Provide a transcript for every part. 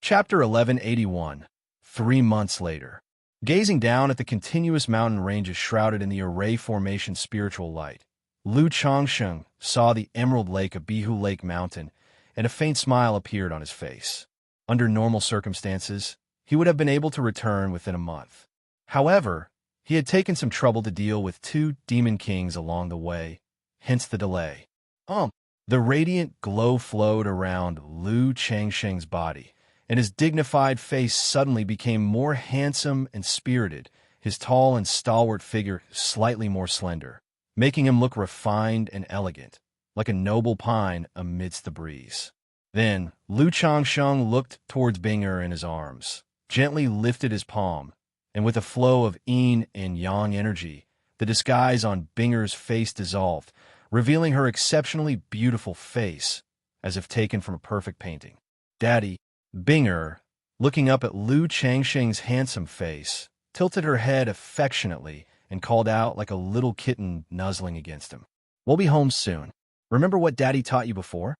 Chapter 1181. 3 months later. Gazing down at the continuous mountain ranges shrouded in the Array Formation spiritual light, Lu Changsheng saw the emerald lake of Bihu Lake Mountain, and a faint smile appeared on his face. Under normal circumstances, he would have been able to return within a month. However, he had taken some trouble to deal with 2 demon kings along the way, hence the delay. The radiant glow flowed around Lu Changsheng's body, and his dignified face suddenly became more handsome and spirited, his tall and stalwart figure slightly more slender, making him look refined and elegant, like a noble pine amidst the breeze. Then, Lu Changsheng looked towards Binger in his arms, gently lifted his palm, and with a flow of yin and yang energy, the disguise on Binger's face dissolved, revealing her exceptionally beautiful face, as if taken from a perfect painting. "Daddy," Binger, looking up at Lu Changsheng's handsome face, tilted her head affectionately and called out like a little kitten nuzzling against him. "We'll be home soon. Remember what Daddy taught you before?"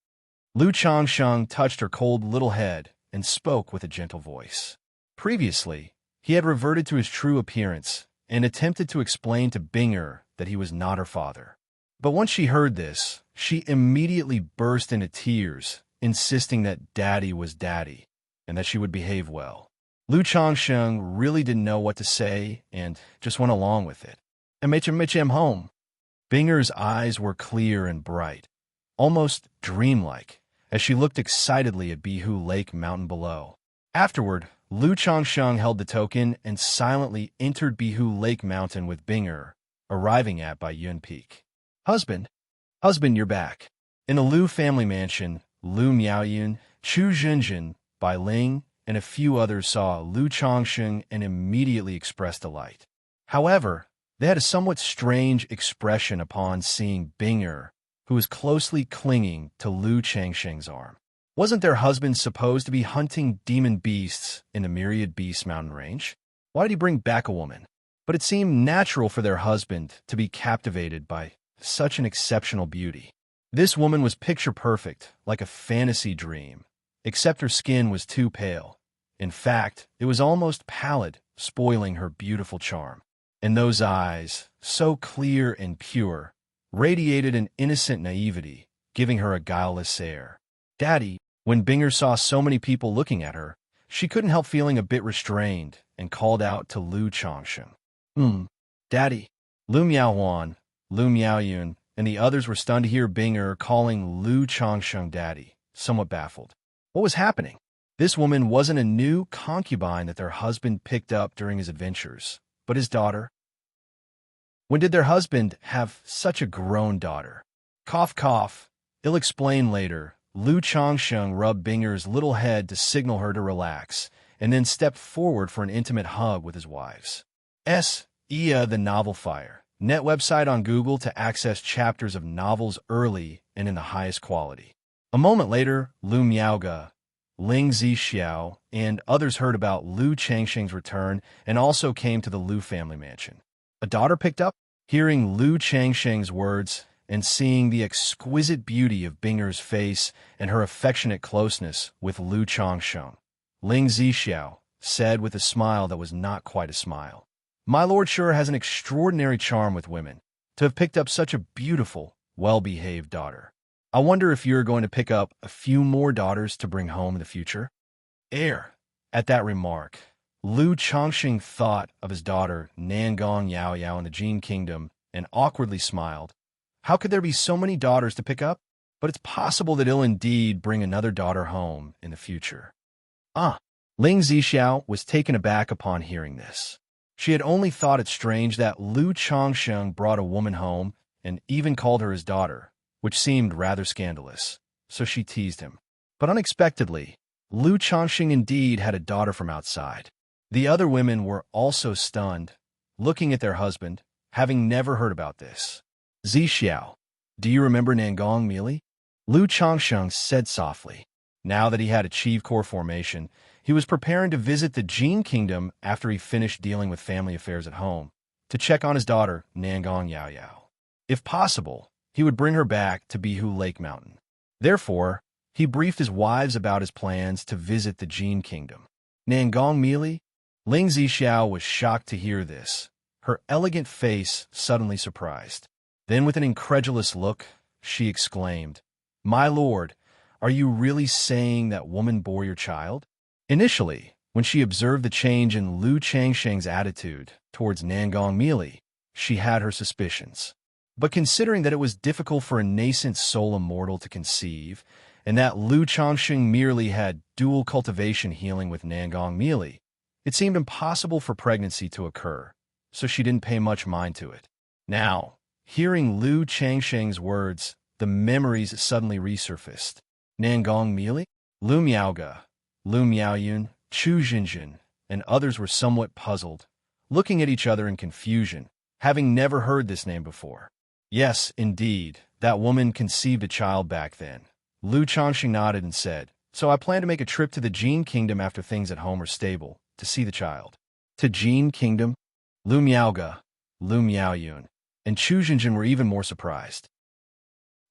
Lu Changsheng touched her cold little head and spoke with a gentle voice. Previously, he had reverted to his true appearance and attempted to explain to Binger that he was not her father. But once she heard this, she immediately burst into tears, insisting that Daddy was Daddy and that she would behave well. Lu Changsheng really didn't know what to say and just went along with it. "And meet him home." Binger's eyes were clear and bright, almost dreamlike, as she looked excitedly at Bihu Lake Mountain below. Afterward, Lu Changsheng held the token and silently entered Bihu Lake Mountain with Binger, arriving at Bai Yun Peak. Husband, you're back." In the Lu family mansion, Lu Miaoyun, Chu Zhenjin, Bai Ling, and a few others saw Lu Changsheng and immediately expressed delight. However, they had a somewhat strange expression upon seeing Binger, who was closely clinging to Lu Changsheng's arm. Wasn't their husband supposed to be hunting demon beasts in the Myriad Beasts mountain range? Why did he bring back a woman? But it seemed natural for their husband to be captivated by such an exceptional beauty. This woman was picture perfect, like a fantasy dream, except her skin was too pale. In fact, it was almost pallid, spoiling her beautiful charm. And those eyes, so clear and pure, radiated an innocent naivety, giving her a guileless air. "Daddy," when Binger saw so many people looking at her, she couldn't help feeling a bit restrained and called out to Lu Changsheng. Daddy." Lu Miaohuan, Lu Miaoyun, and the others were stunned to hear Binger calling Lu Changsheng daddy, somewhat baffled. What was happening? This woman wasn't a new concubine that their husband picked up during his adventures, but his daughter. When did their husband have such a grown daughter? Cough, cough. I'll explain later. Lu Changsheng rubbed Binger's little head to signal her to relax, and then stepped forward for an intimate hug with his wives. Xianxia the Novel Fire. Net website on Google to access chapters of novels early and in the highest quality. A moment later, Lu Miaoga, Ling Zixiao, and others heard about Lu Changsheng's return and also came to the Lu family mansion. A daughter picked up? Hearing Lu Changsheng's words and seeing the exquisite beauty of Binger's face and her affectionate closeness with Lu Changsheng, Ling Zixiao said with a smile that was not quite a smile, "My lord sure has an extraordinary charm with women, to have picked up such a beautiful, well-behaved daughter. I wonder if you're going to pick up a few more daughters to bring home in the future?" At that remark, Lu Changsheng thought of his daughter Nangong Yao Yao in the Jin Kingdom and awkwardly smiled. How could there be so many daughters to pick up? But it's possible that he'll indeed bring another daughter home in the future. Ling Zixiao was taken aback upon hearing this. She had only thought it strange that Lu Changsheng brought a woman home and even called her his daughter, which seemed rather scandalous, so she teased him. But unexpectedly, Lu Changsheng indeed had a daughter from outside. The other women were also stunned, looking at their husband, having never heard about this. "Zixiao, do you remember Nangong Meili?" Lu Changsheng said softly. Now that he had achieved core formation, he was preparing to visit the Jin Kingdom after he finished dealing with family affairs at home, to check on his daughter, Nangong Yao Yao. If possible, he would bring her back to Bihu Lake Mountain. Therefore, He briefed his wives about his plans to visit the Jin kingdom. Nangong Mili? Ling Zixiao was shocked to hear this, her elegant face suddenly surprised. Then with an incredulous look, she exclaimed, "My lord, are you really saying that woman bore your child?" Initially, when she observed the change in Lu Changsheng's attitude towards Nangong Mili, she had her suspicions. But considering that it was difficult for a nascent soul immortal to conceive, and that Lu Changsheng merely had dual cultivation healing with Nangong Mili, it seemed impossible for pregnancy to occur, so she didn't pay much mind to it. Now, hearing Lu Changsheng's words, the memories suddenly resurfaced. Nangong Mili? Lu Miaoga, Lu Miaoyun, Chu Jinjin, and others were somewhat puzzled, looking at each other in confusion, having never heard this name before. Yes, indeed, that woman conceived a child back then. Lu Changsheng nodded and said, "So I plan to make a trip to the Jin Kingdom after things at home are stable, to see the child." To Jin Kingdom? Lu Miaoga, Lu Miaoyun, and Chu Jinjin were even more surprised.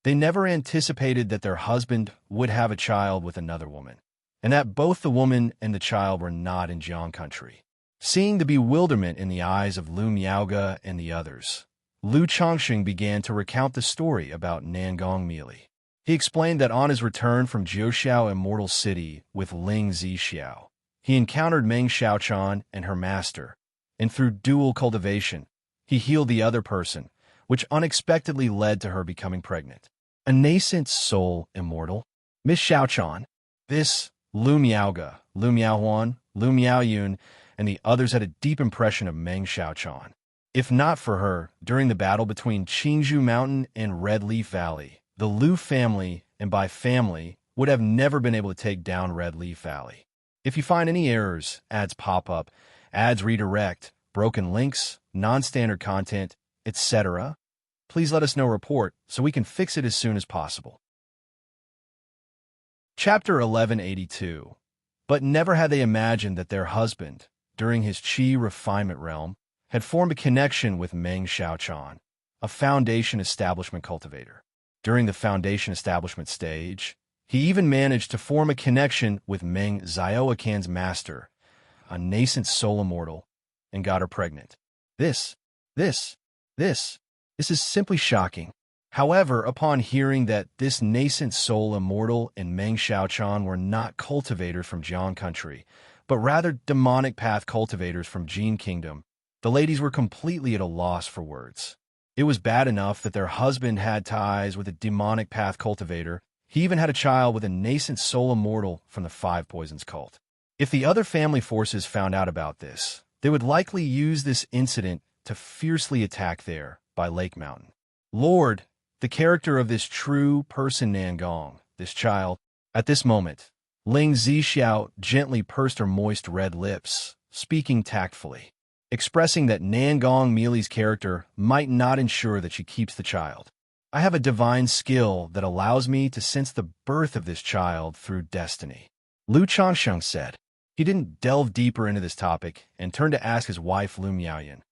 They never anticipated that their husband would have a child with another woman, and that both the woman and the child were not in Jiang country. Seeing the bewilderment in the eyes of Lu Miaoga and the others, Lu Changsheng began to recount the story about Nangong Mili. He explained that on his return from Jiuxiao Immortal City with Ling Zixiao, he encountered Meng Xiaochan and her master, and through dual cultivation, he healed the other person, which unexpectedly led to her becoming pregnant. A nascent soul immortal? Miss Xiaochan? This, Lu Miaoga, Lu Miaohuan, Lu Miaoyun, and the others had a deep impression of Meng Xiaochan. If not for her, during the battle between Qingzhou Mountain and Red Leaf Valley, the Lu family, and by family, would have never been able to take down Red Leaf Valley. If you find any errors, ads pop up, ads redirect, broken links, non-standard content, etc., please let us know report so we can fix it as soon as possible. Chapter 1182. But never had they imagined that their husband, during his qi refinement realm, had formed a connection with Meng Xiaochan, a foundation establishment cultivator. During the foundation establishment stage, he even managed to form a connection with Meng Xiaoakan's master, a nascent soul immortal, and got her pregnant. This is simply shocking. However, upon hearing that this nascent soul immortal and Meng Xiaochan were not cultivators from Jiang country, but rather demonic path cultivators from Jin Kingdom, the ladies were completely at a loss for words. It was bad enough that their husband had ties with a demonic path cultivator. He even had a child with a nascent soul immortal from the Five Poisons cult. If the other family forces found out about this, they would likely use this incident to fiercely attack there by Lake Mountain. Lord, the character of this true person Nangong, this child, at this moment, Ling Zixiao gently pursed her moist red lips, speaking tactfully, expressing that Nangong Mili's character might not ensure that she keeps the child. I have a divine skill that allows me to sense the birth of this child through destiny. Lu Changsheng said. He didn't delve deeper into this topic and turned to ask his wife Lu Miaoyun,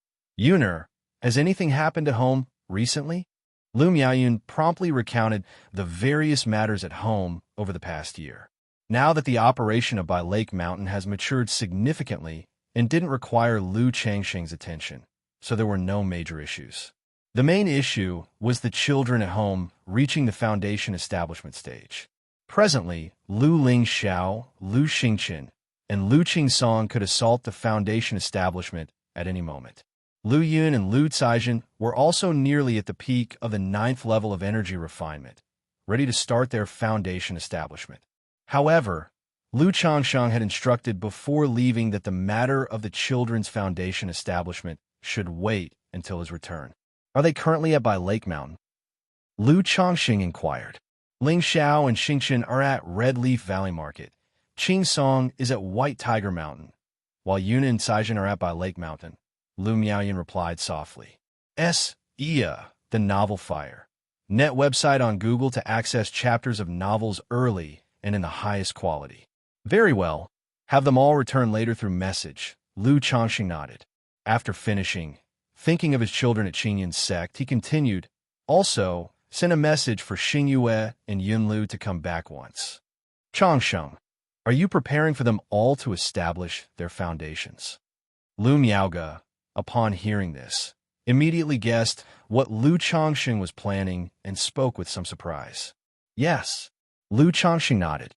"Yuner, has anything happened at home recently?" Lu Miaoyun promptly recounted the various matters at home over the past year. Now that the operation of By Lake Mountain has matured significantly and didn't require Lu Changsheng's attention, so there were no major issues. The main issue was the children at home reaching the foundation establishment stage. Presently, Lu Lingxiao, Lu Xingqian, and Lu Qingsong could assault the foundation establishment at any moment. Lu Yun and Lu Caizhen were also nearly at the peak of the 9th level of energy refinement, ready to start their foundation establishment. However, Lu Changsheng had instructed before leaving that the matter of the children's foundation establishment should wait until his return. Are they currently at By Lake Mountain? Lu Changsheng inquired. Ling Xiao and Xingqian are at Red Leaf Valley Market. Qingsong is at White Tiger Mountain, while Yun and Caizhen are at By Lake Mountain. Lu Miaoyun replied softly. Ia, the Novel Fire. Net website on Google to access chapters of novels early and in the highest quality. Very well. Have them all return later through message. Lu Changsheng nodded. After finishing, thinking of his children at Qingyun's sect, he continued, also, send a message for Xingyue and Yunlu to come back once. Changsheng, are you preparing for them all to establish their foundations? Lu Miaoge, upon hearing this, immediately guessed what Lu Changsheng was planning and spoke with some surprise. Yes, Lu Changsheng nodded.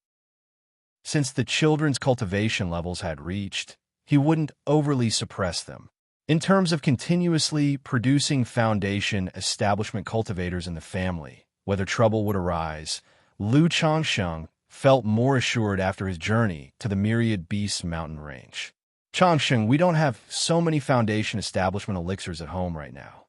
Since the children's cultivation levels had reached, he wouldn't overly suppress them. In terms of continuously producing foundation establishment cultivators in the family, whether trouble would arise, Lu Changsheng felt more assured after his journey to the Myriad Beasts mountain range. Changsheng, we don't have so many foundation establishment elixirs at home right now.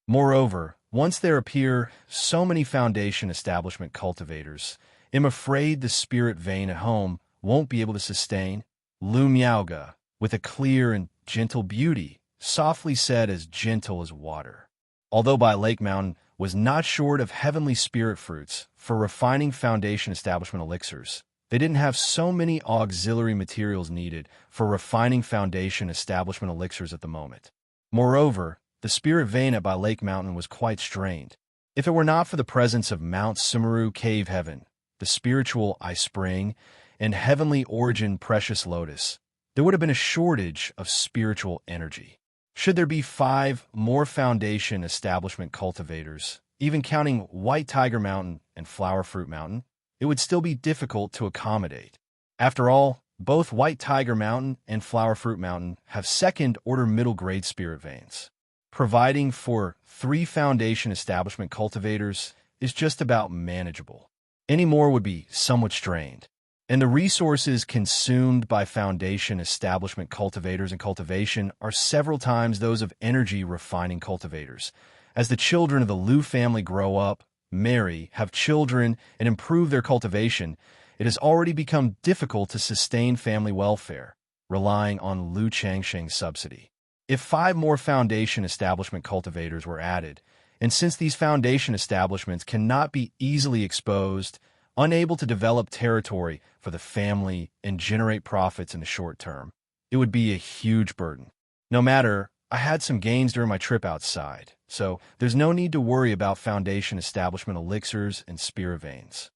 Moreover, once there appear so many foundation establishment cultivators, I'm afraid the spirit vein at home won't be able to sustain. Lu Miaoge, with a clear and gentle beauty, softly said, as gentle as water. Although Bai Lake Mountain was not short of heavenly spirit fruits for refining foundation establishment elixirs, they didn't have so many auxiliary materials needed for refining foundation establishment elixirs at the moment. Moreover, the spirit vein at Bai Lake Mountain was quite strained. If it were not for the presence of Mount Sumeru Cave Heaven, the spiritual eye spring, and heavenly origin precious lotus, there would have been a shortage of spiritual energy. Should there be 5 more foundation establishment cultivators, even counting White Tiger Mountain and Flower Fruit Mountain, it would still be difficult to accommodate. After all, both White Tiger Mountain and Flower Fruit Mountain have second-order middle-grade spirit veins. Providing for 3 foundation establishment cultivators is just about manageable. Any more would be somewhat strained. And the resources consumed by foundation establishment cultivators and cultivation are several times those of energy refining cultivators. As the children of the Lu family grow up, marry, have children, and improve their cultivation, it has already become difficult to sustain family welfare, relying on Lu Changsheng's subsidy. If 5 more foundation establishment cultivators were added, and since these foundation establishments cannot be easily exposed, unable to develop territory for the family and generate profits in the short term, it would be a huge burden. No matter, I had some gains during my trip outside, so there's no need to worry about foundation establishment elixirs and spirit veins.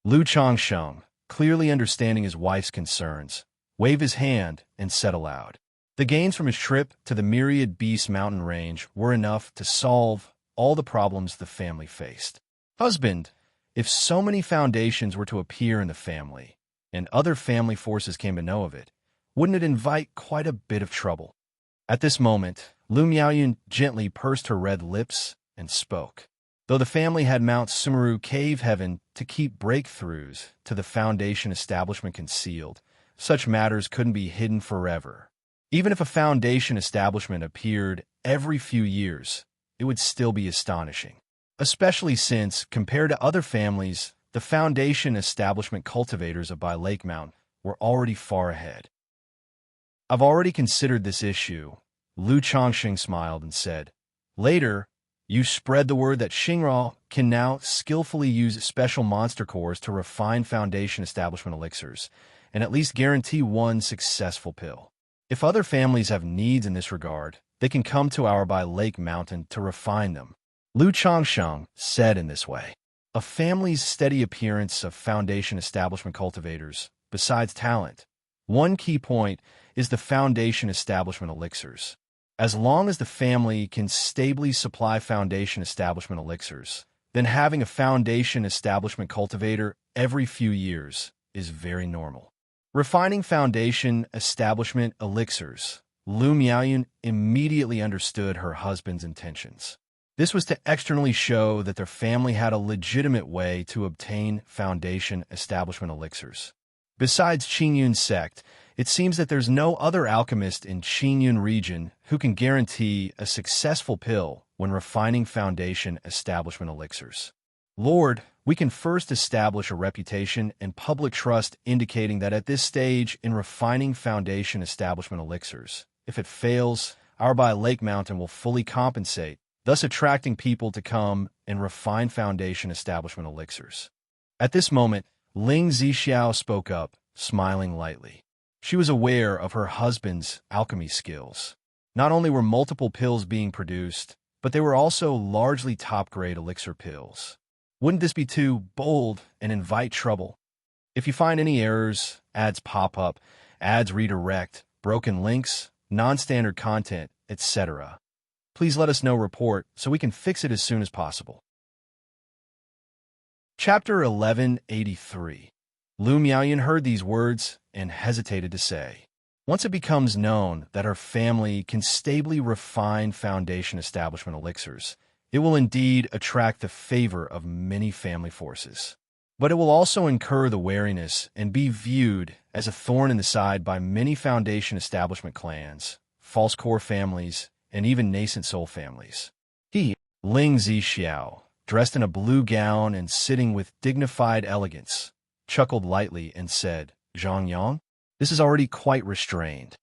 Lu Changsheng, clearly understanding his wife's concerns, waved his hand and said aloud. The gains from his trip to the Myriad Beast mountain range were enough to solve all the problems the family faced. Husband, if so many foundations were to appear in the family, and other family forces came to know of it, wouldn't it invite quite a bit of trouble? At this moment, Lu Miaoyun gently pursed her red lips and spoke. Though the family had Mount Sumeru Cave Heaven to keep breakthroughs to the foundation establishment concealed, such matters couldn't be hidden forever. Even if a foundation establishment appeared every few years, it would still be astonishing. Especially since, compared to other families, the foundation establishment cultivators of Bai Lake Mountain were already far ahead. I've already considered this issue, Lu Changsheng smiled and said. Later, you spread the word that Xingra can now skillfully use special monster cores to refine foundation establishment elixirs, and at least guarantee 1 successful pill. If other families have needs in this regard, they can come to our Bai Lake Mountain to refine them. Lu Changsheng said in this way. A family's steady appearance of foundation establishment cultivators, besides talent, one key point is the foundation establishment elixirs. As long as the family can stably supply foundation establishment elixirs, then having a foundation establishment cultivator every few years is very normal. Refining foundation establishment elixirs, Lu Miaoyun immediately understood her husband's intentions. This was to externally show that their family had a legitimate way to obtain foundation establishment elixirs. Besides Qingyun's sect, it seems that there's no other alchemist in Qingyun region who can guarantee a successful pill when refining foundation establishment elixirs. Lord, we can first establish a reputation and public trust indicating that at this stage in refining foundation establishment elixirs, if it fails, our Bai Lake Mountain will fully compensate, thus attracting people to come and refine foundation establishment elixirs. At this moment, Ling Zixiao spoke up, smiling lightly. She was aware of her husband's alchemy skills. Not only were multiple pills being produced, but they were also largely top-grade elixir pills. Wouldn't this be too bold and invite trouble? If you find any errors, ads pop up, ads redirect, broken links, non-standard content, etc., please let us know report so we can fix it as soon as possible. Chapter 1183. Lu Miaoyan heard these words and hesitated to say. Once it becomes known that her family can stably refine foundation establishment elixirs, it will indeed attract the favor of many family forces. But it will also incur the wariness and be viewed as a thorn in the side by many foundation establishment clans, false core families, and even nascent soul families. He, Ling Zixiao, dressed in a blue gown and sitting with dignified elegance, chuckled lightly and said, "Zhang, this is already quite restrained.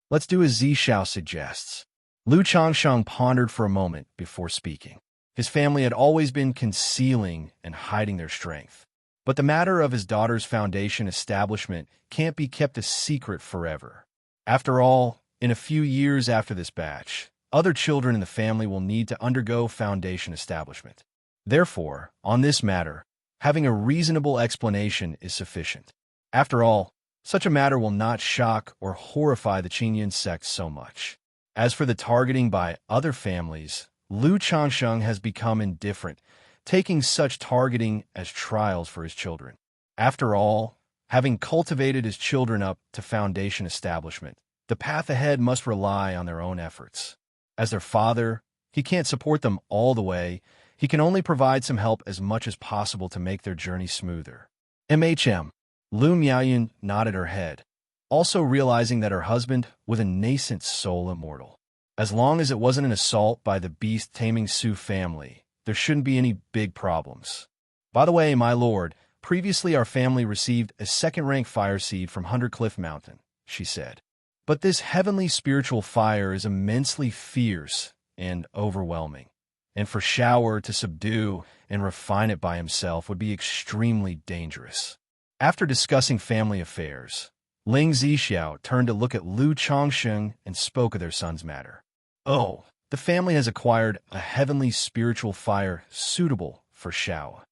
Let's do as Zixiao suggests." Lu Changsheng pondered for a moment before speaking. His family had always been concealing and hiding their strength. But the matter of his daughter's foundation establishment can't be kept a secret forever. After all, in a few years after this batch, other children in the family will need to undergo foundation establishment. Therefore, on this matter, having a reasonable explanation is sufficient. After all, such a matter will not shock or horrify the Qinyan sect so much. As for the targeting by other families, Lu Changsheng has become indifferent, taking such targeting as trials for his children. After all, having cultivated his children up to foundation establishment, the path ahead must rely on their own efforts. As their father, he can't support them all the way. He can only provide some help as much as possible to make their journey smoother. Lu Miaoyan nodded her head, also realizing that her husband was a nascent soul immortal. As long as it wasn't an assault by the beast-taming Su family, there shouldn't be any big problems. By the way, my lord, previously our family received a second-rank fire seed from Huntercliff Mountain, she said. But this heavenly spiritual fire is immensely fierce and overwhelming, and for Shower to subdue and refine it by himself would be extremely dangerous. After discussing family affairs, Ling Zixiao turned to look at Lu Changsheng and spoke of their son's matter. "Oh, the family has acquired a heavenly spiritual fire suitable for Shao."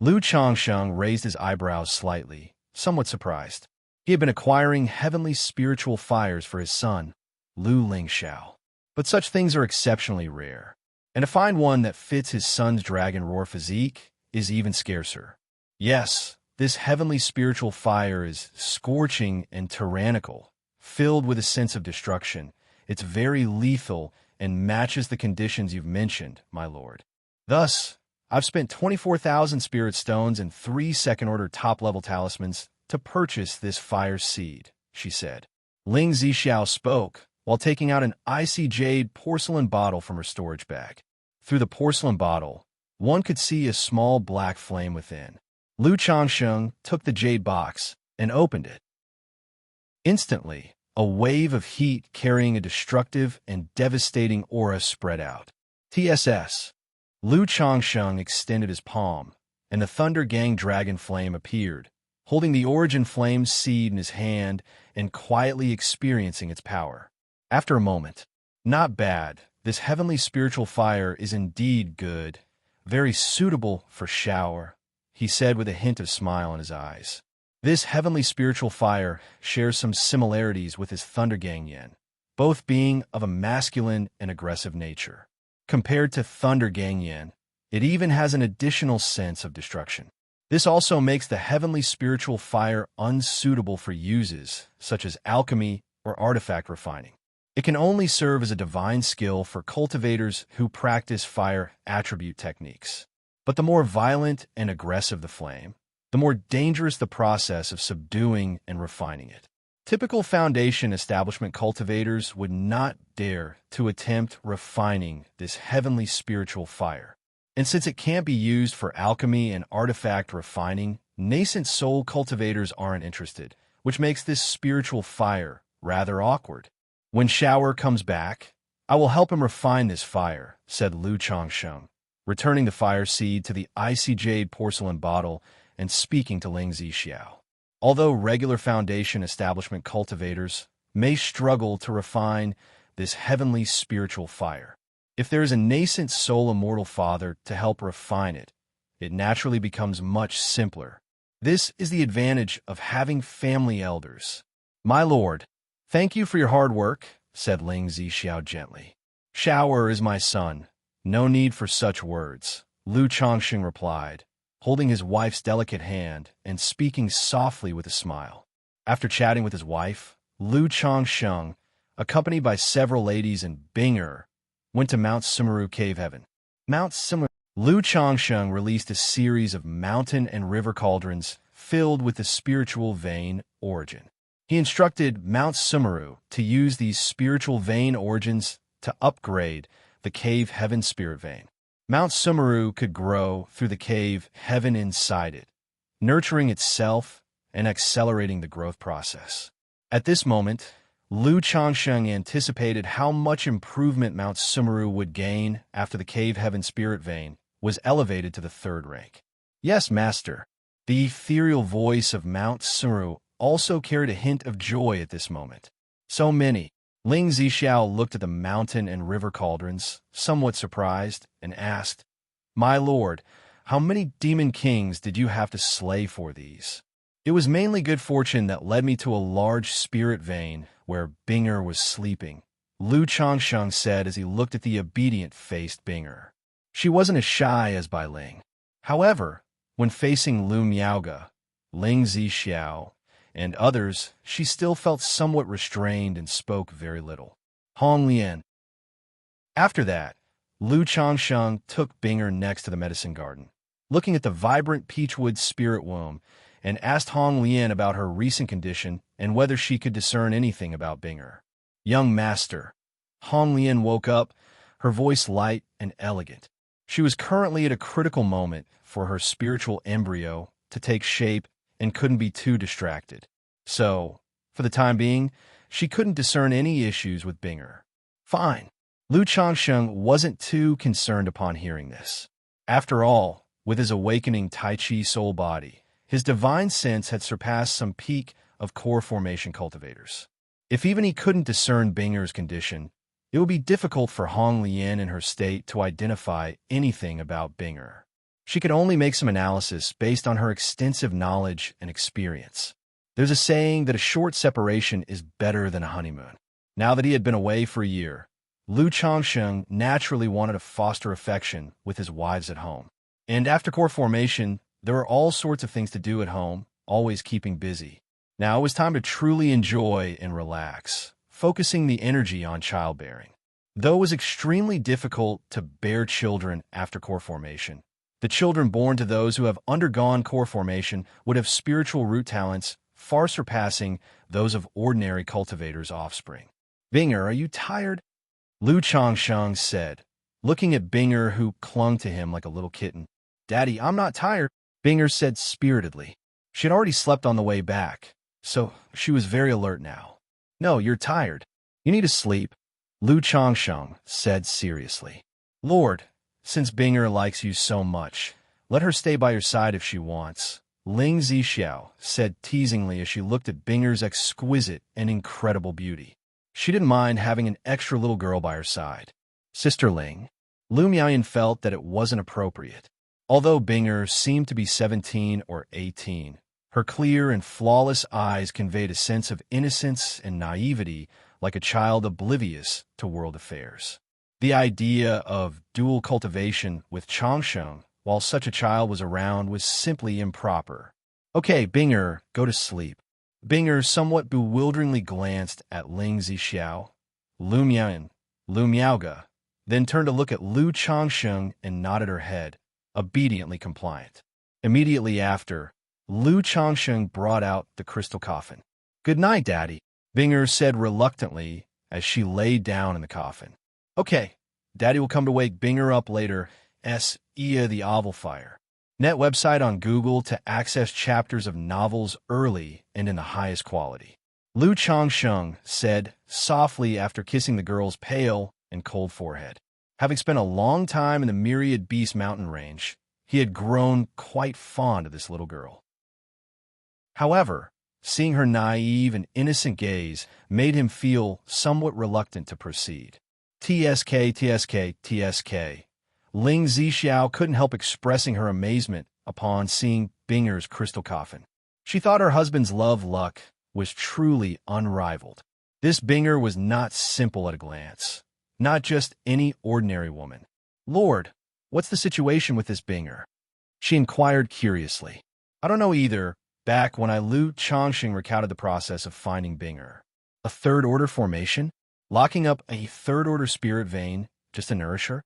Lu Changsheng raised his eyebrows slightly, somewhat surprised. He had been acquiring heavenly spiritual fires for his son, Lu Lingxiao. But such things are exceptionally rare, and to find one that fits his son's dragon roar physique is even scarcer. Yes, this heavenly spiritual fire is scorching and tyrannical, filled with a sense of destruction. It's very lethal and matches the conditions you've mentioned, my lord. Thus, I've spent 24,000 spirit stones and 3 second-order top-level talismans to purchase this fire seed, she said. Ling Zixiao spoke while taking out an icy jade porcelain bottle from her storage bag. Through the porcelain bottle, one could see a small black flame within. Lu Changsheng took the jade box and opened it. Instantly, a wave of heat carrying a destructive and devastating aura spread out. TSS. Lu Changsheng extended his palm, and the Thunder Gang Dragon Flame appeared, holding the Origin Flame seed in his hand and quietly experiencing its power. After a moment, "Not bad. This heavenly spiritual fire is indeed good, very suitable for Shower," he said with a hint of smile in his eyes. This heavenly spiritual fire shares some similarities with his Thunder Gang Yen, both being of a masculine and aggressive nature. Compared to Thunder Gang Yen, it even has an additional sense of destruction. This also makes the heavenly spiritual fire unsuitable for uses such as alchemy or artifact refining. It can only serve as a divine skill for cultivators who practice fire attribute techniques. But the more violent and aggressive the flame, the more dangerous the process of subduing and refining it. Typical foundation establishment cultivators would not dare to attempt refining this heavenly spiritual fire. And since it can't be used for alchemy and artifact refining, nascent soul cultivators aren't interested, which makes this spiritual fire rather awkward. "When Shower comes back, I will help him refine this fire," said Lu Changsheng, returning the fire seed to the icy jade porcelain bottle and speaking to Ling Zixiao. Although regular foundation establishment cultivators may struggle to refine this heavenly spiritual fire, if there is a nascent soul immortal father to help refine it, it naturally becomes much simpler. This is the advantage of having family elders. My lord, thank you for your hard work, said Ling Zixiao gently. Xiao is my son. No need for such words, Lu Chongsheng replied, holding his wife's delicate hand and speaking softly with a smile. After chatting with his wife, Lu Chongsheng, accompanied by several ladies and Binger, went to Mount Sumeru Cave Heaven. Mount Sumeru. Lu Chongsheng released a series of mountain and river cauldrons filled with the spiritual vein origin. He instructed Mount Sumeru to use these spiritual vein origins to upgrade the cave heaven spirit vein. Mount Sumeru could grow through the cave heaven inside it, nurturing itself and accelerating the growth process. At this moment, Lu Chongsheng anticipated how much improvement Mount Sumeru would gain after the cave heaven spirit vein was elevated to the 3rd rank. Yes, master. The ethereal voice of Mount Sumeru also carried a hint of joy at this moment. So many. Ling Zixiao looked at the mountain and river cauldrons, somewhat surprised, and asked, My lord, how many demon kings did you have to slay for these? It was mainly good fortune that led me to a large spirit vein where Binger was sleeping, Lu Chongsheng said as he looked at the obedient-faced Binger. She wasn't as shy as Bai Ling. However, when facing Lu Miaoge, Ling Zixiao, and others, she still felt somewhat restrained and spoke very little. Hong Lian. After that, Lu Chongsheng took Binger next to the medicine garden, looking at the vibrant peachwood spirit womb, and asked Hong Lian about her recent condition and whether she could discern anything about Binger. Young master. Hong Lian woke up, her voice light and elegant. She was currently at a critical moment for her spiritual embryo to take shape and couldn't be too distracted. So, for the time being, she couldn't discern any issues with Binger. Fine. Lu Chongsheng wasn't too concerned upon hearing this. After all, with his awakening Tai Chi soul body, his divine sense had surpassed some peak of core formation cultivators. If even he couldn't discern Binger's condition, it would be difficult for Hong Lian in her state to identify anything about Binger. She could only make some analysis based on her extensive knowledge and experience. There's a saying that a short separation is better than a honeymoon. Now that he had been away for a year, Lu Chongsheng naturally wanted to foster affection with his wives at home. And after core formation, there were all sorts of things to do at home, always keeping busy. Now it was time to truly enjoy and relax, focusing the energy on childbearing. Though it was extremely difficult to bear children after core formation, the children born to those who have undergone core formation would have spiritual root talents far surpassing those of ordinary cultivators' offspring. Binger, are you tired? Lu Chongsheng said, looking at Binger who clung to him like a little kitten. Daddy, I'm not tired, Binger said spiritedly. She had already slept on the way back, so she was very alert now. No, you're tired. You need to sleep, Lu Chongsheng said seriously. Lord, since Binger likes you so much, let her stay by your side if she wants, Ling Zixiao said teasingly as she looked at Binger's exquisite and incredible beauty. She didn't mind having an extra little girl by her side. Sister Ling. Lu Miaoyan felt that it wasn't appropriate. Although Binger seemed to be 17 or 18, her clear and flawless eyes conveyed a sense of innocence and naivety like a child oblivious to world affairs. The idea of dual cultivation with Chongsheng while such a child was around was simply improper. Okay, Binger, go to sleep. Binger somewhat bewilderingly glanced at Ling Zixiao, Lu Miaoyan, Lu Miaoge, then turned to look at Lu Chongsheng and nodded her head, obediently compliant. Immediately after, Lu Chongsheng brought out the crystal coffin. Good night, Daddy, Binger said reluctantly as she lay down in the coffin. Okay, Daddy will come to wake Binger up later. Ia the Oval Fire. Net website on Google to access chapters of novels early and in the highest quality. Lu Chongsheng said softly after kissing the girl's pale and cold forehead. Having spent a long time in the Myriad Beast mountain range, he had grown quite fond of this little girl. However, seeing her naive and innocent gaze made him feel somewhat reluctant to proceed. TSK. Ling Zixiao couldn't help expressing her amazement upon seeing Binger's crystal coffin. She thought her husband's love luck was truly unrivaled. This Binger was not simple at a glance. Not just any ordinary woman. "Lord, what's the situation with this Binger?" she inquired curiously. "I don't know either." Back when Lu Chongqing recounted the process of finding Binger. A third-order formation? Locking up a third-order spirit vein just to nourish her?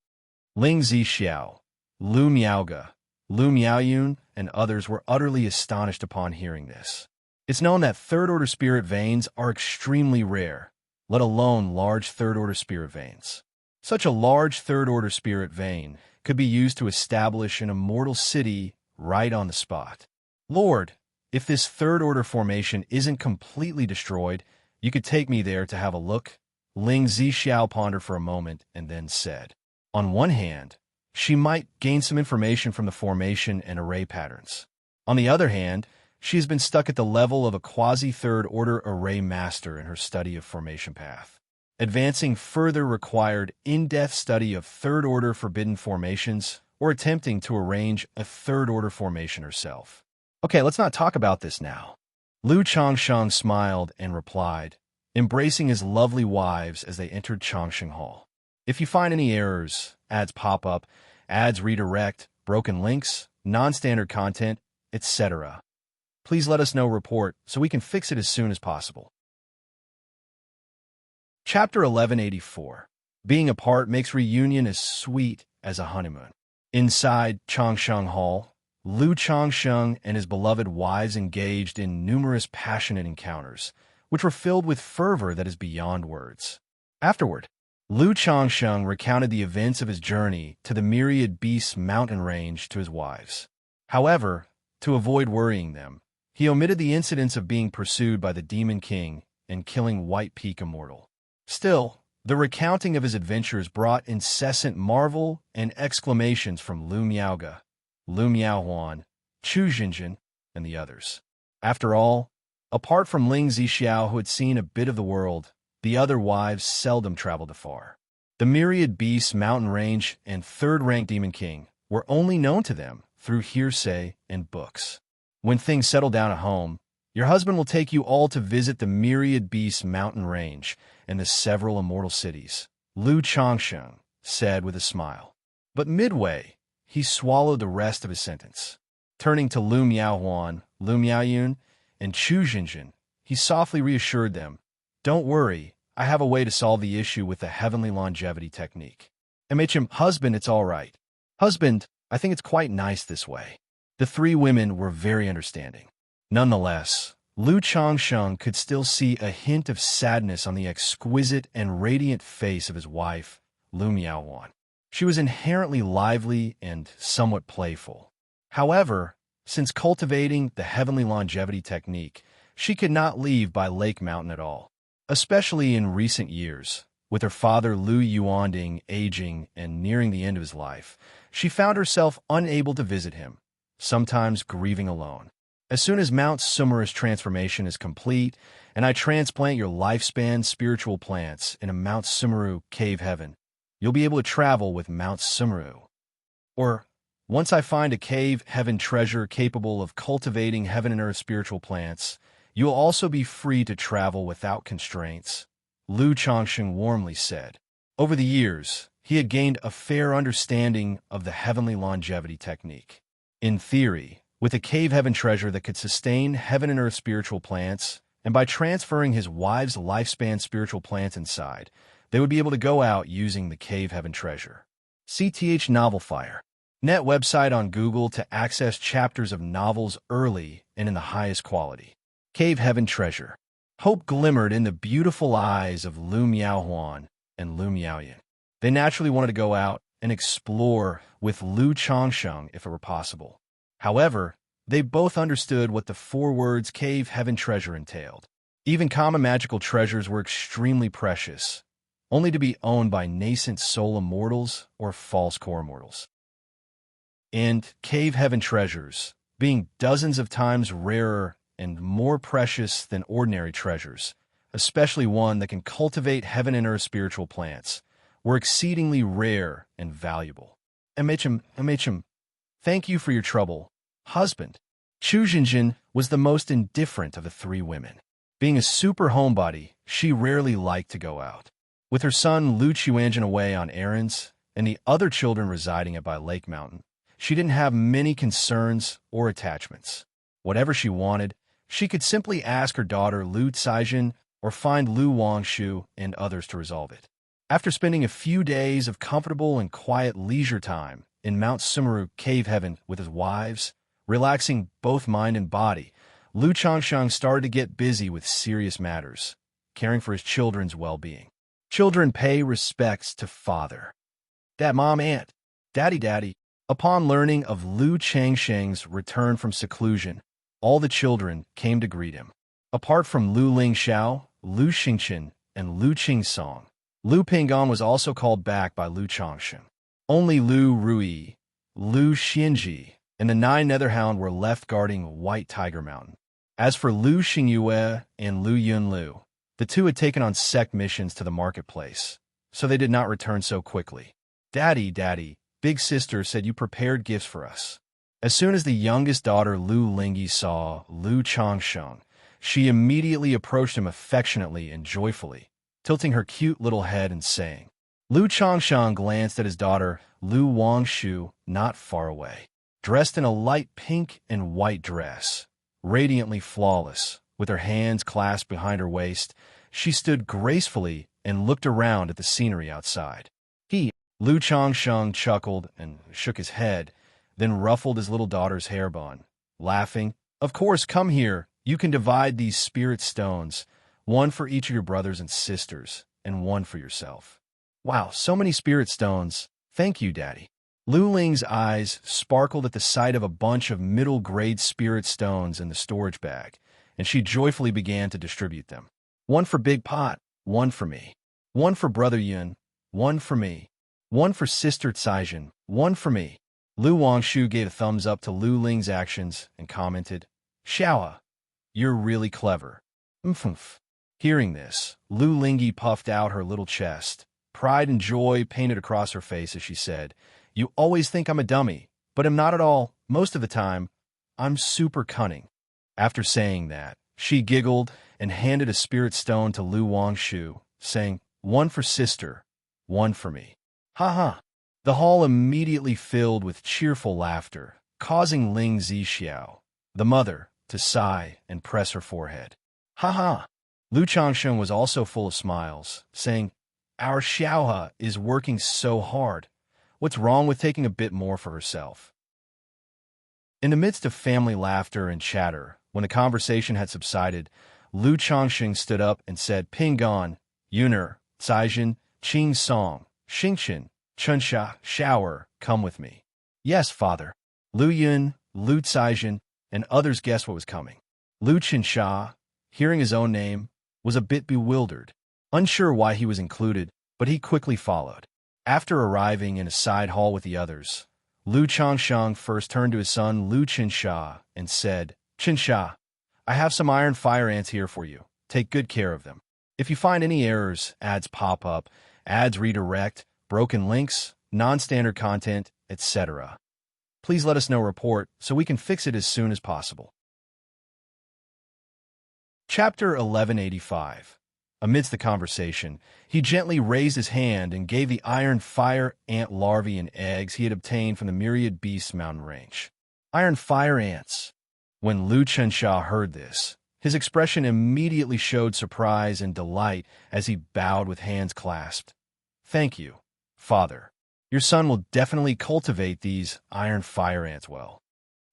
Ling Zixiao, Lu Miaoge, Lu Miaoyun, and others were utterly astonished upon hearing this. It's known that third-order spirit veins are extremely rare, let alone large third-order spirit veins. Such a large third-order spirit vein could be used to establish an immortal city right on the spot. "Lord, if this third-order formation isn't completely destroyed, you could take me there to have a look." Ling Zixiao pondered for a moment and then said, "On one hand, she might gain some information from the formation and array patterns. On the other hand, she has been stuck at the level of a quasi-third-order array master in her study of formation path. Advancing further required in-depth study of third-order forbidden formations or attempting to arrange a third-order formation herself." "Okay, let's not talk about this now." Lu Chongsheng smiled and replied, embracing his lovely wives as they entered Chongsheng Hall. "If you find any errors, ads pop up, ads redirect, broken links, non-standard content, etc., please let us know report so we can fix it as soon as possible." Chapter 1184. Being apart makes reunion as sweet as a honeymoon. Inside Chongsheng Hall, Lu Chongsheng and his beloved wives engaged in numerous passionate encounters, which were filled with fervor that is beyond words. Afterward, Lu Chongsheng recounted the events of his journey to the Myriad Beasts mountain range to his wives. However, to avoid worrying them, he omitted the incidents of being pursued by the Demon King and killing White Peak Immortal. Still, the recounting of his adventures brought incessant marvel and exclamations from Lu Miaoge, Lu Miaohuan, Chu Xinjin, and the others. After all, apart from Ling Zixiao, who had seen a bit of the world, the other wives seldom traveled afar. The Myriad Beasts mountain range and third-rank Demon King were only known to them through hearsay and books. When things settle down at home, your husband will take you all to visit the Myriad Beasts mountain range and the several immortal cities, Lu Chongsheng said with a smile. But midway, he swallowed the rest of his sentence. Turning to Lu Miaohuan, Lu Miaoyun, and Chu Xinjin, he softly reassured them, "Don't worry, I have a way to solve the issue with the heavenly longevity technique." Husband, it's all right. Husband, I think it's quite nice this way." The three women were very understanding. Nonetheless, Lu Chongsheng could still see a hint of sadness on the exquisite and radiant face of his wife, Lu Miaohuan. She was inherently lively and somewhat playful. However, since cultivating the heavenly longevity technique, she could not leave by Lake Mountain at all. Especially in recent years, with her father Lu Yuanding aging and nearing the end of his life, she found herself unable to visit him, sometimes grieving alone. "As soon as Mount Sumeru's transformation is complete, and I transplant your lifespan spiritual plants in a Mount Sumeru cave heaven, you'll be able to travel with Mount Sumeru. Or, once I find a cave heaven treasure capable of cultivating heaven and earth spiritual plants, you'll also be free to travel without constraints," Lu Chongsheng warmly said. Over the years, he had gained a fair understanding of the heavenly longevity technique. In theory, with a cave heaven treasure that could sustain heaven and earth spiritual plants, and by transferring his wife's lifespan spiritual plants inside, they would be able to go out using the cave heaven treasure. CTH Novel Fire. Net website on Google to access chapters of novels early and in the highest quality. Cave Heaven Treasure. Hope glimmered in the beautiful eyes of Lu Miaohuan and Lu Miaoyun. They naturally wanted to go out and explore with Lu Chongsheng if it were possible. However, they both understood what the four words Cave Heaven Treasure entailed. Even common magical treasures were extremely precious, only to be owned by nascent soul immortals or false core immortals. And Cave Heaven treasures, being dozens of times rarer and more precious than ordinary treasures, especially one that can cultivate heaven and earth spiritual plants, were exceedingly rare and valuable. MHM, thank you for your trouble, husband. Chu Jinjin was the most indifferent of the three women. Being a super homebody, she rarely liked to go out. With her son Lu Chuanjin away on errands and the other children residing at by Lake Mountain, she didn't have many concerns or attachments. Whatever she wanted, she could simply ask her daughter Lu Caijin or find Lu Wangshu and others to resolve it. After spending a few days of comfortable and quiet leisure time in Mount Sumeru Cave Heaven with his wives, relaxing both mind and body, Lu Changsheng started to get busy with serious matters, caring for his children's well-being. Children pay respects to father. Dad, mom, aunt, daddy, daddy. Upon learning of Lu Changsheng's return from seclusion, all the children came to greet him. Apart from Lu Lingxiao, Lu Xingqian, and Lu Qingsong, Lu Pingong was also called back by Lu Changsheng. Only Lu Rui, Lu Xianji, and the 9 Netherhound were left guarding White Tiger Mountain. As for Lu Xingyue and Lu Yunlu, the two had taken on sect missions to the marketplace, so they did not return so quickly. Daddy, daddy, big sister said you prepared gifts for us. As soon as the youngest daughter Lu Lingyi saw Lu Changsheng, she immediately approached him affectionately and joyfully, tilting her cute little head and saying. Lu Changsheng glanced at his daughter Lu Wangshu not far away, dressed in a light pink and white dress. Radiantly flawless, with her hands clasped behind her waist, she stood gracefully and looked around at the scenery outside. Lu Changsheng chuckled and shook his head, then ruffled his little daughter's hair bun, laughing. Of course, come here. You can divide these spirit stones, one for each of your brothers and sisters, and one for yourself. Wow, so many spirit stones. Thank you, Daddy. Lu Ling's eyes sparkled at the sight of a bunch of middle-grade spirit stones in the storage bag, and she joyfully began to distribute them. One for Big Pot, one for me. One for Brother Yun, one for me. One for Sister Caijin, one for me. Lu Wangshu gave a thumbs up to Lu Ling's actions and commented, Xiaoa, you're really clever. Mfumph. Hearing this, Lu Lingyi puffed out her little chest, pride and joy painted across her face as she said, You always think I'm a dummy, but I'm not at all. Most of the time, I'm super cunning. After saying that, she giggled and handed a spirit stone to Lu Wangshu, saying, One for sister, one for me. Ha ha. The hall immediately filled with cheerful laughter, causing Ling Zixiao, the mother, to sigh and press her forehead. Ha ha. Lu Changsheng was also full of smiles, saying, Our Xiaohe is working so hard. What's wrong with taking a bit more for herself? In the midst of family laughter and chatter, when the conversation had subsided, Lu Changsheng stood up and said, Pingon, Yuner, Caijin, Qing Song, Xingqian, Chunxia, Shower, come with me. Yes, father. Lu Yun, Lu Caijin, and others guessed what was coming. Lu Qinsha, hearing his own name, was a bit bewildered, unsure why he was included, but he quickly followed. After arriving in a side hall with the others, Lu Changsheng first turned to his son Lu Qinsha and said, Qinsha, I have some iron fire ants here for you. Take good care of them. If you find any errors, ads pop up, ads redirect, broken links, non-standard content, etc., please let us know report so we can fix it as soon as possible. Chapter 1185. Amidst the conversation, he gently raised his hand and gave the iron fire ant larvae and eggs he had obtained from the Myriad Beasts mountain range. Iron fire ants. When Lu Chensha heard this, his expression immediately showed surprise and delight as he bowed with hands clasped. Thank you, Father. Your son will definitely cultivate these iron fire ants well.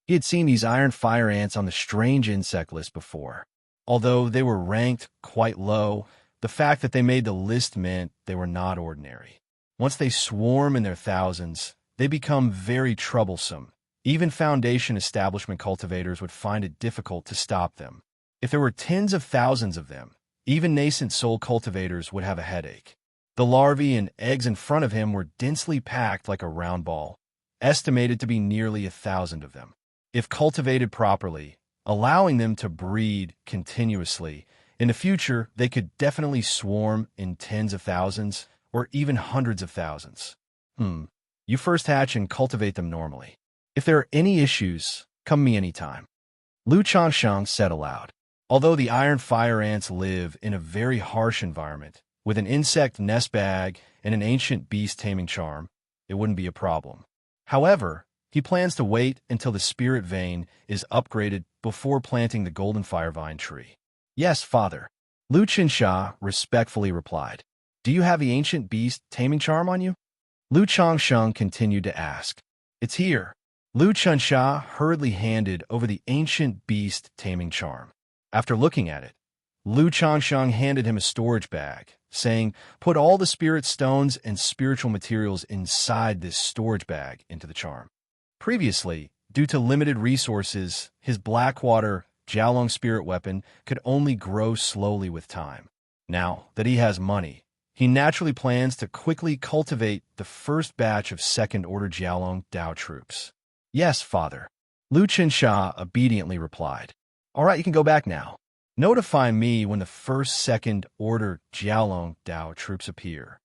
He had seen these iron fire ants on the strange insect list before. Although they were ranked quite low, the fact that they made the list meant they were not ordinary. Once they swarm in their thousands, they become very troublesome. Even Foundation establishment cultivators would find it difficult to stop them. If there were tens of thousands of them, even nascent soul cultivators would have a headache. The larvae and eggs in front of him were densely packed like a round ball, estimated to be nearly 1,000 of them. If cultivated properly, allowing them to breed continuously, in the future they could definitely swarm in tens of thousands or even hundreds of thousands. You first hatch and cultivate them normally. If there are any issues, come me anytime. Lu Changsheng said aloud. Although the iron fire ants live in a very harsh environment, with an insect nest bag and an ancient beast taming charm, it wouldn't be a problem. However, he plans to wait until the spirit vein is upgraded before planting the golden firevine tree. Yes, father. Lu Xianxia respectfully replied. Do you have the ancient beast taming charm on you? Lu Changsheng continued to ask. It's here. Lu Xianxia hurriedly handed over the ancient beast taming charm. After looking at it, Lu Changsheng handed him a storage bag, saying, put all the spirit stones and spiritual materials inside this storage bag into the charm. Previously, due to limited resources, his Blackwater Jiaolong spirit weapon could only grow slowly with time. Now that he has money, he naturally plans to quickly cultivate the first batch of second-order Jiaolong Dao troops. Yes, father. Lu Xianxia obediently replied. All right, you can go back now. Notify me when the first second-order Jiaolong Dao troops appear.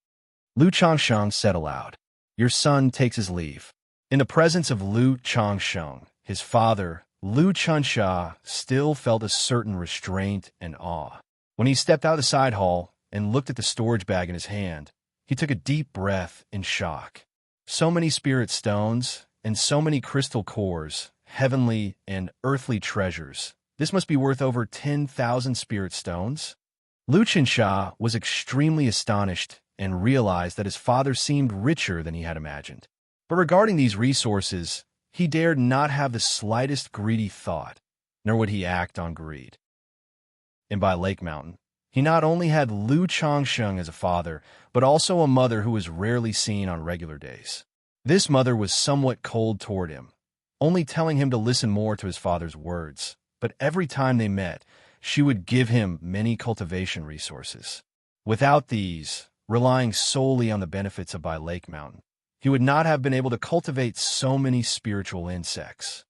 Lu Changsheng said aloud. Your son takes his leave. In the presence of Lu Changsheng, his father, Lu Xianxia, still felt a certain restraint and awe. When he stepped out of the side hall and looked at the storage bag in his hand, he took a deep breath in shock. So many spirit stones and so many crystal cores, heavenly and earthly treasures. This must be worth over 10,000 spirit stones. Lu Xianxia was extremely astonished and realized that his father seemed richer than he had imagined. But regarding these resources, he dared not have the slightest greedy thought, nor would he act on greed. And by Lake Mountain, he not only had Lu Changsheng as a father, but also a mother who was rarely seen on regular days. This mother was somewhat cold toward him, only telling him to listen more to his father's words. But every time they met, she would give him many cultivation resources. Without these, relying solely on the benefits of By Lake Mountain, he would not have been able to cultivate so many spiritual insects.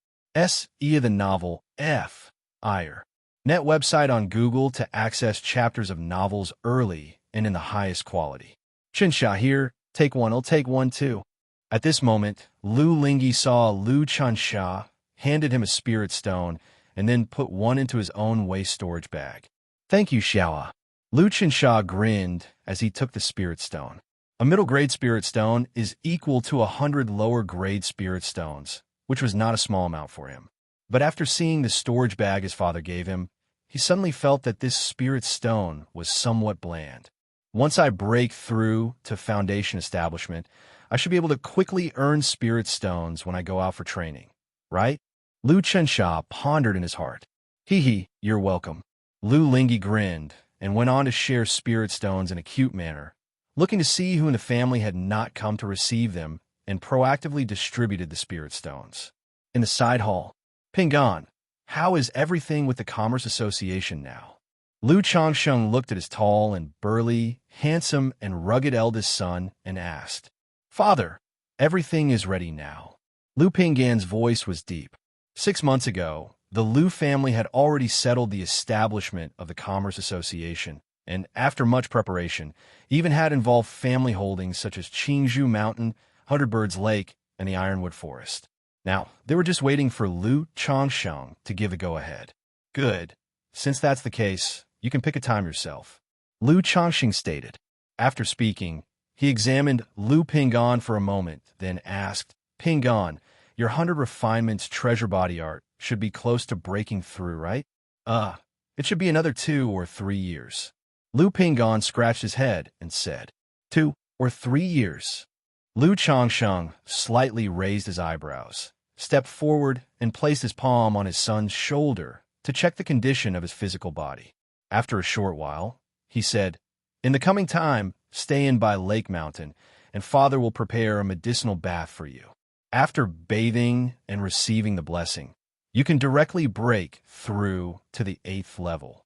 E. The novel F. Ire. Net website on Google to access chapters of novels early and in the highest quality. Xianxia here, take one, I'll take one too. At this moment, Lu Lingyi saw Lu Xianxia, handed him a spirit stone, and then put one into his own waste storage bag. Thank you, Xiaoa. Lu Xianxia grinned as he took the spirit stone. A middle-grade spirit stone is equal to 100 lower-grade spirit stones, which was not a small amount for him. But after seeing the storage bag his father gave him, he suddenly felt that this spirit stone was somewhat bland. Once I break through to Foundation Establishment, I should be able to quickly earn spirit stones when I go out for training, right? Lu Xianxia pondered in his heart. Hee, you're welcome. Lu Lingyi grinned and went on to share spirit stones in a cute manner, looking to see who in the family had not come to receive them, and proactively distributed the spirit stones. In the side hall, Pingan, how is everything with the Commerce Association now? Lu Changsheng looked at his tall and burly, handsome and rugged eldest son and asked, Father, everything is ready now. Lu Pingan's voice was deep. 6 months ago, the Lu family had already settled the establishment of the Commerce Association, and after much preparation, even had involved family holdings such as Qingzhou Mountain, Hundred Birds Lake, and the Ironwood Forest. Now, they were just waiting for Lu Changsheng to give the go-ahead. Good. Since that's the case, you can pick a time yourself. Lu Changsheng stated. After speaking, he examined Lu Pingan for a moment, then asked, Pingan, your 100 refinements treasure body art should be close to breaking through, right? It should be another 2 or 3 years. Lu Pingan scratched his head and said, 2 or 3 years. Lu Changsheng slightly raised his eyebrows, stepped forward, and placed his palm on his son's shoulder to check the condition of his physical body. After a short while, he said, In the coming time, stay in by Lake Mountain, and Father will prepare a medicinal bath for you. After bathing and receiving the blessing, you can directly break through to the 8th level.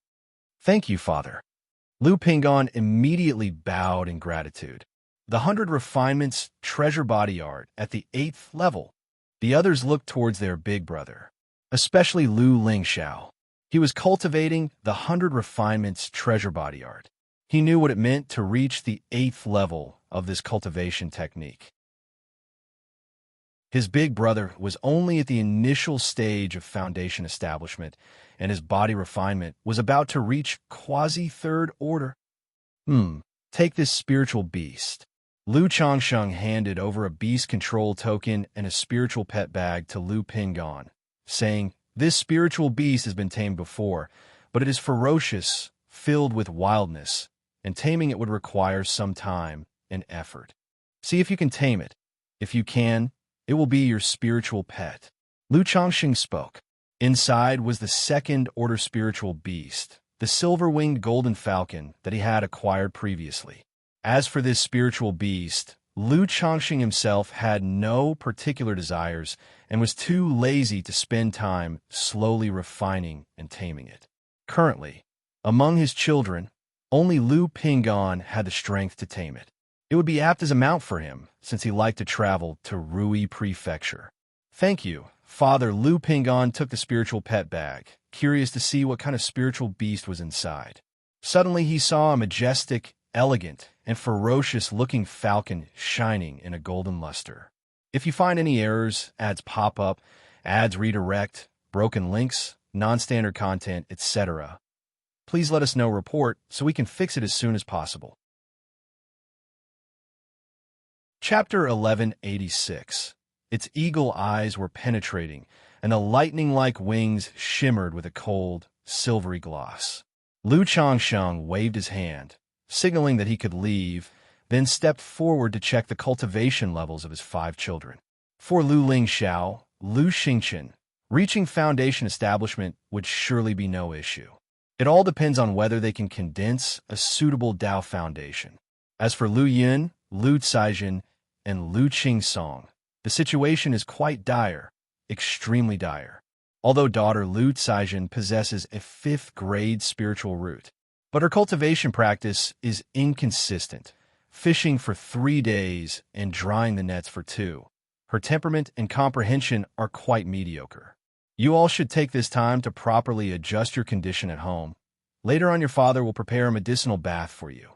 Thank you, Father. Lu Pingan immediately bowed in gratitude. The 100 refinements treasure body art at the 8th level. The others looked towards their big brother, especially Lu Lingxiao. He was cultivating the 100 refinements treasure body art. He knew what it meant to reach the 8th level of this cultivation technique. His big brother was only at the initial stage of foundation establishment, and his body refinement was about to reach quasi-third order. Take this spiritual beast. Lu Changsheng handed over a beast control token and a spiritual pet bag to Lu Pingon, saying, "This spiritual beast has been tamed before, but it is ferocious, filled with wildness, and taming it would require some time and effort. See if you can tame it. If you can, it will be your spiritual pet." Lu Changsheng spoke. Inside was the second-order spiritual beast, the silver-winged golden falcon that he had acquired previously. As for this spiritual beast, Lu Changxing himself had no particular desires and was too lazy to spend time slowly refining and taming it. Currently, among his children, only Lu Pingon had the strength to tame it. It would be apt as a mount for him, since he liked to travel to Rui Prefecture. "Thank you." Father Lu Pingon took the spiritual pet bag, curious to see what kind of spiritual beast was inside. Suddenly he saw a majestic, elegant, and ferocious-looking falcon shining in a golden luster. If you find any errors, ads pop up, ads redirect, broken links, non-standard content, etc., please let us know report so we can fix it as soon as possible. Chapter 1186. Its eagle eyes were penetrating, and the lightning-like wings shimmered with a cold, silvery gloss. Lu Changsheng waved his hand, signaling that he could leave, then stepped forward to check the cultivation levels of his 5 children. For Lu Lingxiao, Lu Xingchen, reaching foundation establishment would surely be no issue. It all depends on whether they can condense a suitable Dao foundation. As for Lu Yun, Lu Caizhen, and Lu Qingsong, the situation is quite dire, extremely dire. Although daughter Lu Caizhen possesses a 5th-grade spiritual root, but her cultivation practice is inconsistent, fishing for 3 days and drying the nets for 2. Her temperament and comprehension are quite mediocre. You all should take this time to properly adjust your condition at home. Later on, your father will prepare a medicinal bath for you.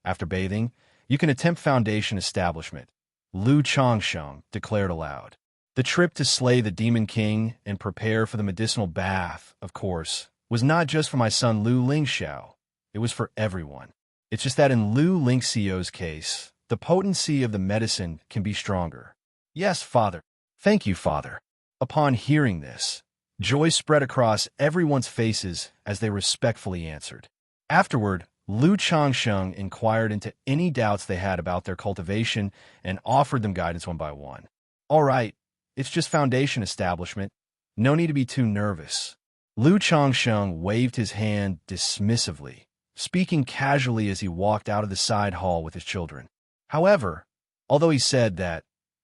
After bathing, you can attempt foundation establishment, Lu Changsheng declared aloud. The trip to slay the Demon King and prepare for the medicinal bath, of course, was not just for my son Lu Lingxiao. It was for everyone. It's just that in Lu Lingxiao's case, the potency of the medicine can be stronger. "Yes, father." "Thank you, father." Upon hearing this, joy spread across everyone's faces as they respectfully answered. Afterward, Lu Changsheng inquired into any doubts they had about their cultivation and offered them guidance one by one. "All right, it's just foundation establishment. No need to be too nervous." Lu Changsheng waved his hand dismissively, speaking casually as he walked out of the side hall with his children. However, although he said that,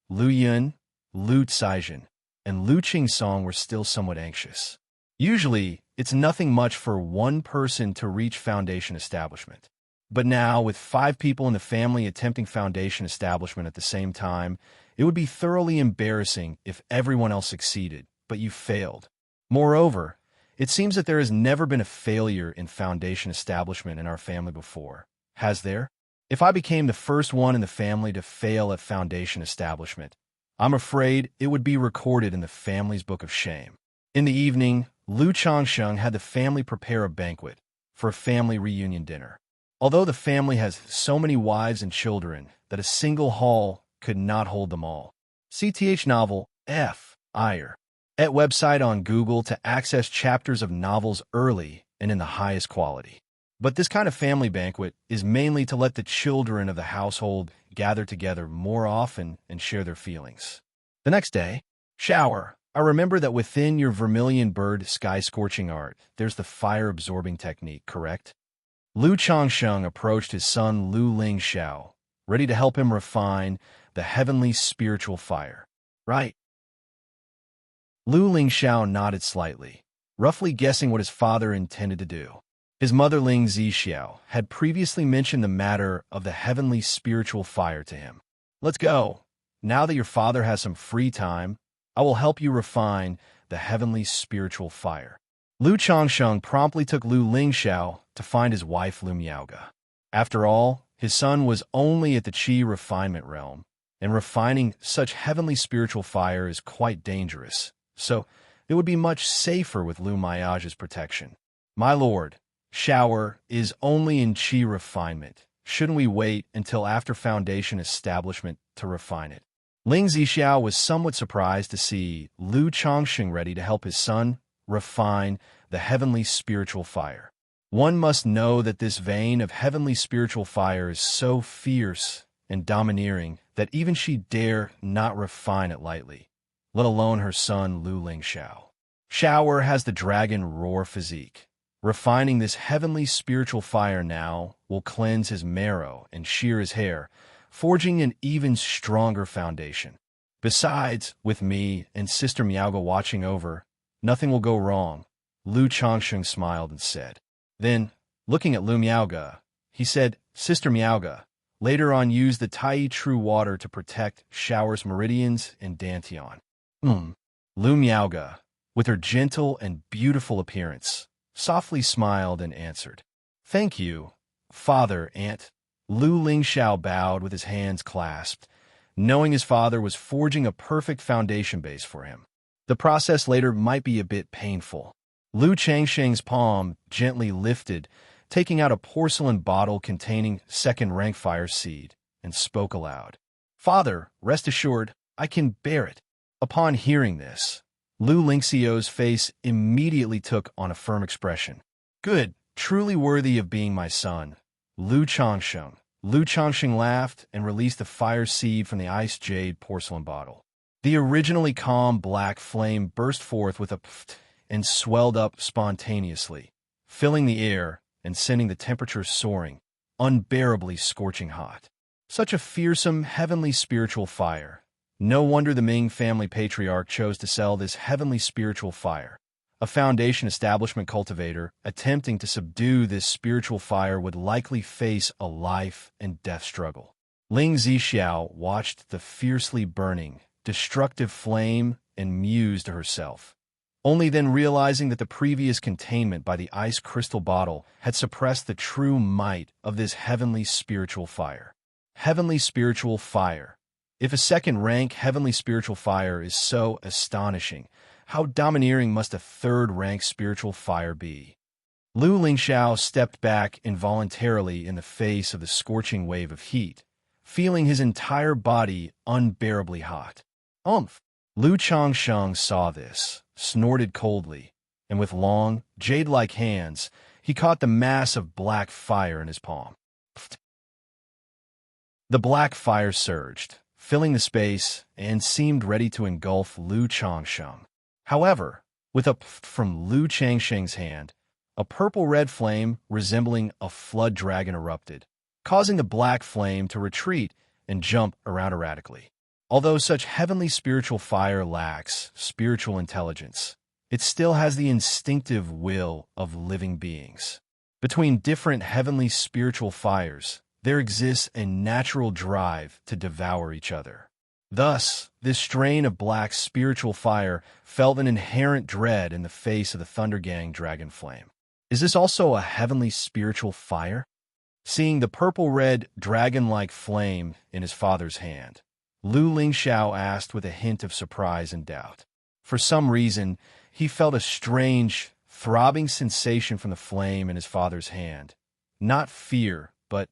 Lu Yun, Lu Caizhen, and Lu Qingsong were still somewhat anxious. Usually, it's nothing much for one person to reach foundation establishment. But now, with 5 people in the family attempting foundation establishment at the same time, it would be thoroughly embarrassing if everyone else succeeded, but you failed. Moreover, it seems that there has never been a failure in foundation establishment in our family before. Has there? If I became the first one in the family to fail at foundation establishment, I'm afraid it would be recorded in the family's book of shame. In the evening, Lu Changsheng had the family prepare a banquet for a family reunion dinner. Although the family has so many wives and children that a single hall could not hold them all. CTH novel F. Ire. At website on Google to access chapters of novels early and in the highest quality. But this kind of family banquet is mainly to let the children of the household gather together more often and share their feelings. The next day, shower. I remember that within your vermilion bird sky-scorching art, there's the fire-absorbing technique, correct? Lu Changsheng approached his son Lu Lingxiao, ready to help him refine the heavenly spiritual fire. Right. Lu Lingxiao nodded slightly, roughly guessing what his father intended to do. His mother Ling Zixiao had previously mentioned the matter of the heavenly spiritual fire to him. Let's go. Now that your father has some free time, I will help you refine the heavenly spiritual fire. Lu Changsheng promptly took Lu Lingxiao to find his wife Lu Miaoga. After all, his son was only at the Qi refinement realm, and refining such heavenly spiritual fire is quite dangerous, so it would be much safer with Lu Miage's protection. My lord, shower is only in qi refinement. Shouldn't we wait until after foundation establishment to refine it? Ling Zixiao was somewhat surprised to see Lu Chongsheng ready to help his son refine the heavenly spiritual fire. One must know that this vein of heavenly spiritual fire is so fierce and domineering that even she dare not refine it lightly, let alone her son Lu Lingxiao. Shower has the dragon roar physique. Refining this heavenly spiritual fire now will cleanse his marrow and shear his hair, forging an even stronger foundation. Besides, with me and Sister Miaoga watching over, nothing will go wrong, Lu Chongsheng smiled and said. Then, looking at Lu Miaoga, he said, Sister Miaoga, later on use the Tai True Water to protect Shower's meridians and Dantian. Lu Miaoga, with her gentle and beautiful appearance, softly smiled and answered, Thank you, Father, Aunt. Lu Lingxiao bowed with his hands clasped, knowing his father was forging a perfect foundation base for him. The process later might be a bit painful. Lu Changsheng's palm gently lifted, taking out a porcelain bottle containing second-rank fire seed, and spoke aloud. Father, rest assured, I can bear it. Upon hearing this, Lu Lingxiao's face immediately took on a firm expression. Good, truly worthy of being my son. Lu Chongsheng. Lu Chongsheng laughed and released the fire seed from the ice jade porcelain bottle. The originally calm black flame burst forth with a pft and swelled up spontaneously, filling the air and sending the temperature soaring, unbearably scorching hot. Such a fearsome, heavenly spiritual fire. No wonder the Ming family patriarch chose to sell this heavenly spiritual fire. A foundation establishment cultivator attempting to subdue this spiritual fire would likely face a life and death struggle. Ling Zixiao watched the fiercely burning, destructive flame and mused to herself, only then realizing that the previous containment by the ice crystal bottle had suppressed the true might of this heavenly spiritual fire. Heavenly spiritual fire. If a second-rank heavenly spiritual fire is so astonishing, how domineering must a third-rank spiritual fire be? Lu Lingxiao stepped back involuntarily in the face of the scorching wave of heat, feeling his entire body unbearably hot. Lu Chongsheng saw this, snorted coldly, and with long, jade-like hands, he caught the mass of black fire in his palm. The black fire surged, filling the space, and seemed ready to engulf Lu Chongsheng. However, with a pft from Lu Changsheng's hand, a purple-red flame resembling a flood dragon erupted, causing the black flame to retreat and jump around erratically. Although such heavenly spiritual fire lacks spiritual intelligence, it still has the instinctive will of living beings. Between different heavenly spiritual fires, there exists a natural drive to devour each other. Thus, this strain of black spiritual fire felt an inherent dread in the face of the Thunder Gang dragon flame. Is this also a heavenly spiritual fire? Seeing the purple-red dragon-like flame in his father's hand, Lu Lingxiao asked with a hint of surprise and doubt. For some reason, he felt a strange, throbbing sensation from the flame in his father's hand. Not fear, but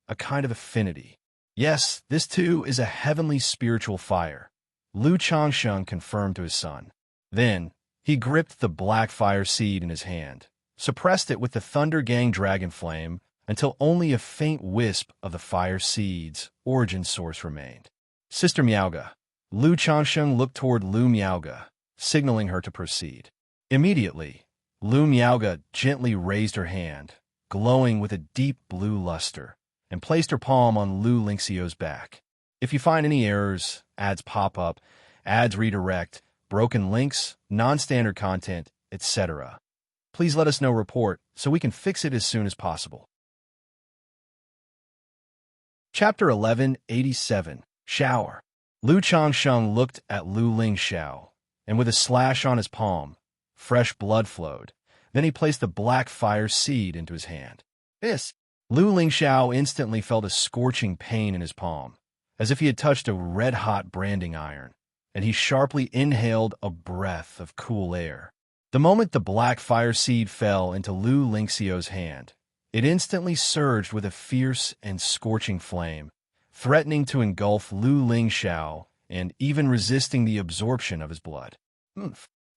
a kind of affinity. Yes, this too is a heavenly spiritual fire, Lu Chongsheng confirmed to his son. Then, he gripped the black fire seed in his hand, suppressed it with the Thunder Gang dragon flame until only a faint wisp of the fire seed's origin source remained. Sister Miaoga. Lu Chongsheng looked toward Lu Miaoga, signaling her to proceed. Immediately, Lu Miaoga gently raised her hand, glowing with a deep blue luster, and placed her palm on Lu Lingxiao's back. If you find any errors, ads pop up, ads redirect, broken links, non-standard content, etc., please let us know report so we can fix it as soon as possible. Chapter 1187, Shower. Lu Chongsheng looked at Lu Lingxiao, and with a slash on his palm, fresh blood flowed. Then he placed the black fire seed into his hand. Lu Lingxiao instantly felt a scorching pain in his palm, as if he had touched a red-hot branding iron, and he sharply inhaled a breath of cool air. The moment the black fire seed fell into Lu Lingxiao's hand, it instantly surged with a fierce and scorching flame, threatening to engulf Lu Lingxiao and even resisting the absorption of his blood.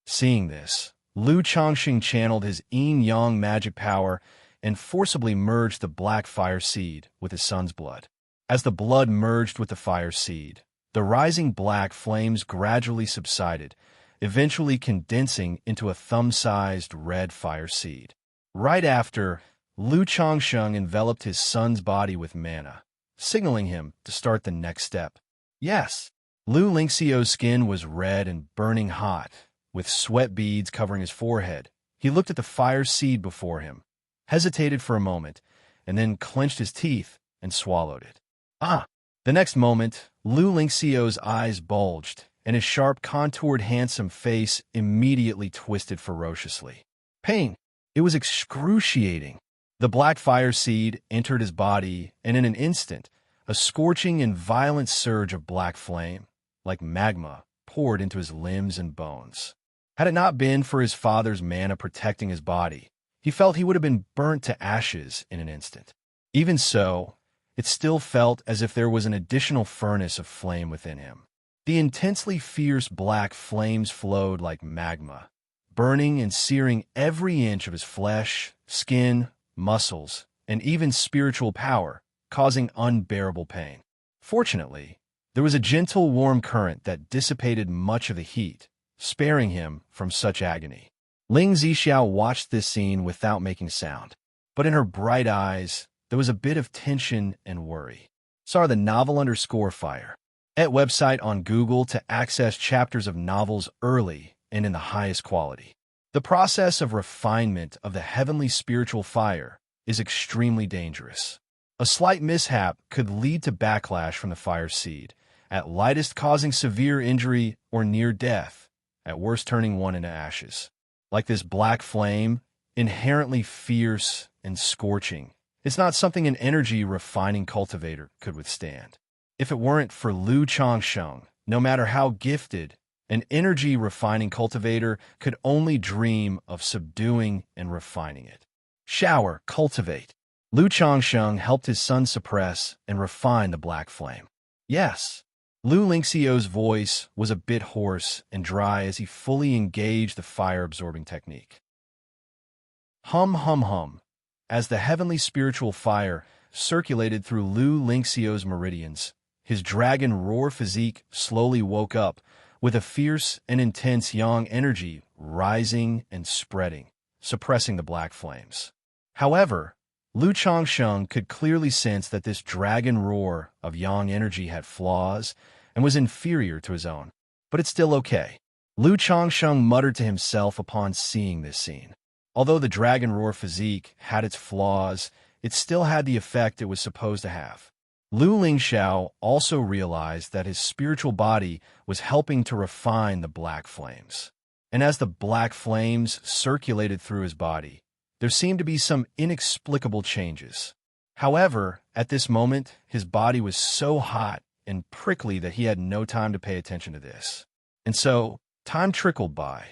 Seeing this, Lu Changxing channeled his yin-yang magic power and forcibly merged the black fire seed with his son's blood. As the blood merged with the fire seed, the rising black flames gradually subsided, eventually condensing into a thumb-sized red fire seed. Right after, Lu Changsheng enveloped his son's body with mana, signaling him to start the next step. Yes, Lu Lingxiao's skin was red and burning hot, with sweat beads covering his forehead. He looked at the fire seed before him, hesitated for a moment, and then clenched his teeth and swallowed it. The next moment, Lu Lingxiao's eyes bulged, and his sharp, contoured, handsome face immediately twisted ferociously. Pain. It was excruciating. The black fire seed entered his body, and in an instant, a scorching and violent surge of black flame, like magma, poured into his limbs and bones. Had it not been for his father's mana protecting his body, he felt he would have been burnt to ashes in an instant. Even so, it still felt as if there was an additional furnace of flame within him. The intensely fierce black flames flowed like magma, burning and searing every inch of his flesh, skin, muscles, and even spiritual power, causing unbearable pain. Fortunately, there was a gentle, warm current that dissipated much of the heat, sparing him from such agony. Ling Zixiao watched this scene without making sound, but in her bright eyes, there was a bit of tension and worry. Saw the novel _fire at website on Google to access chapters of novels early and in the highest quality. The process of refinement of the heavenly spiritual fire is extremely dangerous. A slight mishap could lead to backlash from the fire seed, at lightest causing severe injury or near death, at worst turning one into ashes. Like this black flame, inherently fierce and scorching, it's not something an energy-refining cultivator could withstand. If it weren't for Lu Changsheng, no matter how gifted, an energy-refining cultivator could only dream of subduing and refining it. Shower, cultivate. Lu Changsheng helped his son suppress and refine the black flame. Yes, Lu Lingxiao's voice was a bit hoarse and dry as he fully engaged the fire-absorbing technique. Hum, hum, hum. As the heavenly spiritual fire circulated through Lu Lingxiao's meridians, his dragon roar physique slowly woke up, with a fierce and intense yang energy rising and spreading, suppressing the black flames. However, Lu Changsheng could clearly sense that this dragon roar of yang energy had flaws and was inferior to his own. But it's still okay. Lu Changsheng muttered to himself upon seeing this scene. Although the dragon roar physique had its flaws, it still had the effect it was supposed to have. Lu Lingxiao also realized that his spiritual body was helping to refine the black flames. And as the black flames circulated through his body, there seemed to be some inexplicable changes. However, at this moment, his body was so hot and prickly that he had no time to pay attention to this. And so, time trickled by.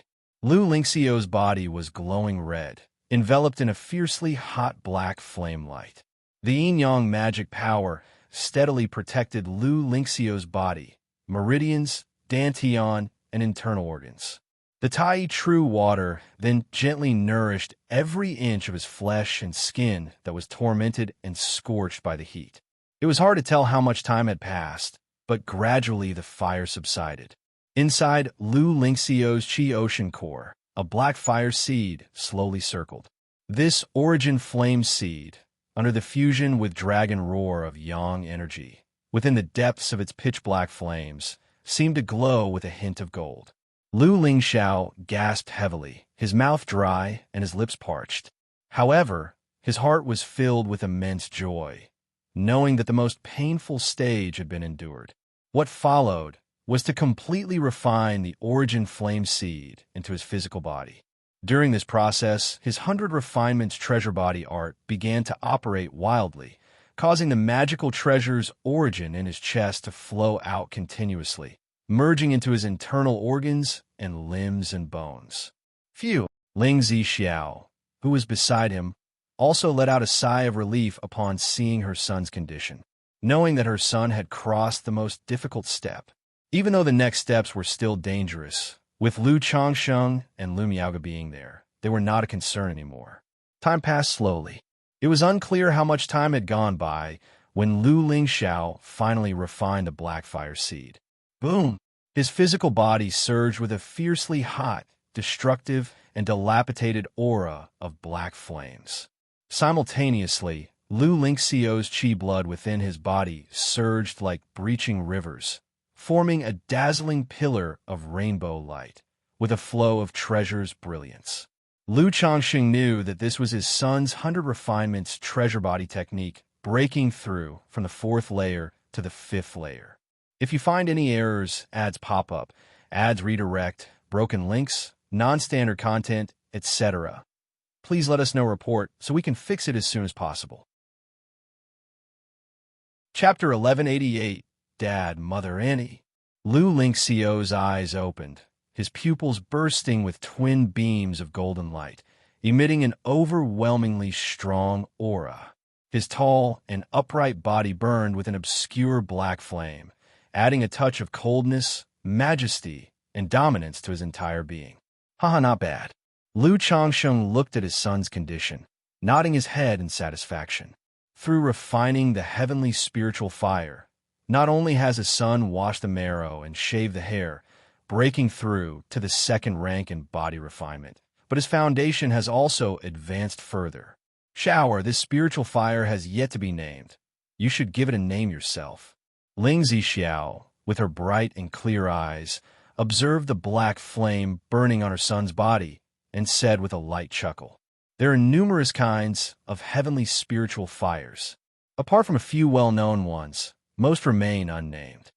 Lu Lingxiao's body was glowing red, enveloped in a fiercely hot black flame light. The yin-yang magic power steadily protected Lu Lingxiao's body, meridians, dantian, and internal organs. The Tai True water then gently nourished every inch of his flesh and skin that was tormented and scorched by the heat. It was hard to tell how much time had passed, but gradually the fire subsided. Inside Lu Lingxiao's Qi Ocean core, a black fire seed slowly circled. This origin flame seed, under the fusion with dragon roar of yang energy, within the depths of its pitch-black flames, seemed to glow with a hint of gold. Lu Lingxiao gasped heavily, his mouth dry and his lips parched. However, his heart was filled with immense joy, knowing that the most painful stage had been endured. What followed was to completely refine the origin flame seed into his physical body. During this process, his 100 refinements treasure body art began to operate wildly, causing the magical treasure's origin in his chest to flow out continuously, merging into his internal organs and limbs and bones. Phew! Ling Zixiao, who was beside him, also let out a sigh of relief upon seeing her son's condition, knowing that her son had crossed the most difficult step. Even though the next steps were still dangerous, with Lu Changsheng and Lu Miaoge being there, they were not a concern anymore. Time passed slowly. It was unclear how much time had gone by when Lu Lingxiao finally refined the Blackfire seed. Boom! His physical body surged with a fiercely hot, destructive, and dilapidated aura of black flames. Simultaneously, Lu Lingxiao's qi blood within his body surged like breaching rivers, forming a dazzling pillar of rainbow light, with a flow of treasure's brilliance. Lu Changxing knew that this was his son's 100 refinements treasure body technique breaking through from the 4th layer to the 5th layer. If you find any errors, ads pop up, ads redirect, broken links, non-standard content, etc., please let us know report so we can fix it as soon as possible. Chapter 1188, Dad, Mother, Annie. Lu Lingxiao's eyes opened, his pupils bursting with twin beams of golden light, emitting an overwhelmingly strong aura. His tall and upright body burned with an obscure black flame, adding a touch of coldness, majesty, and dominance to his entire being. Haha, not bad. Lu Changsheng looked at his son's condition, nodding his head in satisfaction. Through refining the heavenly spiritual fire, not only has his son washed the marrow and shaved the hair, breaking through to the 2nd rank in body refinement, but his foundation has also advanced further. Shower, this spiritual fire has yet to be named. You should give it a name yourself. Ling Zixiao, with her bright and clear eyes, observed the black flame burning on her son's body and said with a light chuckle, "There are numerous kinds of heavenly spiritual fires. Apart from a few well-known ones, most remain unnamed."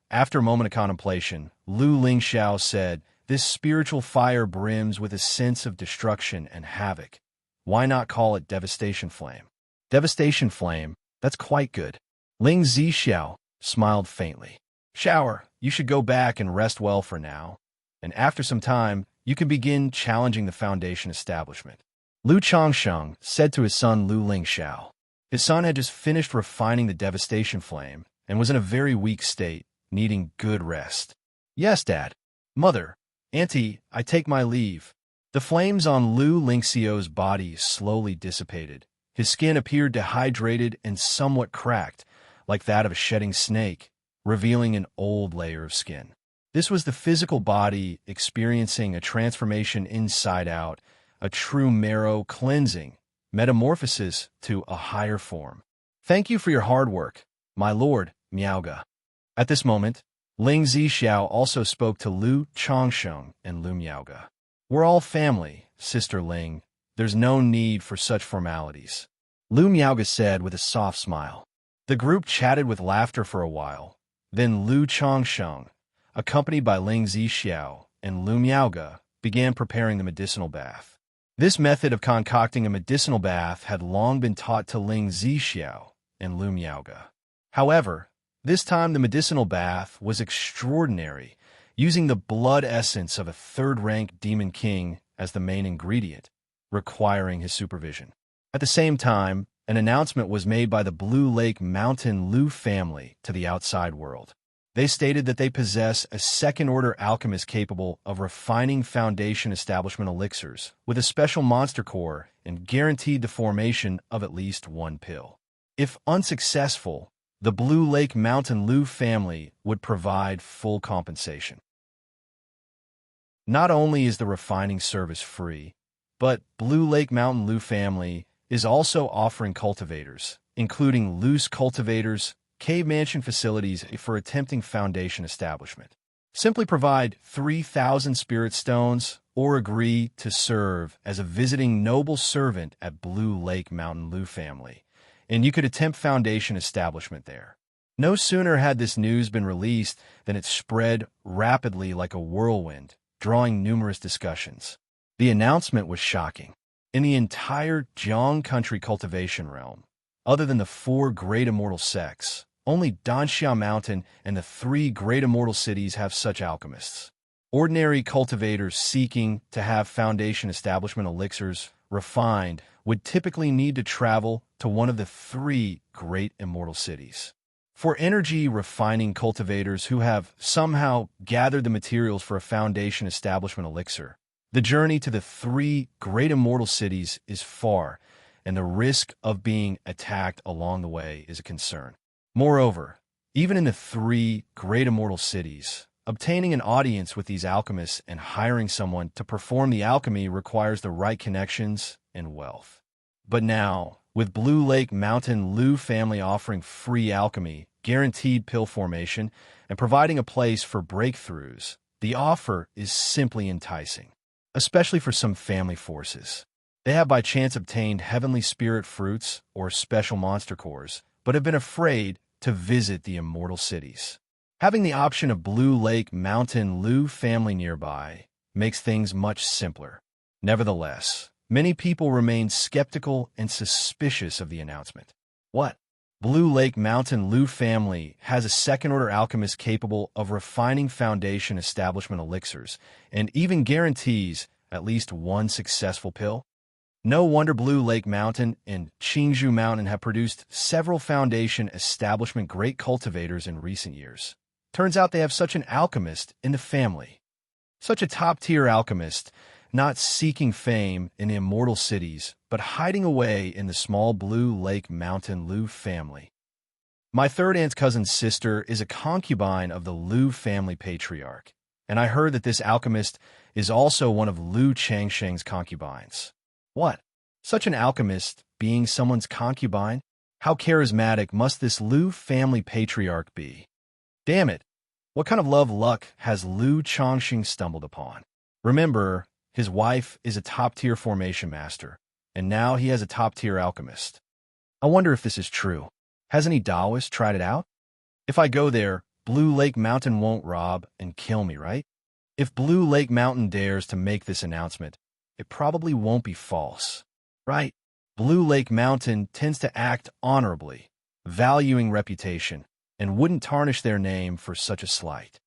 After a moment of contemplation, Lu Lingxiao said, "This spiritual fire brims with a sense of destruction and havoc. Why not call it Devastation Flame?" Devastation Flame, that's quite good. Ling Zixiao smiled faintly. "Shower, you should go back and rest well for now, and after some time, you can begin challenging the foundation establishment." Lu Changsheng said to his son Lu Lingxiao. His son had just finished refining the Devastation Flame and was in a very weak state, needing good rest. "Yes, Dad. Mother, Auntie, I take my leave." The flames on Lu Lingxiao's body slowly dissipated. His skin appeared dehydrated and somewhat cracked, like that of a shedding snake, revealing an old layer of skin. This was the physical body experiencing a transformation inside out, a true marrow cleansing, metamorphosis to a higher form. "Thank you for your hard work, my lord, Miaoge." At this moment, Ling Zixiao also spoke to Lu Changsheng and Lu Miaoge. "We're all family, Sister Ling. There's no need for such formalities," Lu Miaoge said with a soft smile. The group chatted with laughter for a while. Then Lu Changsheng, accompanied by Ling Zixiao and Lu Miaoge, began preparing the medicinal bath. This method of concocting a medicinal bath had long been taught to Ling Zixiao and Lu Miaoge. However, this time the medicinal bath was extraordinary, using the blood essence of a 3rd-rank demon king as the main ingredient, requiring his supervision. At the same time, an announcement was made by the Blue Lake Mountain Lu family to the outside world. They stated that they possess a 2nd-order alchemist capable of refining foundation establishment elixirs with a special monster core and guaranteed the formation of at least 1 pill. If unsuccessful, the Blue Lake Mountain Lu family would provide full compensation. Not only is the refining service free, but Blue Lake Mountain Lu family is also offering cultivators, including loose cultivators, cave mansion facilities for attempting foundation establishment. Simply provide 3,000 spirit stones or agree to serve as a visiting noble servant at Blue Lake Mountain Lu family, and you could attempt foundation establishment there. No sooner had this news been released than it spread rapidly like a whirlwind, drawing numerous discussions. The announcement was shocking. In the entire Jiang country cultivation realm, Other than the 4 great immortal sects, only Danxia Mountain and the 3 great immortal cities have such alchemists. Ordinary cultivators seeking to have foundation establishment elixirs refined would typically need to travel to one of the 3 great immortal cities. For energy refining cultivators who have somehow gathered the materials for a foundation establishment elixir, the journey to the 3 great immortal cities is far, and the risk of being attacked along the way is a concern. Moreover, even in the 3 great immortal cities, obtaining an audience with these alchemists and hiring someone to perform the alchemy requires the right connections and wealth. But now, with Blue Lake Mountain Lu family offering free alchemy, guaranteed pill formation, and providing a place for breakthroughs, the offer is simply enticing, especially for some family forces. They have by chance obtained heavenly spirit fruits or special monster cores, but have been afraid to visit the immortal cities. Having the option of Blue Lake Mountain Lu family nearby makes things much simpler. Nevertheless, many people remain skeptical and suspicious of the announcement. What? Blue Lake Mountain Lu family has a second-order alchemist capable of refining foundation establishment elixirs and even guarantees at least 1 successful pill? No wonder Blue Lake Mountain and Xianxia Mountain have produced several foundation establishment great cultivators in recent years. Turns out they have such an alchemist in the family. Such a top-tier alchemist, not seeking fame in the immortal cities, but hiding away in the small Blue Lake Mountain Lu family. My third aunt's cousin's sister is a concubine of the Lu family patriarch, and I heard that this alchemist is also one of Lu Changsheng's concubines. What? Such an alchemist being someone's concubine? How charismatic must this Lu family patriarch be? Damn it! What kind of love luck has Lu Changsheng stumbled upon? Remember, his wife is a top-tier formation master, and now he has a top-tier alchemist. I wonder if this is true. Has any Taoist tried it out? If I go there, Blue Lake Mountain won't rob and kill me, right? If Blue Lake Mountain dares to make this announcement, it probably won't be false, right? Blue Lake Mountain tends to act honorably, valuing reputation, and wouldn't tarnish their name for such a slight.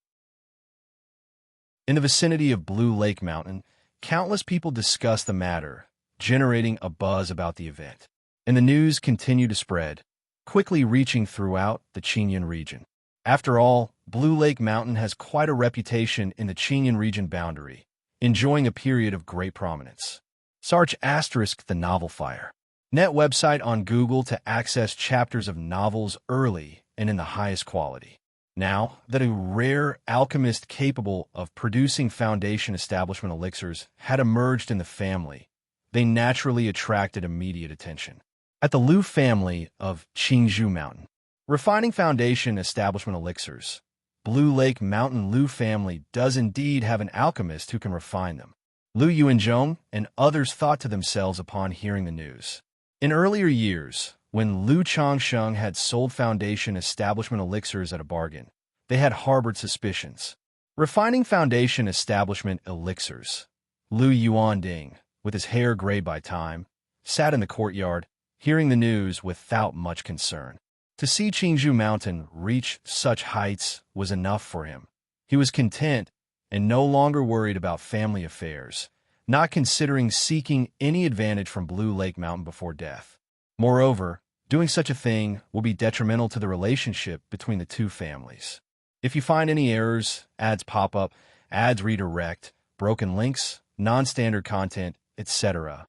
In the vicinity of Blue Lake Mountain, countless people discuss the matter, generating a buzz about the event. And the news continued to spread, quickly reaching throughout the Qinyan region. After all, Blue Lake Mountain has quite a reputation in the Qinyan region boundary, enjoying a period of great prominence. Search * the novel fire. Net website on Google to access chapters of novels early and in the highest quality. Now that a rare alchemist capable of producing foundation establishment elixirs had emerged in the family, they naturally attracted immediate attention. At the Lu family of Xianxia Mountain, refining foundation establishment elixirs, Blue Lake Mountain Lu family does indeed have an alchemist who can refine them. Lu Yuanzhong and others thought to themselves upon hearing the news. In earlier years, when Lu Changsheng had sold foundation establishment elixirs at a bargain, they had harbored suspicions. Refining foundation establishment elixirs, Lu Yuanding, with his hair gray by time, sat in the courtyard, hearing the news without much concern. To see Xianxia Mountain reach such heights was enough for him. He was content and no longer worried about family affairs, not considering seeking any advantage from Blue Lake Mountain before death. Moreover, doing such a thing will be detrimental to the relationship between the two families. If you find any errors, ads pop up, ads redirect, broken links, non-standard content, etc.,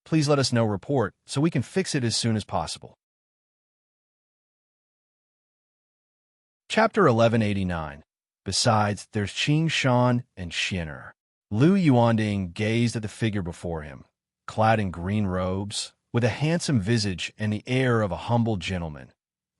please let us know report so we can fix it as soon as possible. Chapter 1189. Besides, there's Qing Shan and Xiener. Lu Yuanding gazed at the figure before him, clad in green robes, with a handsome visage and the air of a humble gentleman.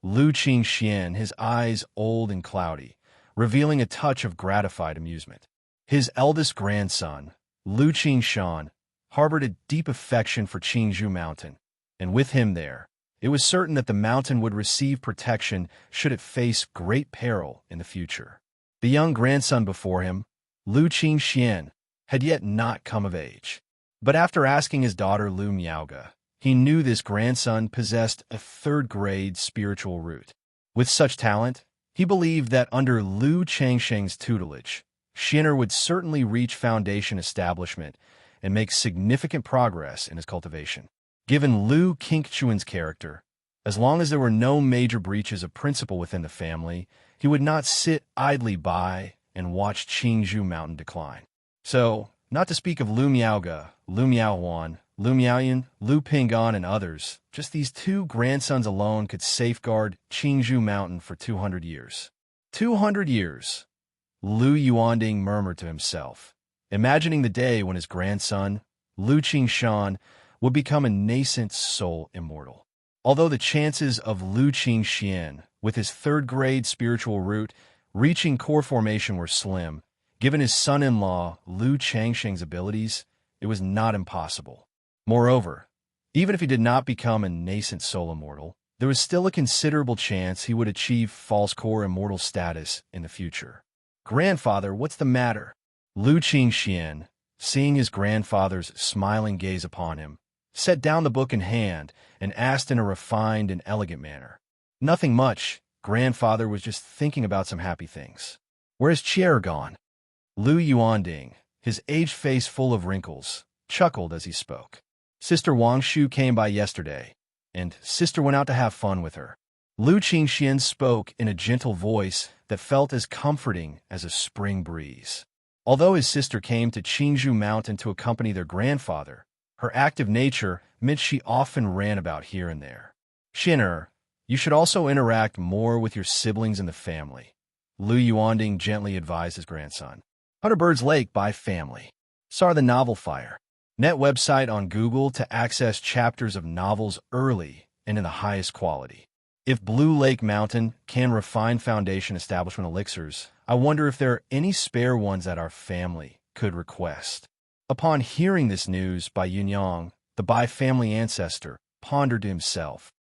Lu Qingxian, his eyes old and cloudy, revealing a touch of gratified amusement. His eldest grandson, Lu Qingshan, harbored a deep affection for Xianxia Mountain, and with him there, it was certain that the mountain would receive protection should it face great peril in the future. The young grandson before him, Lu Qingxian, had yet not come of age. But after asking his daughter Lu Miaoga, he knew this grandson possessed a third-grade spiritual root. With such talent, he believed that under Lu Changsheng's tutelage, Xianxia would certainly reach foundation establishment and make significant progress in his cultivation. Given Lu Qingquan's character, as long as there were no major breaches of principle within the family, he would not sit idly by and watch Qingzhou Mountain decline. So, not to speak of Lu Miaoge, Lu Miaohuan, Lu Miaoyan, Lu Pinggan, and others, just these two grandsons alone could safeguard Qingzhou Mountain for 200 years. 200 years! Lu Yuanding murmured to himself, imagining the day when his grandson, Lu Qingshan, would become a nascent soul immortal. Although the chances of Lu Qingxian, with his third-grade spiritual root, reaching core formation were slim, given his son-in-law Lu Changsheng's abilities, it was not impossible. Moreover, even if he did not become a nascent soul immortal, there was still a considerable chance he would achieve false core immortal status in the future. "Grandfather, what's the matter?" Lu Qingxian, seeing his grandfather's smiling gaze upon him, set down the book in hand and asked in a refined and elegant manner. "Nothing much. Grandfather was just thinking about some happy things." "Where's Chier gone?" Lu Yuanding, his aged face full of wrinkles, chuckled as he spoke. "Sister Wangshu came by yesterday, and Sister went out to have fun with her." Lu Qingxian spoke in a gentle voice that felt as comforting as a spring breeze. Although his sister came to Qingzhou Mountain to accompany their grandfather, her active nature meant she often ran about here and there. "Xianxia, you should also interact more with your siblings in the family," Lu Yuanding gently advised his grandson. 100 Birds Lake by Family. Sar the Novel Fire. Net website on Google to access chapters of novels early and in the highest quality. If Blue Lake Mountain can refine foundation establishment elixirs, I wonder if there are any spare ones that our family could request. Upon hearing this news by Yunyang, the Bai family ancestor pondered to himself.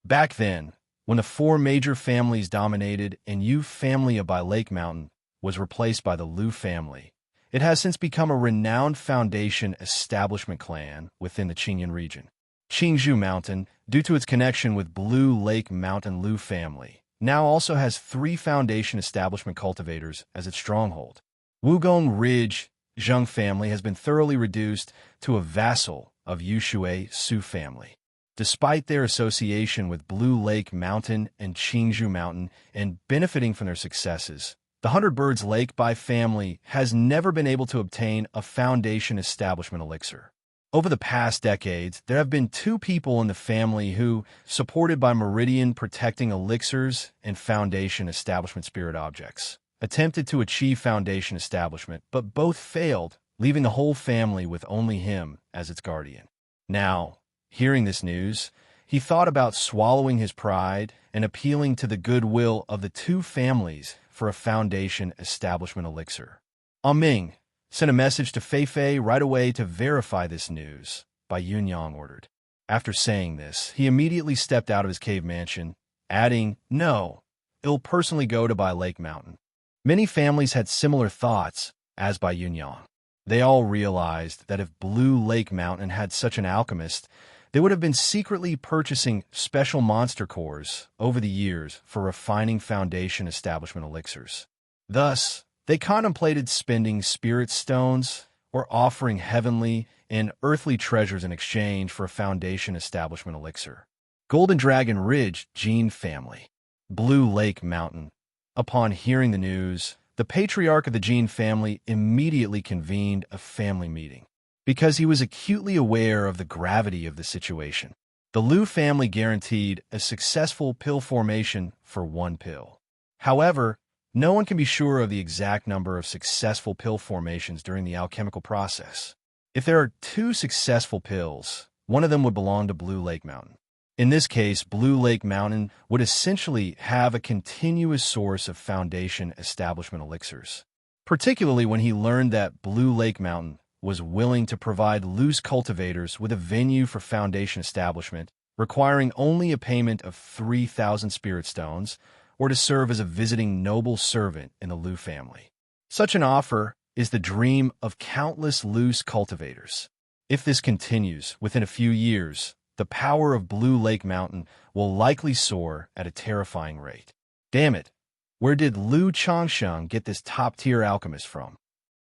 Back then, when the four major families dominated and Yu family of Bai Lake Mountain was replaced by the Lu family, it has since become a renowned foundation establishment clan within the Qingyan region. Qingzhou Mountain, due to its connection with Blue Lake Mountain Lu family, now also has 3 foundation establishment cultivators as its stronghold. Wugong Ridge Zheng family has been thoroughly reduced to a vassal of Yushui Su family. Despite their association with Blue Lake Mountain and Qingzhou Mountain and benefiting from their successes, the 100 Birds Lake Bai family has never been able to obtain a foundation establishment elixir. Over the past decades, there have been 2 people in the family who, supported by Meridian protecting elixirs and foundation establishment spirit objects, attempted to achieve foundation establishment, but both failed, leaving the whole family with only him as its guardian. Now, hearing this news, he thought about swallowing his pride and appealing to the goodwill of the 2 families for a foundation establishment elixir. Ming, sent a message to Fei right away to verify this news, Bai Yunyang ordered. After saying this, he immediately stepped out of his cave mansion, adding, "No, it'll personally go to Bai Lake Mountain." Many families had similar thoughts as Bai Yunyang. They all realized that if Blue Lake Mountain had such an alchemist, they would have been secretly purchasing special monster cores over the years for refining foundation establishment elixirs. Thus, they contemplated spending spirit stones or offering heavenly and earthly treasures in exchange for a foundation establishment elixir. Golden Dragon Ridge Gene family. Blue Lake Mountain. Upon hearing the news, the patriarch of the Gene family immediately convened a family meeting. Because he was acutely aware of the gravity of the situation, the Lu family guaranteed a successful pill formation for 1 pill. However, no one can be sure of the exact number of successful pill formations during the alchemical process. If there are 2 successful pills, one of them would belong to Blue Lake Mountain. In this case, Blue Lake Mountain would essentially have a continuous source of foundation establishment elixirs, particularly when he learned that Blue Lake Mountain was willing to provide loose cultivators with a venue for foundation establishment, requiring only a payment of 3,000 spirit stones, or to serve as a visiting noble servant in the Lu family. Such an offer is the dream of countless loose cultivators. If this continues, within a few years, the power of Blue Lake Mountain will likely soar at a terrifying rate. Damn it, where did Lu Changsheng get this top-tier alchemist from?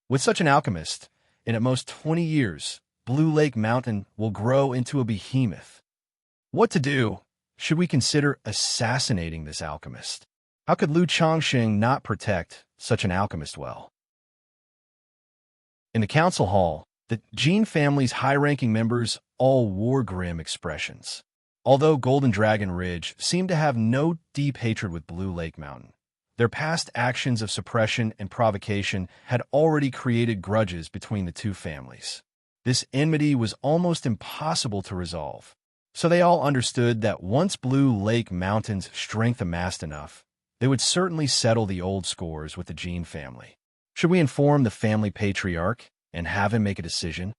With such an alchemist, in at most 20 years, Blue Lake Mountain will grow into a behemoth. What to do? Should we consider assassinating this alchemist? How could Lu Changsheng not protect such an alchemist well? In the council hall, the Jin family's high-ranking members all wore grim expressions. Although Golden Dragon Ridge seemed to have no deep hatred with Blue Lake Mountain, their past actions of suppression and provocation had already created grudges between the two families. This enmity was almost impossible to resolve, so they all understood that once Blue Lake Mountain's strength amassed enough, they would certainly settle the old scores with the Jin family. Should we inform the family patriarch and have him make a decision?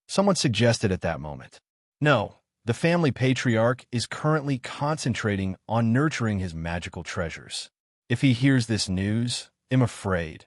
Someone suggested at that moment. No, the family patriarch is currently concentrating on nurturing his magical treasures. If he hears this news, I'm afraid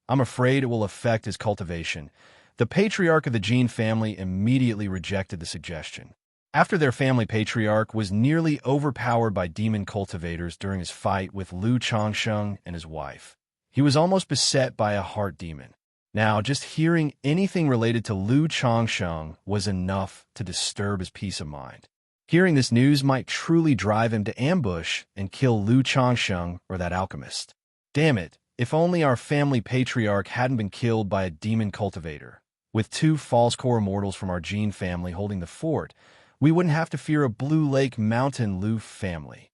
it will affect his cultivation. The patriarch of the Jin family immediately rejected the suggestion. After their family patriarch was nearly overpowered by demon cultivators during his fight with Lu Changsheng and his wife, he was almost beset by a heart demon. Now, just hearing anything related to Lu Changsheng was enough to disturb his peace of mind. Hearing this news might truly drive him to ambush and kill Lu Changsheng or that alchemist. Damn it, if only our family patriarch hadn't been killed by a demon cultivator. With 2 false core immortals from our Jin family holding the fort, we wouldn't have to fear a Blue Lake Mountain Lu family.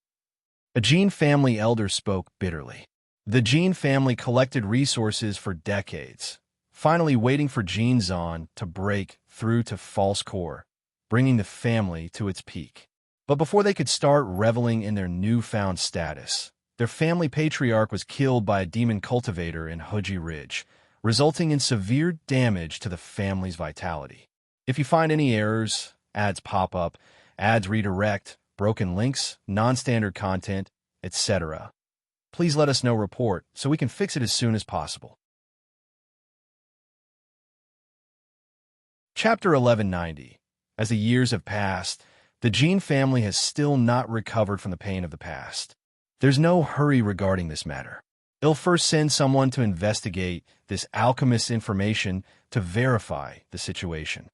A Jin family elder spoke bitterly. The Jin family collected resources for decades, finally waiting for Jin Zan to break through to false core, bringing the family to its peak. But before they could start reveling in their newfound status, their family patriarch was killed by a demon cultivator in Huji Ridge, resulting in severe damage to the family's vitality. If you find any errors, ads pop up, ads redirect, broken links, non-standard content, etc., please let us know report so we can fix it as soon as possible. Chapter 1190. As the years have passed, the Jin family has still not recovered from the pain of the past. There's no hurry regarding this matter. They'll first send someone to investigate this alchemist's information to verify the situation.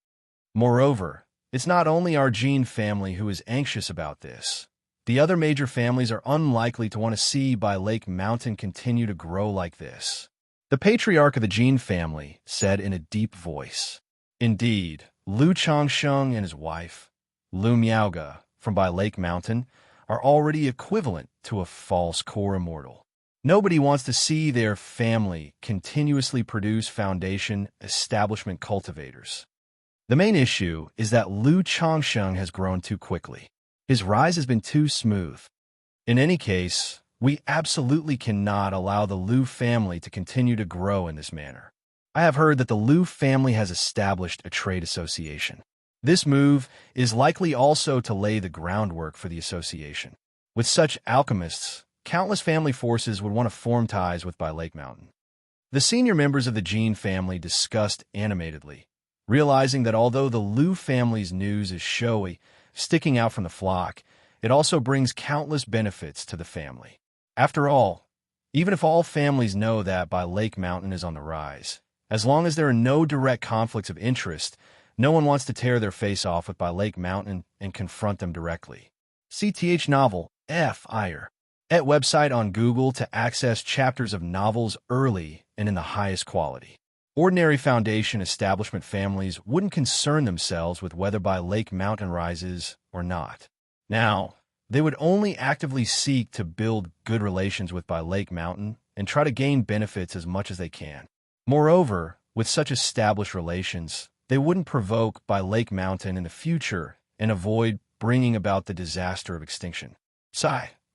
Moreover, it's not only our Jin family who is anxious about this. The other major families are unlikely to want to see Bai Lake Mountain continue to grow like this. The patriarch of the Jin family said in a deep voice. Indeed, Lu Changsheng and his wife, Lu Miaoga, from Bai Lake Mountain, are already equivalent to a false core immortal. Nobody wants to see their family continuously produce foundation establishment cultivators. The main issue is that Lu Changsheng has grown too quickly. His rise has been too smooth. In any case, we absolutely cannot allow the Lu family to continue to grow in this manner. I have heard that the Lu family has established a trade association. This move is likely also to lay the groundwork for the association. With such alchemists, countless family forces would want to form ties with Bai Lake Mountain. The senior members of the Jin family discussed animatedly, realizing that although the Lu family's news is showy, sticking out from the flock, it also brings countless benefits to the family. After all, even if all families know that Bai Lake Mountain is on the rise, as long as there are no direct conflicts of interest, no one wants to tear their face off with Bai Lake Mountain and confront them directly. CTH novel, F. Iyer. At website on Google to access chapters of novels early and in the highest quality. Ordinary foundation establishment families wouldn't concern themselves with whether Bai Lake Mountain rises or not. Now, they would only actively seek to build good relations with Bai Lake Mountain and try to gain benefits as much as they can. Moreover, with such established relations, they wouldn't provoke Bai Lake Mountain in the future and avoid bringing about the disaster of extinction.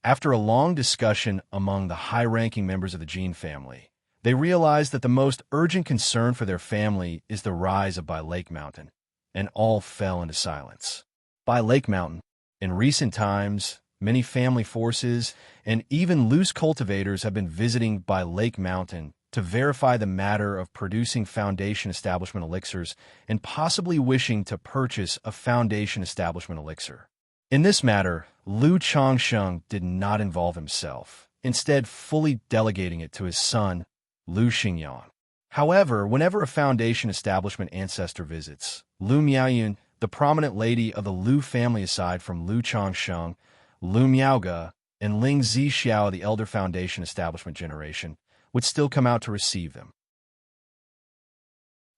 After a long discussion among the high-ranking members of the Jin family, they realized that the most urgent concern for their family is the rise of Bai Lake Mountain, and all fell into silence. Bai Lake Mountain. In recent times, many family forces and even loose cultivators have been visiting Bai Lake Mountain to verify the matter of producing Foundation Establishment elixirs and possibly wishing to purchase a Foundation Establishment elixir. In this matter, Lu Changsheng did not involve himself, instead fully delegating it to his son, Lu Xingyang. However, whenever a Foundation Establishment ancestor visits, Lu Miaoyun, the prominent lady of the Lu family aside from Lu Changsheng, Lu Miaoge, and Ling Zixiao, the elder Foundation Establishment generation, would still come out to receive them.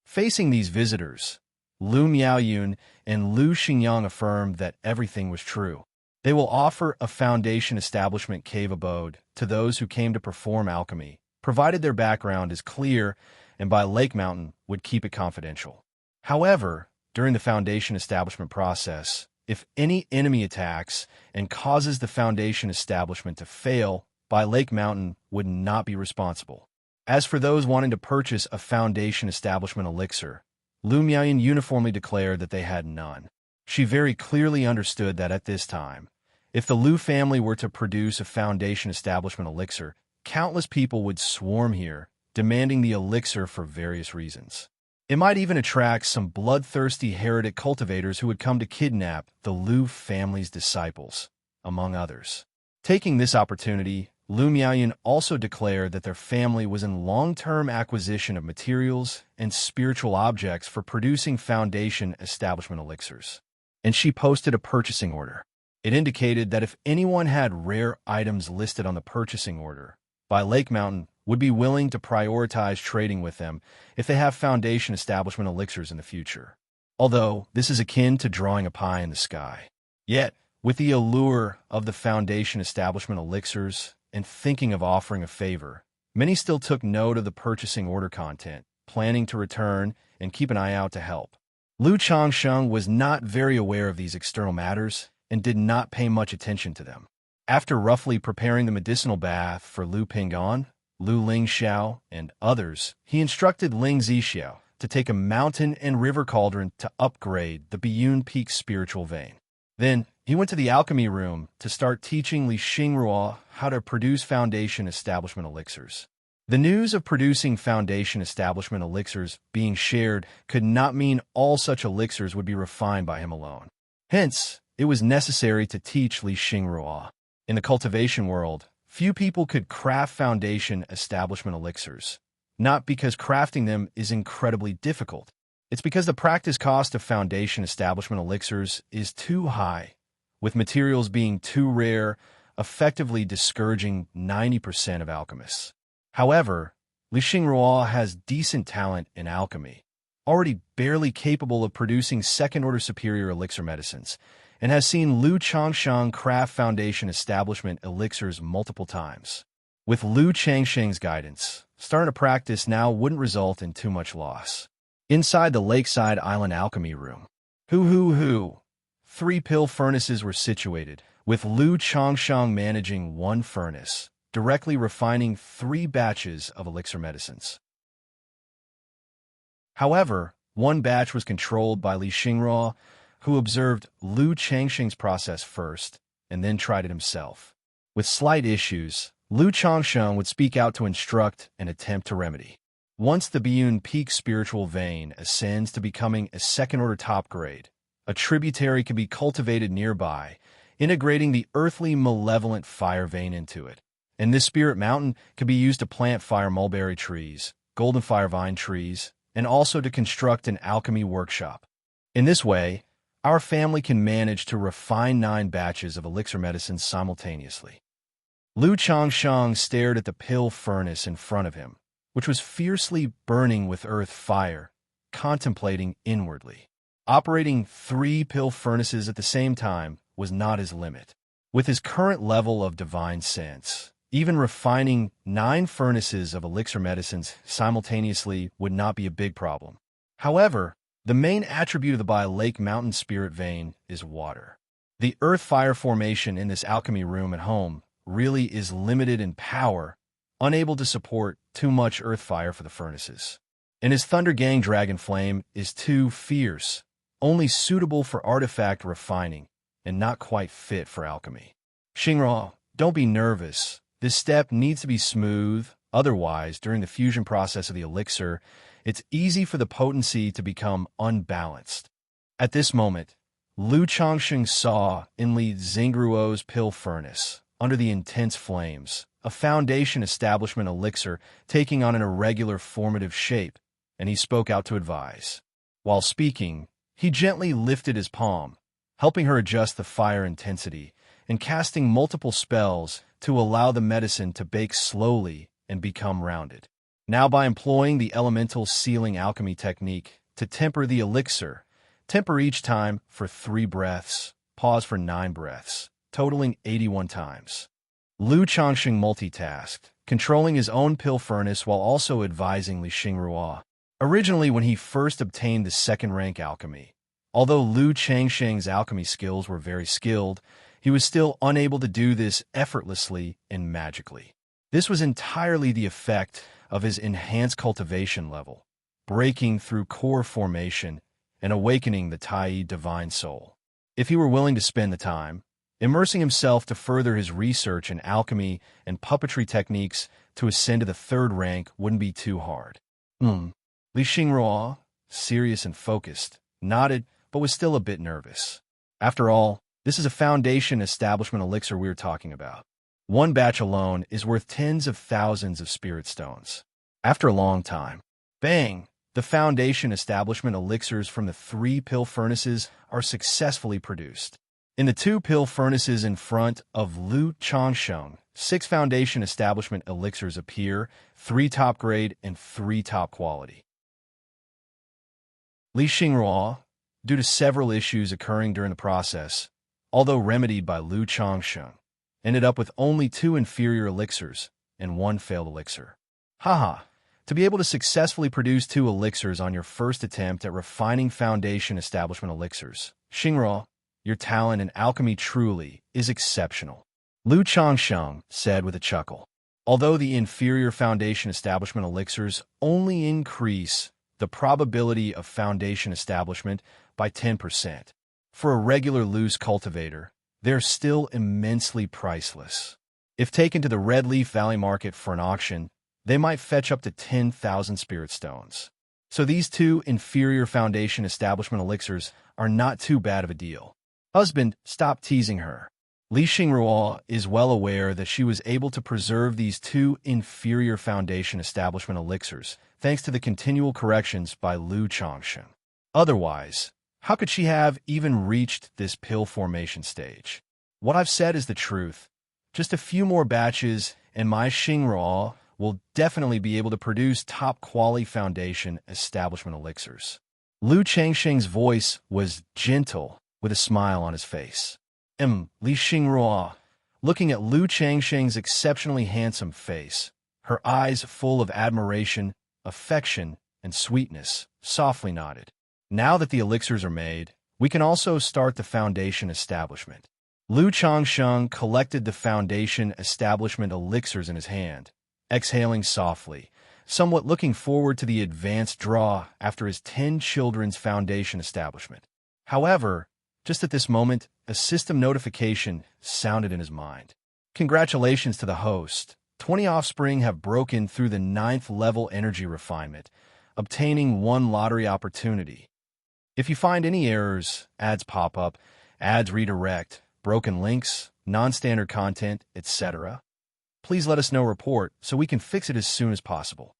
Facing these visitors, Lu Miaoyun and Lu Xingyang affirmed that everything was true. They will offer a Foundation Establishment cave abode to those who came to perform alchemy, provided their background is clear and by Lake Mountain would keep it confidential. However, during the Foundation Establishment process, if any enemy attacks and causes the Foundation Establishment to fail, by Lake Mountain would not be responsible. As for those wanting to purchase a Foundation Establishment elixir, Lu Miaoyun uniformly declared that they had none. She very clearly understood that at this time, if the Lu family were to produce a Foundation Establishment elixir, countless people would swarm here, demanding the elixir for various reasons. It might even attract some bloodthirsty heretic cultivators who would come to kidnap the Lu family's disciples, among others. Taking this opportunity, Lu Miaoyun also declared that their family was in long-term acquisition of materials and spiritual objects for producing Foundation Establishment elixirs, and she posted a purchasing order. It indicated that if anyone had rare items listed on the purchasing order, by Lake Mountain would be willing to prioritize trading with them if they have Foundation Establishment elixirs in the future. Although this is akin to drawing a pie in the sky. Yet, with the allure of the Foundation Establishment elixirs and thinking of offering a favor, many still took note of the purchasing order content, planning to return and keep an eye out to help. Lu Changsheng was not very aware of these external matters and did not pay much attention to them. After roughly preparing the medicinal bath for Lu Ping'an, Lu Lingxiao, and others, he instructed Ling Zixiao to take a mountain and river cauldron to upgrade the Biyun Peak spiritual vein. Then, he went to the alchemy room to start teaching Li Xingruo how to produce Foundation Establishment elixirs. The news of producing Foundation Establishment elixirs being shared could not mean all such elixirs would be refined by him alone. Hence, it was necessary to teach Li Xingruo. In the cultivation world, few people could craft Foundation Establishment elixirs, not because crafting them is incredibly difficult. It's because the practice cost of Foundation Establishment elixirs is too high, with materials being too rare, effectively discouraging 90% of alchemists. However, Li Xingruo has decent talent in alchemy, already barely capable of producing second-order superior elixir medicines, and has seen Lu Changsheng craft Foundation Establishment elixirs multiple times. With Lu Changsheng's guidance, starting a practice now wouldn't result in too much loss. Inside the Lakeside Island Alchemy Room, 3 pill furnaces were situated, with Lu Changsheng managing one furnace, directly refining 3 batches of elixir medicines. However, one batch was controlled by Li Xingruo, who observed Lu Changsheng's process first and then tried it himself. With slight issues, Lu Changsheng would speak out to instruct and attempt to remedy. Once the Biyun Peak spiritual vein ascends to becoming a second-order top grade, a tributary can be cultivated nearby, integrating the earthly malevolent fire vein into it. And this spirit mountain can be used to plant fire mulberry trees, golden fire vine trees, and also to construct an alchemy workshop. In this way, our family can manage to refine 9 batches of elixir medicines simultaneously. Lu Changsheng stared at the pill furnace in front of him, which was fiercely burning with earth fire, contemplating inwardly. Operating 3 pill furnaces at the same time was not his limit. With his current level of divine sense, even refining 9 furnaces of elixir medicines simultaneously would not be a big problem. However, the main attribute of the Bai Lake Mountain Spirit Vein is water. The earth-fire formation in this alchemy room at home really is limited in power, unable to support too much earth fire for the furnaces. And his Thunder Gang Dragon Flame is too fierce, only suitable for artifact refining, and not quite fit for alchemy. Xingruo, don't be nervous. This step needs to be smooth, Otherwise, during the fusion process of the elixir, it's easy for the potency to become unbalanced. At this moment, Lu Changsheng saw in Li Xingruo's pill furnace, under the intense flames, a foundation establishment elixir taking on an irregular formative shape, and he spoke out to advise. While speaking, he gently lifted his palm, helping her adjust the fire intensity, and casting multiple spells to allow the medicine to bake slowly and become rounded. Now, by employing the elemental sealing alchemy technique to temper the elixir, temper each time for 3 breaths, pause for 9 breaths, totaling 81 times. Lu Changsheng multitasked, controlling his own pill furnace while also advising Li Xingruo. Originally, when he first obtained the second-rank alchemy, although Lu Changsheng's alchemy skills were very skilled, he was still unable to do this effortlessly and magically. This was entirely the effect of his enhanced cultivation level, breaking through core formation and awakening the Tai divine soul. If he were willing to spend the time, immersing himself to further his research in alchemy and puppetry techniques to ascend to the 3rd rank wouldn't be too hard. Li Xingruo, serious and focused, nodded but was still a bit nervous. After all, this is a foundation establishment elixir we're talking about. One batch alone is worth tens of thousands of spirit stones. After a long time, bang! The foundation establishment elixirs from the 3 pill furnaces are successfully produced. In the 2 pill furnaces in front of Lu Changsheng, 6 foundation establishment elixirs appear, 3 top grade and 3 top quality. Li Xingruo, due to several issues occurring during the process, although remedied by Lu Changsheng, ended up with only 2 inferior elixirs and 1 failed elixir. Haha! To be able to successfully produce 2 elixirs on your first attempt at refining foundation establishment elixirs, Xingruo, your talent in alchemy truly is exceptional. Lu Changsheng said with a chuckle. Although the inferior foundation establishment elixirs only increase the probability of foundation establishment by 10%, for a regular loose cultivator, they're still immensely priceless. If taken to the Red Leaf Valley market for an auction, they might fetch up to 10,000 spirit stones. So these 2 inferior foundation establishment elixirs are not too bad of a deal. Husband, stop teasing her. Li Xingruo is well aware that she was able to preserve these 2 inferior foundation establishment elixirs thanks to the continual corrections by Lu Changsheng. Otherwise, how could she have even reached this pill formation stage? What I've said is the truth. Just a few more batches and my Xingruo will definitely be able to produce top-quality foundation establishment elixirs. Lu Changsheng's voice was gentle, with a smile on his face. Li Xingruo, looking at Lu Changsheng's exceptionally handsome face, her eyes full of admiration, affection, and sweetness, softly nodded. Now that the elixirs are made, we can also start the foundation establishment. Lu Changsheng collected the foundation establishment elixirs in his hand, exhaling softly, somewhat looking forward to the advanced draw after his 10 children's foundation establishment. However, just at this moment, a system notification sounded in his mind. Congratulations to the host. 20 offspring have broken through the 9th level energy refinement, obtaining 1 lottery opportunity. If you find any errors, ads pop up, ads redirect, broken links, non-standard content, etc., please let us know report so we can fix it as soon as possible.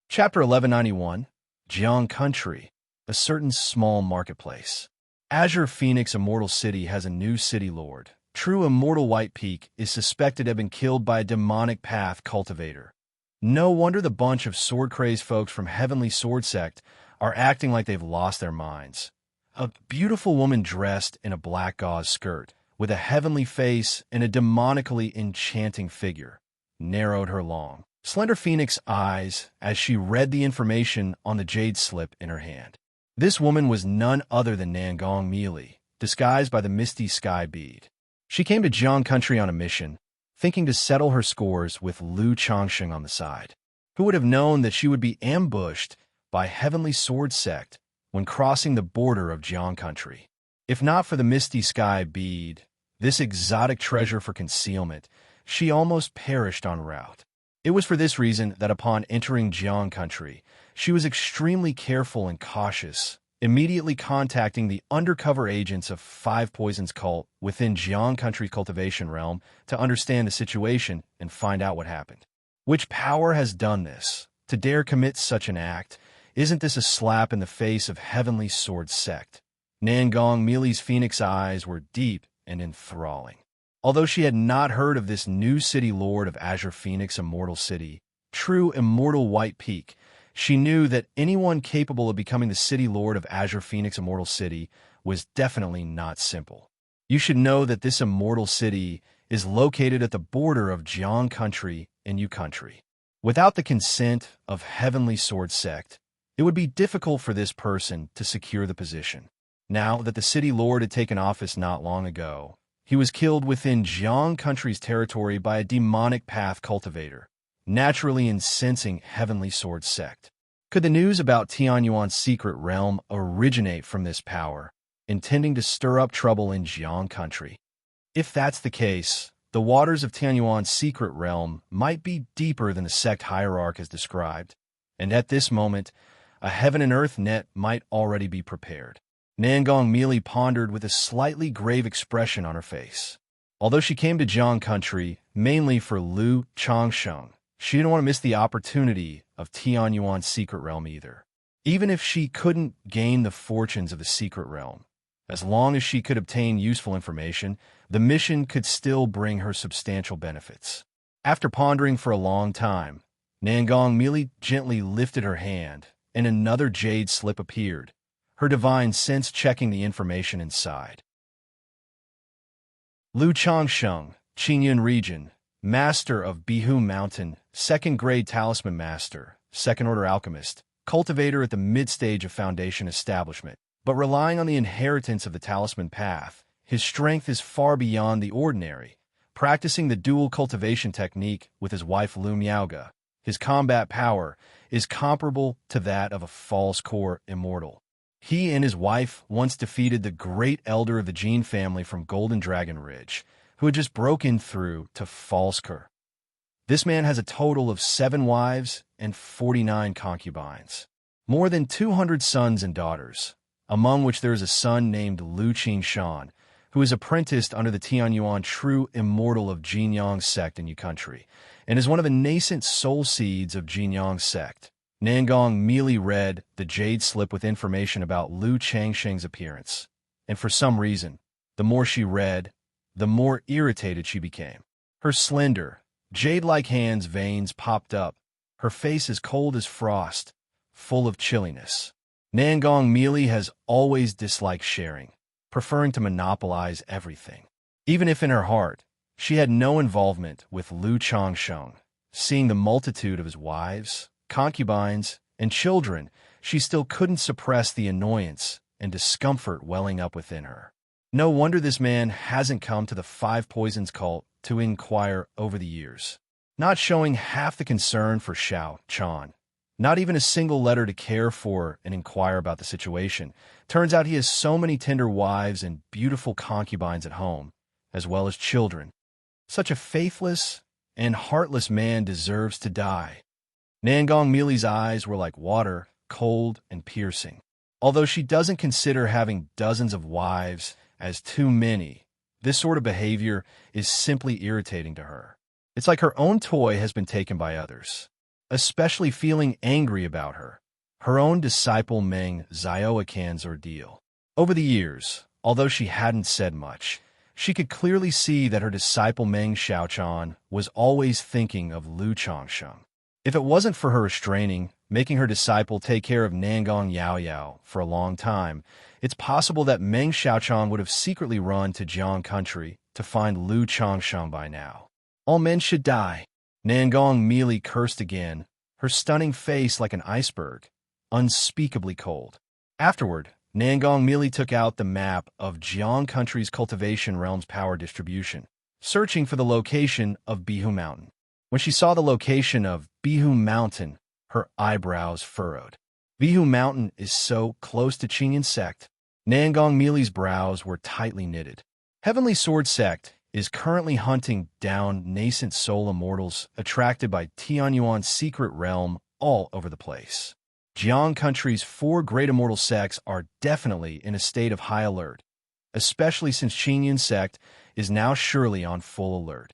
Chapter 1191, Jiang Country, a certain small marketplace. Azure Phoenix Immortal City has a new city lord. True Immortal White Peak is suspected to have been killed by a demonic path cultivator. No wonder the bunch of sword-crazed folks from Heavenly Sword Sect are acting like they've lost their minds. A beautiful woman dressed in a black gauze skirt, with a heavenly face and a demonically enchanting figure, narrowed her long, slender phoenix eyes as she read the information on the jade slip in her hand. This woman was none other than Nangong Meili, disguised by the misty sky bead. She came to Jiang Country on a mission, thinking to settle her scores with Lu Changsheng on the side. Who would have known that she would be ambushed by Heavenly Sword Sect when crossing the border of Jiang Country? If not for the misty sky bead, this exotic treasure for concealment, she almost perished en route. It was for this reason that upon entering Jiang country, she was extremely careful and cautious, immediately contacting the undercover agents of Five Poisons cult within Jiang country cultivation realm to understand the situation and find out what happened. Which power has done this? To dare commit such an act, isn't this a slap in the face of Heavenly Sword sect? Nangong Meili's phoenix eyes were deep and enthralling. Although she had not heard of this new city lord of Azure Phoenix Immortal City, true immortal White Peak, she knew that anyone capable of becoming the city lord of Azure Phoenix Immortal City was definitely not simple. You should know that this immortal city is located at the border of Jiang country and Yu country. Without the consent of Heavenly Sword sect, it would be difficult for this person to secure the position. Now that the city lord had taken office not long ago, he was killed within Jiang country's territory by a demonic path cultivator, naturally incensing Heavenly Sword sect. Could the news about Tianyuan's secret realm originate from this power, intending to stir up trouble in Jiang country? If that's the case, the waters of Tianyuan's secret realm might be deeper than the sect hierarch has described, and at this moment, a heaven and earth net might already be prepared. Nangong Meili pondered with a slightly grave expression on her face. Although she came to Jiang country mainly for Lu Changsheng, she didn't want to miss the opportunity of Tianyuan's secret realm either. Even if she couldn't gain the fortunes of the secret realm, as long as she could obtain useful information, the mission could still bring her substantial benefits. After pondering for a long time, Nangong Meili gently lifted her hand, and another jade slip appeared, her divine sense checking the information inside. Lu Changsheng, Qingyun region, master of Bihu Mountain, second-grade talisman master, second-order alchemist, cultivator at the mid-stage of foundation establishment. But relying on the inheritance of the talisman path, his strength is far beyond the ordinary. Practicing the dual cultivation technique with his wife Lu Miaoga, his combat power is comparable to that of a false core immortal. He and his wife once defeated the great elder of the Jin family from Golden Dragon Ridge, who had just broken through to false core. This man has a total of 7 wives and 49 concubines, more than 200 sons and daughters, among which there is a son named Lu Qingshan, who is apprenticed under the Tianyuan true immortal of Jinyang sect in Yu country, and is one of the nascent soul seeds of Jinyang sect. Nangong Meili read the jade slip with information about Lu Changsheng's appearance, and for some reason, the more she read, the more irritated she became. Her slender, jade-like hands' veins popped up, her face as cold as frost, full of chilliness. Nangong Meili has always disliked sharing, preferring to monopolize everything. Even if in her heart, she had no involvement with Lu Changsheng, seeing the multitude of his wives, concubines, and children, she still couldn't suppress the annoyance and discomfort welling up within her. No wonder this man hasn't come to the Five Poisons cult to inquire over the years. Not showing half the concern for Xiao Chan, not even a single letter to care for and inquire about the situation. Turns out he has so many tender wives and beautiful concubines at home, as well as children. Such a faithless and heartless man deserves to die. Nangong Meili's eyes were like water, cold and piercing. Although she doesn't consider having dozens of wives as too many, this sort of behavior is simply irritating to her. It's like her own toy has been taken by others, especially feeling angry about her own disciple Meng Xiaoquan's ordeal. Over the years, although she hadn't said much, she could clearly see that her disciple Meng Xiaochan was always thinking of Lu Changsheng. If it wasn't for her restraining, making her disciple take care of Nangong Yaoyao for a long time, it's possible that Meng Xiaochan would have secretly run to Jiang country to find Lu Changsheng by now. All men should die. Nangong Meili cursed again, her stunning face like an iceberg, unspeakably cold. Afterward, Nangong Meili took out the map of Jiang country's cultivation realm's power distribution, searching for the location of Bihu Mountain. When she saw the location of Bihu Mountain, her eyebrows furrowed. Bihu Mountain is so close to Qingyun sect. Nangong Meili's brows were tightly knitted. Heavenly Sword Sect is currently hunting down nascent soul immortals attracted by Tianyuan's secret realm all over the place. Jiang Country's 4 great immortal sects are definitely in a state of high alert, especially since Qingyun sect is now surely on full alert.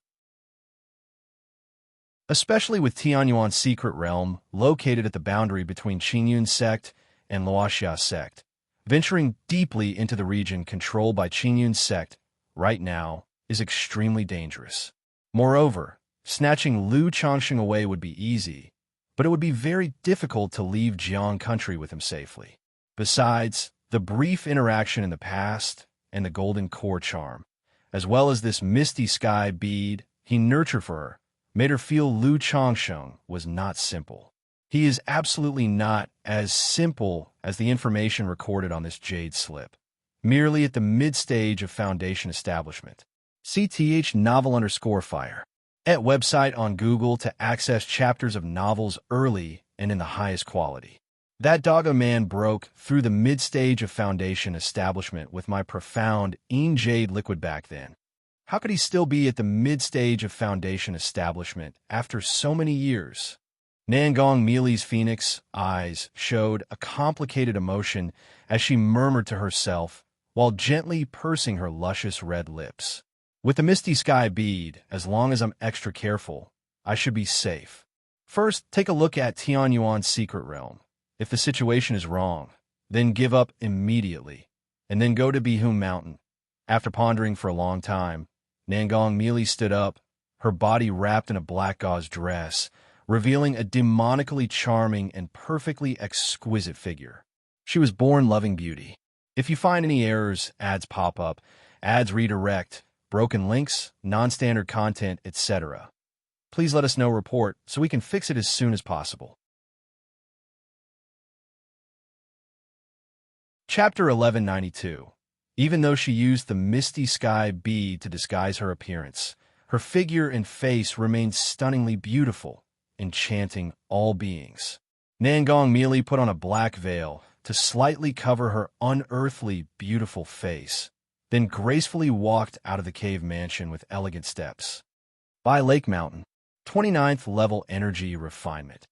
Especially with Tianyuan's secret realm located at the boundary between Qingyun sect and Wuxia sect. Venturing deeply into the region controlled by Qingyun sect right now is extremely dangerous. Moreover, snatching Lu Changsheng away would be easy, but it would be very difficult to leave Jiang Country with him safely. Besides, the brief interaction in the past and the golden core charm, as well as this misty sky bead he nurtured for her, made her feel Lu Changsheng was not simple. He is absolutely not as simple as the information recorded on this jade slip, merely at the mid-stage of foundation establishment. CTH novel_fire. At website on Google to access chapters of novels early and in the highest quality. That doggo man broke through the mid-stage of foundation establishment with my profound jade liquid back then. How could he still be at the mid-stage of foundation establishment after so many years? Nangong Meili's phoenix eyes showed a complicated emotion as she murmured to herself while gently pursing her luscious red lips. With the misty sky bead, as long as I'm extra careful, I should be safe. First, take a look at Tianyuan's secret realm. If the situation is wrong, then give up immediately, and then go to Bihun Mountain. After pondering for a long time, Nangong Meili stood up, her body wrapped in a black gauze dress, revealing a demonically charming and perfectly exquisite figure. She was born loving beauty. If you find any errors, ads pop up, ads redirect, broken links, non-standard content, etc. Please let us know report so we can fix it as soon as possible. Chapter 1192. Even though she used the misty sky bead to disguise her appearance, her figure and face remained stunningly beautiful, enchanting all beings. Nangong Meili put on a black veil to slightly cover her unearthly beautiful face, then gracefully walked out of the cave mansion with elegant steps. By Lake Mountain, 29th level energy refinement.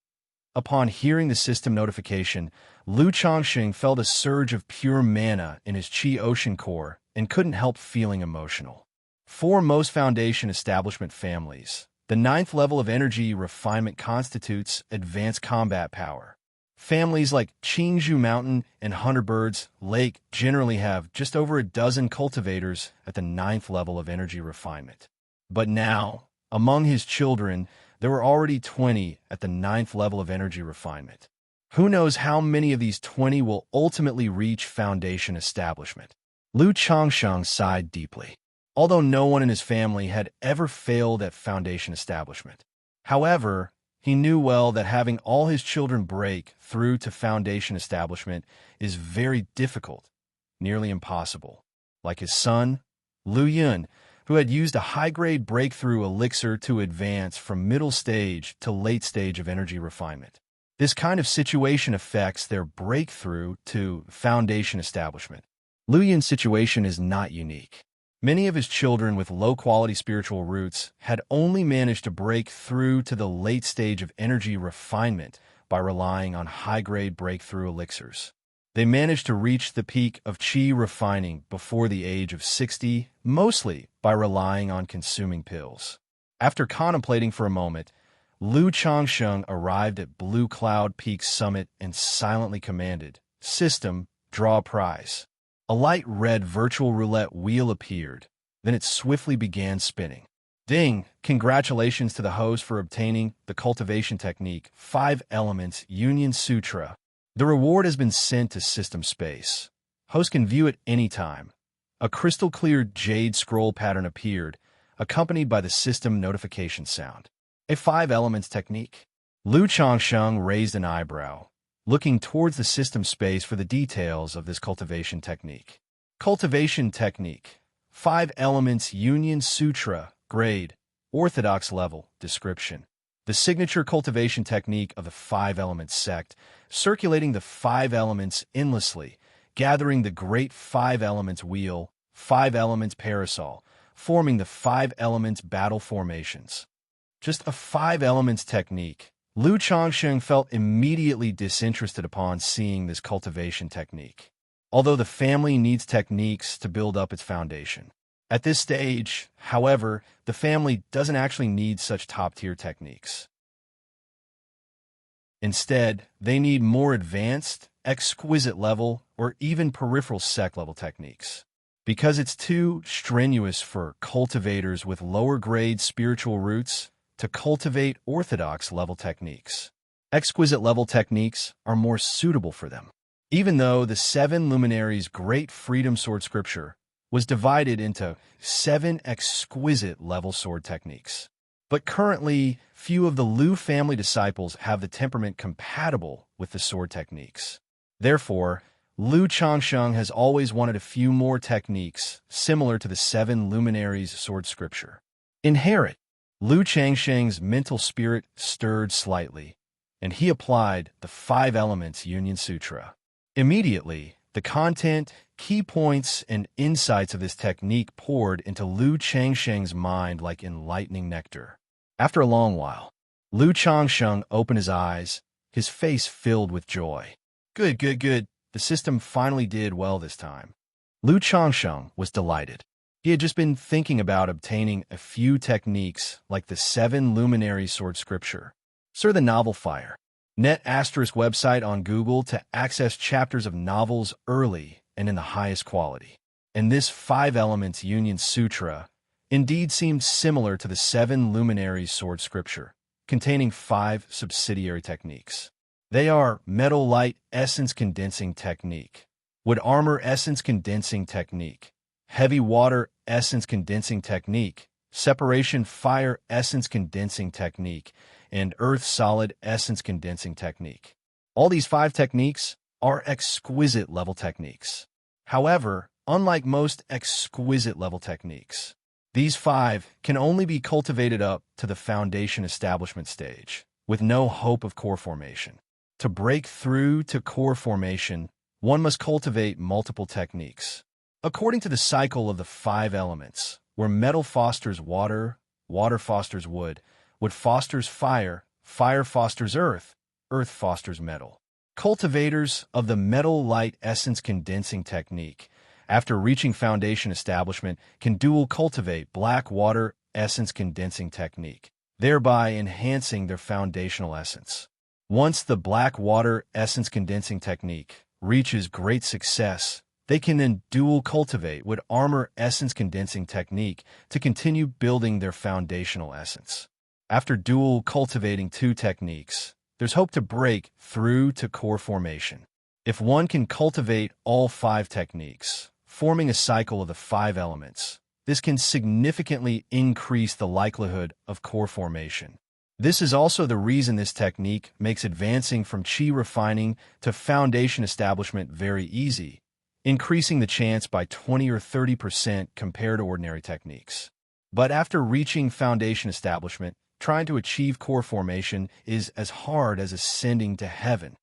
Upon hearing the system notification, Lu Changsheng felt a surge of pure mana in his Qi Ocean core and couldn't help feeling emotional. For most foundation establishment families, the 9th level of energy refinement constitutes advanced combat power. Families like Qingzhou Mountain and Hunterbird's Lake generally have just over a dozen cultivators at the 9th level of energy refinement. But now, among his children, there were already 20 at the 9th level of energy refinement. Who knows how many of these 20 will ultimately reach foundation establishment? Lu Changsheng sighed deeply, although no one in his family had ever failed at foundation establishment. However, he knew well that having all his children break through to foundation establishment is very difficult, nearly impossible. Like his son, Lu Yun, who had used a high-grade breakthrough elixir to advance from middle stage to late stage of energy refinement. This kind of situation affects their breakthrough to foundation establishment. Lu Yun's situation is not unique. Many of his children with low-quality spiritual roots had only managed to break through to the late stage of energy refinement by relying on high-grade breakthrough elixirs. They managed to reach the peak of Qi refining before the age of 60, mostly by relying on consuming pills. After contemplating for a moment, Lu Changsheng arrived at Blue Cloud Peak Summit and silently commanded, "System, draw a prize." A light red virtual roulette wheel appeared, then it swiftly began spinning. Ding! Congratulations to the host for obtaining the Cultivation Technique 5 Elements Union Sutra. The reward has been sent to System Space. Host can view it anytime. A crystal-clear jade scroll pattern appeared, accompanied by the system notification sound. A 5 Elements Technique. Lu Changsheng raised an eyebrow, looking towards the system space for the details of this cultivation technique. Cultivation Technique 5 Elements Union Sutra. Grade, Orthodox Level, Description. The signature cultivation technique of the 5 Elements sect, circulating the 5 elements endlessly, gathering the great 5 Elements wheel, 5 elements parasol, forming the 5 elements battle formations. Just a 5 elements technique. Lu Changsheng felt immediately disinterested upon seeing this cultivation technique, although the family needs techniques to build up its foundation. At this stage, however, the family doesn't actually need such top-tier techniques. Instead, they need more advanced, exquisite level, or even peripheral sect level techniques. Because it's too strenuous for cultivators with lower-grade spiritual roots to cultivate orthodox level techniques. Exquisite level techniques are more suitable for them. Even though the 7 luminaries' great freedom sword scripture was divided into 7 exquisite level sword techniques. But currently, few of the Lu family disciples have the temperament compatible with the sword techniques. Therefore, Lu Changsheng has always wanted a few more techniques similar to the 7 luminaries' sword scripture. Inherit. Lu Changsheng's mental spirit stirred slightly, and he applied the 5 elements Union Sutra. Immediately, the content, key points, and insights of this technique poured into Lu Changsheng's mind like enlightening nectar. After a long while, Lu Changsheng opened his eyes, his face filled with joy. Good. The system finally did well this time. Lu Changsheng was delighted. He had just been thinking about obtaining a few techniques like the 7 luminary sword scripture. Sir, the novel Fire. Net * website on Google to access chapters of novels early and in the highest quality. And this 5 elements Union Sutra indeed seemed similar to the 7 luminaries sword scripture, containing 5 subsidiary techniques. They are Metal Light Essence Condensing Technique, Wood Armor Essence Condensing Technique, Heavy Water Essence Condensing Technique, Separation Fire Essence Condensing Technique, and Earth Solid Essence Condensing Technique. All these 5 techniques are exquisite level techniques. However, unlike most exquisite level techniques, these 5 can only be cultivated up to the foundation establishment stage, with no hope of core formation. To break through to core formation, one must cultivate multiple techniques. According to the cycle of the 5 elements, where metal fosters water, water fosters wood, wood fosters fire, fire fosters earth, earth fosters metal. Cultivators of the Metal Light Essence Condensing Technique, after reaching foundation establishment, can dual cultivate Black Water Essence Condensing Technique, thereby enhancing their foundational essence. Once the Black Water Essence Condensing Technique reaches great success, they can then dual cultivate Wood Armor Essence Condensing Technique to continue building their foundational essence. After dual cultivating 2 techniques, there's hope to break through to core formation. If one can cultivate all 5 techniques, forming a cycle of the 5 elements, this can significantly increase the likelihood of core formation. This is also the reason this technique makes advancing from chi refining to foundation establishment very easy, increasing the chance by 20 or 30% compared to ordinary techniques. But after reaching foundation establishment, trying to achieve core formation is as hard as ascending to heaven.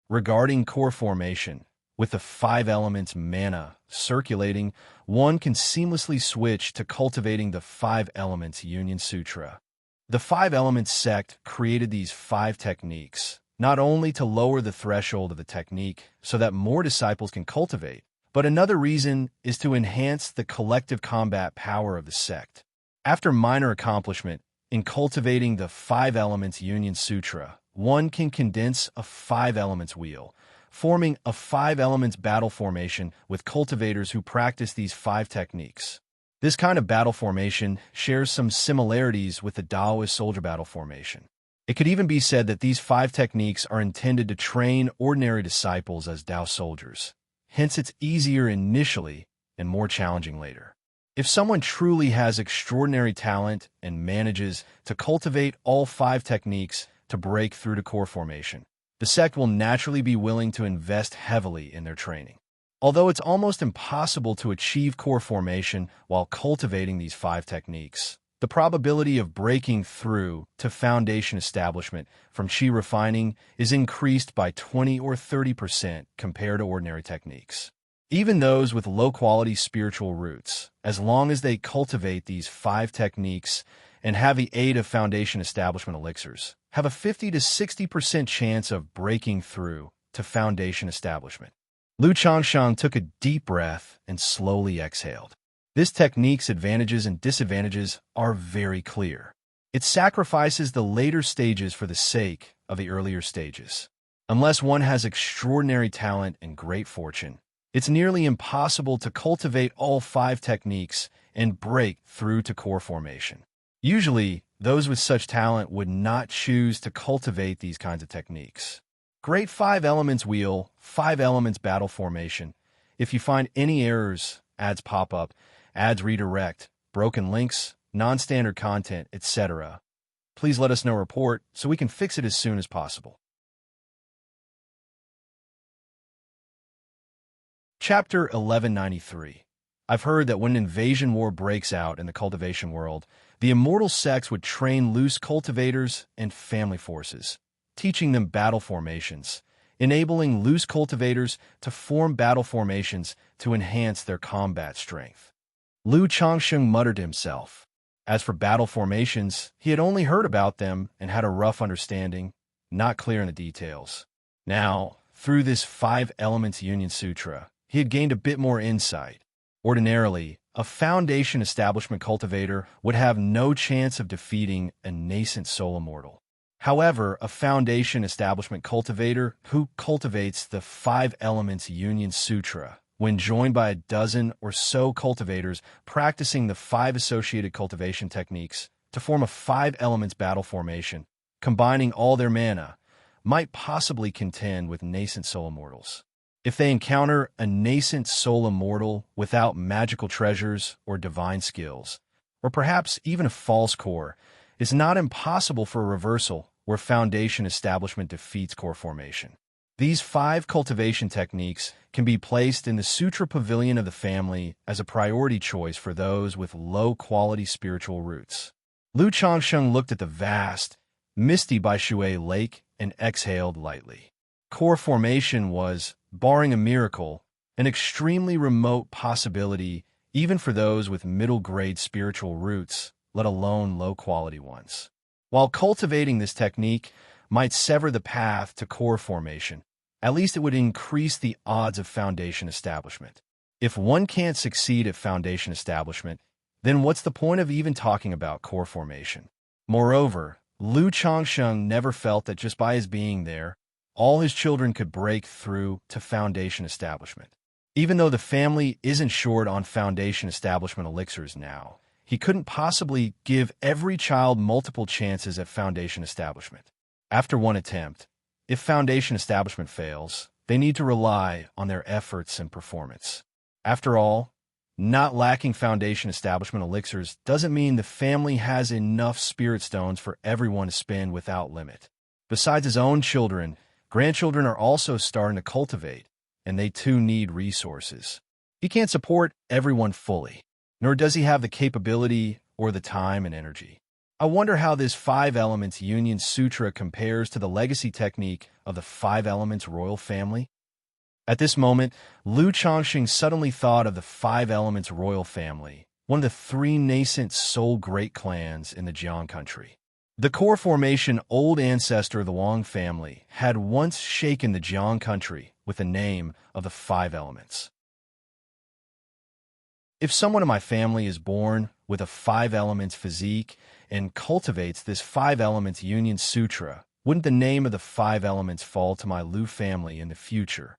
Regarding core formation, with the 5 elements mana circulating, one can seamlessly switch to cultivating the 5 elements Union Sutra. The 5 elements sect created these 5 techniques, not only to lower the threshold of the technique so that more disciples can cultivate, but another reason is to enhance the collective combat power of the sect. After minor accomplishment in cultivating the 5 elements Union Sutra, one can condense a 5 elements wheel, forming a 5 elements battle formation with cultivators who practice these 5 techniques. This kind of battle formation shares some similarities with the Taoist soldier battle formation. It could even be said that these 5 techniques are intended to train ordinary disciples as Tao soldiers. Hence, it's easier initially and more challenging later. If someone truly has extraordinary talent and manages to cultivate all 5 techniques to break through to core formation, the sect will naturally be willing to invest heavily in their training. Although it's almost impossible to achieve core formation while cultivating these 5 techniques, the probability of breaking through to foundation establishment from chi refining is increased by 20 or 30% compared to ordinary techniques. Even those with low-quality spiritual roots, as long as they cultivate these 5 techniques and have the aid of foundation establishment elixirs, have a 50 to 60% chance of breaking through to foundation establishment. Lu Changsheng took a deep breath and slowly exhaled. This technique's advantages and disadvantages are very clear. It sacrifices the later stages for the sake of the earlier stages. Unless one has extraordinary talent and great fortune, it's nearly impossible to cultivate all 5 techniques and break through to core formation. Usually, those with such talent would not choose to cultivate these kinds of techniques. Great 5 elements wheel, 5 elements battle formation. If you find any errors, ads pop up, ads redirect, broken links, non-standard content, etc., please let us know report so we can fix it as soon as possible. Chapter 1193. I've heard that when an invasion war breaks out in the cultivation world, the immortal sects would train loose cultivators and family forces, teaching them battle formations, enabling loose cultivators to form battle formations to enhance their combat strength. Lu Changsheng muttered to himself. As for battle formations, he had only heard about them and had a rough understanding, not clear in the details. Now, through this 5 Elements Union Sutra, he had gained a bit more insight. Ordinarily, a foundation establishment cultivator would have no chance of defeating a nascent soul immortal. However, a foundation establishment cultivator who cultivates the 5 Elements Union Sutra, when joined by a dozen or so cultivators practicing the 5 associated cultivation techniques to form a 5 elements battle formation, combining all their mana, might possibly contend with nascent soul immortals. If they encounter a nascent soul immortal without magical treasures or divine skills, or perhaps even a false core, it's not impossible for a reversal where foundation establishment defeats core formation. These 5 cultivation techniques can be placed in the Sutra Pavilion of the family as a priority choice for those with low-quality spiritual roots. Lu Changsheng looked at the vast, misty Baishui lake and exhaled lightly. Core formation was, barring a miracle, an extremely remote possibility even for those with middle-grade spiritual roots, let alone low-quality ones. While cultivating this technique might sever the path to core formation, at least it would increase the odds of foundation establishment. If one can't succeed at foundation establishment, then what's the point of even talking about core formation? Moreover, Lu Changsheng never felt that just by his being there, all his children could break through to foundation establishment. Even though the family isn't short on foundation establishment elixirs now, he couldn't possibly give every child multiple chances at foundation establishment. After one attempt, if foundation establishment fails, they need to rely on their efforts and performance. After all, not lacking foundation establishment elixirs doesn't mean the family has enough spirit stones for everyone to spend without limit. Besides his own children, grandchildren are also starting to cultivate, and they too need resources. He can't support everyone fully, nor does he have the capability or the time and energy. I wonder how this 5 Elements Union Sutra compares to the legacy technique of the 5 Elements royal family. At this moment, Lu Changsheng suddenly thought of the 5 Elements royal family, one of the 3 nascent soul great clans in the Jiang country. The core formation old ancestor of the Wang family had once shaken the Jiang country with the name of the 5 Elements. If someone in my family is born with a 5 Elements physique and cultivates this 5 Elements Union Sutra, wouldn't the name of the 5 Elements fall to my Lu family in the future?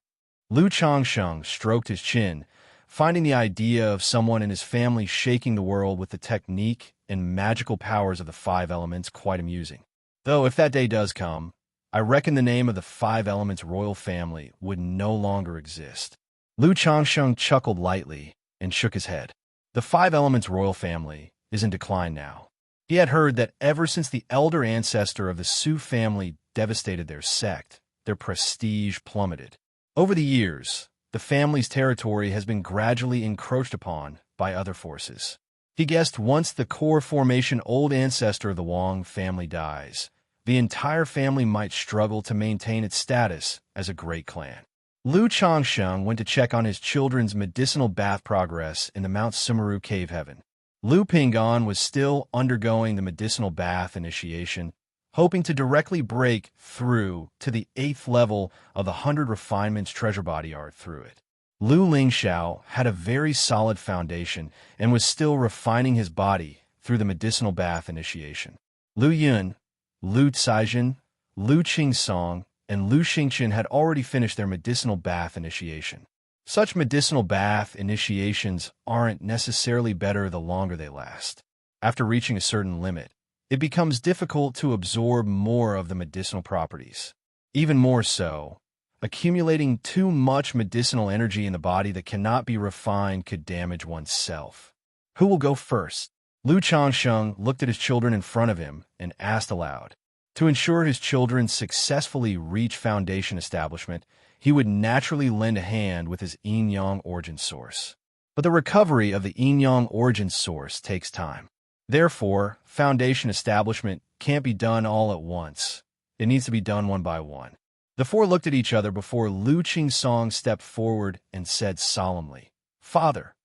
Lu Changsheng stroked his chin, finding the idea of someone in his family shaking the world with the technique and magical powers of the 5 Elements quite amusing. Though if that day does come, I reckon the name of the 5 Elements royal family would no longer exist. Lu Changsheng chuckled lightly and shook his head. The 5 Elements royal family is in decline now. He had heard that ever since the elder ancestor of the Su family devastated their sect, their prestige plummeted. Over the years, the family's territory has been gradually encroached upon by other forces. He guessed once the core formation old ancestor of the Wang family dies, the entire family might struggle to maintain its status as a great clan. Lu Changsheng went to check on his children's medicinal bath progress in the Mount Sumeru cave heaven. Lu Pingon was still undergoing the medicinal bath initiation, hoping to directly break through to the 8th level of the 100 Refinements treasure body art through it. Lu Lingxiao had a very solid foundation and was still refining his body through the medicinal bath initiation. Lu Yun, Lu Caizhen, Lu Qingsong, and Lu Xingqian had already finished their medicinal bath initiation. Such medicinal bath initiations aren't necessarily better the longer they last. After reaching a certain limit, it becomes difficult to absorb more of the medicinal properties. Even more so, accumulating too much medicinal energy in the body that cannot be refined could damage oneself. Who will go first? Lu Changsheng looked at his children in front of him and asked aloud. To ensure his children successfully reach Foundation establishment, he would naturally lend a hand with his yin-yang origin source. But the recovery of the yin-yang origin source takes time. Therefore, Foundation establishment can't be done all at once. It needs to be done one by one. The four looked at each other before Lu Qingsong stepped forward and said solemnly, "Father,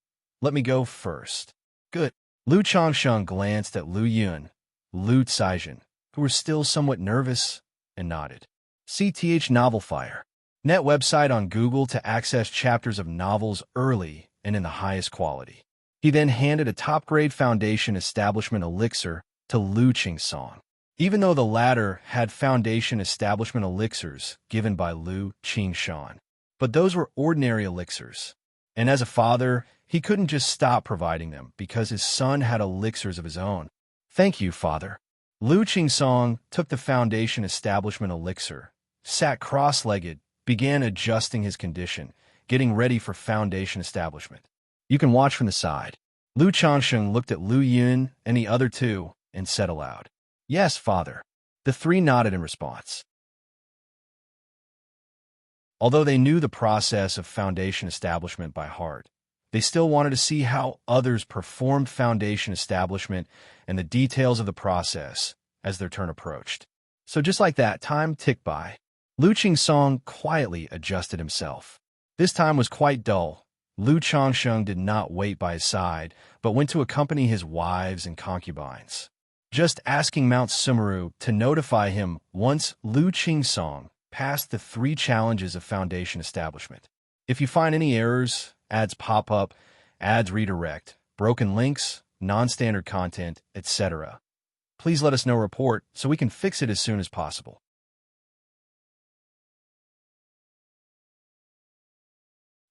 let me go first." "Good." Lu Changsheng glanced at Lu Yun, Lu Caizhen, who were still somewhat nervous, and nodded. CTH Novel Fire. Net website on Google to access chapters of novels early and in the highest quality. He then handed a top-grade Foundation establishment elixir to Lu Qingsong. Even though the latter had Foundation establishment elixirs given by Lu Qingshan, but those were ordinary elixirs. And as a father, he couldn't just stop providing them because his son had elixirs of his own. "Thank you, Father." Lu Qingsong took the Foundation establishment elixir, sat cross-legged, began adjusting his condition, getting ready for Foundation establishment. "You can watch from the side." Lu Changsheng looked at Lu Yun and the other two and said aloud, "Yes, Father." The three nodded in response. Although they knew the process of Foundation establishment by heart, they still wanted to see how others performed Foundation establishment and the details of the process as their turn approached. So just like that, time ticked by. Lu Qingsong quietly adjusted himself. This time was quite dull. Lu Changsheng did not wait by his side, but went to accompany his wives and concubines, just asking Mount Sumeru to notify him once Lu Qingsong passed the 3 challenges of Foundation establishment. If you find any errors, ads pop up, ads redirect, broken links, non-standard content, etc., please let us know report so we can fix it as soon as possible.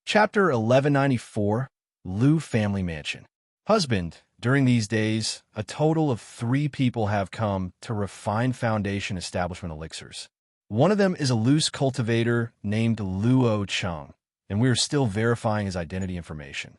Chapter 1194, Lu Family Mansion. Husband, during these days, a total of 3 people have come to refine Foundation establishment elixirs. One of them is a loose cultivator named Luo Cheng, and we are still verifying his identity information.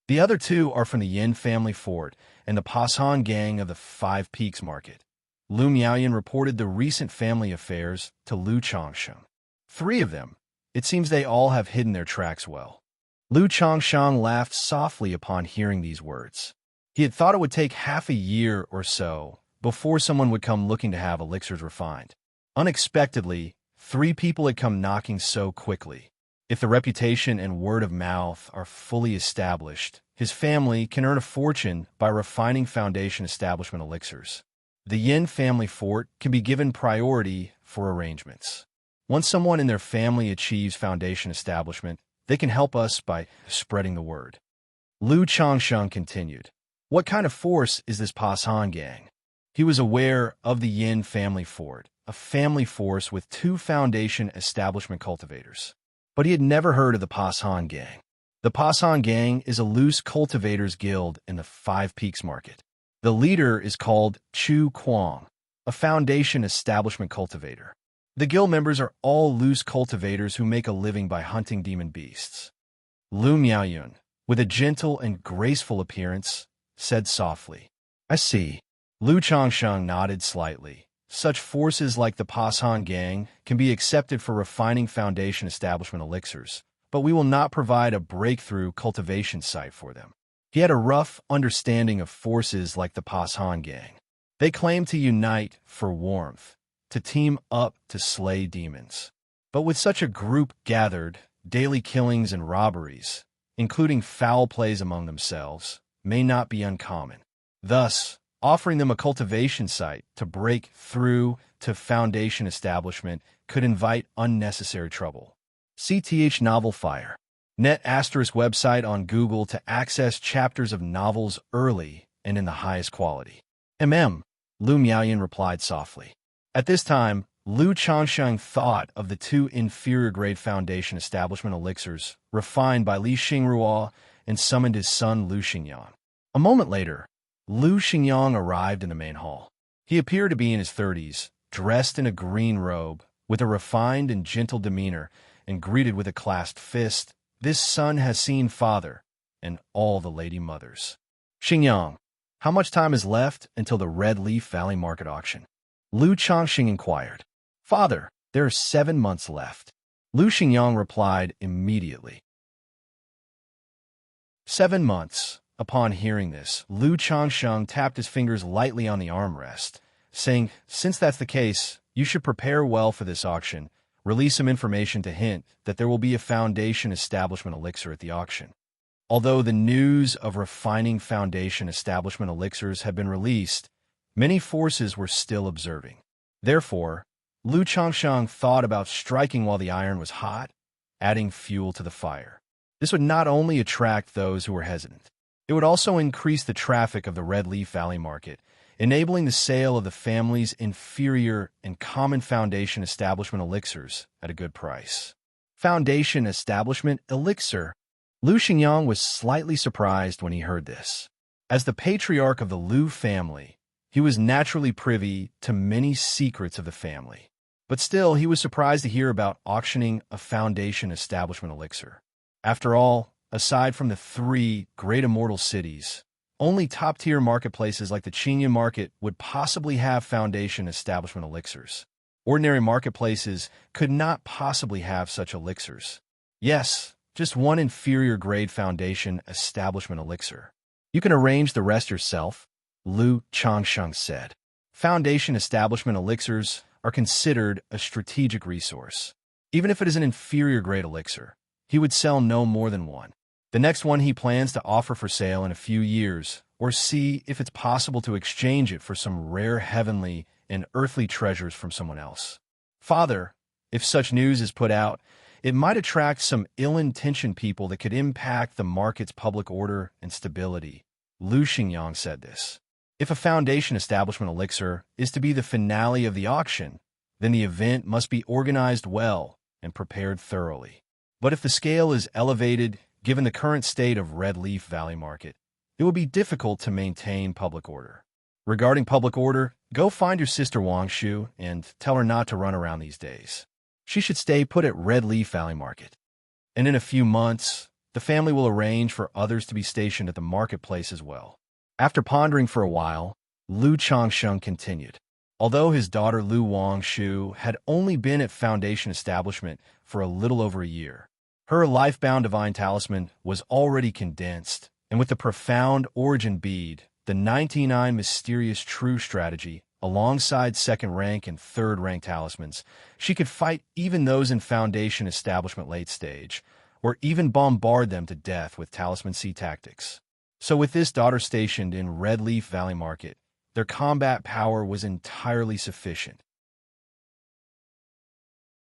The other 2 are from the Yin family fort and the Pasan gang of the 5 Peaks market. Lu Miaoyan reported the recent family affairs to Lu Changsheng. 3 of them. It seems they all have hidden their tracks well. Lu Changsheng laughed softly upon hearing these words. He had thought it would take half a year or so before someone would come looking to have elixirs refined. Unexpectedly, 3 people had come knocking so quickly. If the reputation and word of mouth are fully established, his family can earn a fortune by refining Foundation establishment elixirs. The Yin family fort can be given priority for arrangements. Once someone in their family achieves Foundation establishment, they can help us by spreading the word. Lu Changsheng continued. What kind of force is this Pasan gang? He was aware of the Yin family fort, a family force with 2 Foundation establishment cultivators. But he had never heard of the Pasan gang. The Pasan gang is a loose cultivators guild in the 5 Peaks market. The leader is called Chu Kuang, a Foundation establishment cultivator. The guild members are all loose cultivators who make a living by hunting demon beasts. Lu Miaoyun, with a gentle and graceful appearance, said softly, "I see." Lu Changsheng nodded slightly. Such forces like the Pasan gang can be accepted for refining Foundation establishment elixirs, but we will not provide a breakthrough cultivation site for them. He had a rough understanding of forces like the Pasan gang. They claim to unite for warmth, to team up to slay demons. But with such a group gathered, daily killings and robberies, including foul plays among themselves, may not be uncommon. Thus, offering them a cultivation site to break through to foundation establishment could invite unnecessary trouble. CTH Novel Fire. Net asterisk website on Google to access chapters of novels early and in the highest quality. Lu Miaoyan replied softly. At this time, Lu Changsheng thought of the two inferior-grade foundation establishment elixirs refined by Li Xingruo and summoned his son Lu Xingyang. A moment later, Lu Xingyang arrived in the main hall. He appeared to be in his 30s, dressed in a green robe, with a refined and gentle demeanor, and greeted with a clasped fist. This son has seen father and all the lady mothers. Xingyang, how much time is left until the Red Leaf Valley Market auction? Lu Changxing inquired. Father, there are 7 months left. Lu Xingyang replied immediately. 7 months. Upon hearing this, Lu Changsheng tapped his fingers lightly on the armrest, saying, since that's the case, you should prepare well for this auction. Release some information to hint that there will be a foundation establishment elixir at the auction. Although the news of refining foundation establishment elixirs had been released, many forces were still observing. Therefore, Lu Changsheng thought about striking while the iron was hot, adding fuel to the fire. This would not only attract those who were hesitant, it would also increase the traffic of the Red Leaf Valley Market, enabling the sale of the family's inferior and common foundation establishment elixirs at a good price. Foundation establishment elixir. Lu Xingyang was slightly surprised when he heard this. As the patriarch of the Lu family, he was naturally privy to many secrets of the family. But still, he was surprised to hear about auctioning a foundation establishment elixir. After all, aside from the 3 great immortal cities, only top-tier marketplaces like the Qingyan market would possibly have foundation establishment elixirs. Ordinary marketplaces could not possibly have such elixirs. Yes, just one inferior-grade foundation establishment elixir. You can arrange the rest yourself, Lu Changsheng said. Foundation establishment elixirs are considered a strategic resource. Even if it is an inferior-grade elixir, he would sell no more than one. The next one he plans to offer for sale in a few years, or see if it's possible to exchange it for some rare heavenly and earthly treasures from someone else. Father, if such news is put out, it might attract some ill-intentioned people that could impact the market's public order and stability. Lu Xingyang said this. If a foundation establishment elixir is to be the finale of the auction, then the event must be organized well and prepared thoroughly. But if the scale is elevated, given the current state of Red Leaf Valley Market, it will be difficult to maintain public order. Regarding public order, go find your sister Wangshu and tell her not to run around these days. She should stay put at Red Leaf Valley Market. And in a few months, the family will arrange for others to be stationed at the marketplace as well. After pondering for a while, Lu Changsheng continued. Although his daughter Lu Wangshu had only been at Foundation Establishment for a little over a year, her life-bound divine talisman was already condensed, and with the profound origin bead, the 99 mysterious true strategy, alongside second-rank and third-rank talismans, she could fight even those in Foundation Establishment late stage, or even bombard them to death with Talisman C tactics. So with this daughter stationed in Red Leaf Valley Market, their combat power was entirely sufficient.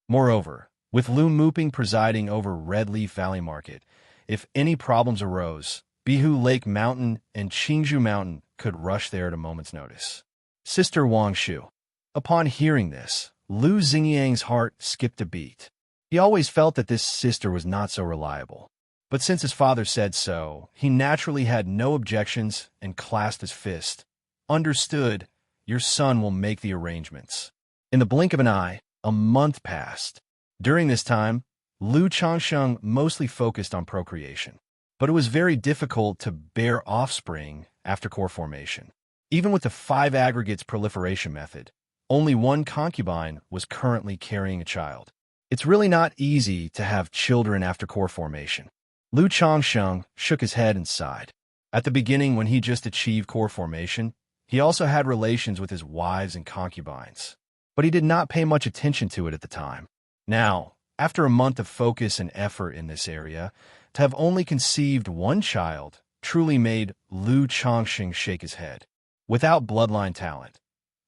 Moreover, with Lu Muping presiding over Red Leaf Valley Market, if any problems arose, Bihu Lake Mountain and Qingzhou Mountain could rush there at a moment's notice. Sister Wangshu. Upon hearing this, Lu Xingyang's heart skipped a beat. He always felt that this sister was not so reliable. But since his father said so, he naturally had no objections and clasped his fist. Understood, your son will make the arrangements. In the blink of an eye, a month passed. During this time, Lu Changsheng mostly focused on procreation. But it was very difficult to bear offspring after core formation. Even with the 5 aggregates proliferation method, only one concubine was currently carrying a child. It's really not easy to have children after core formation. Lu Changsheng shook his head and sighed. At the beginning, when he just achieved core formation, he also had relations with his wives and concubines. But he did not pay much attention to it at the time. Now, After a month of focus and effort in this area, to have only conceived one child truly made Lu Changxing shake his head. Without bloodline talent,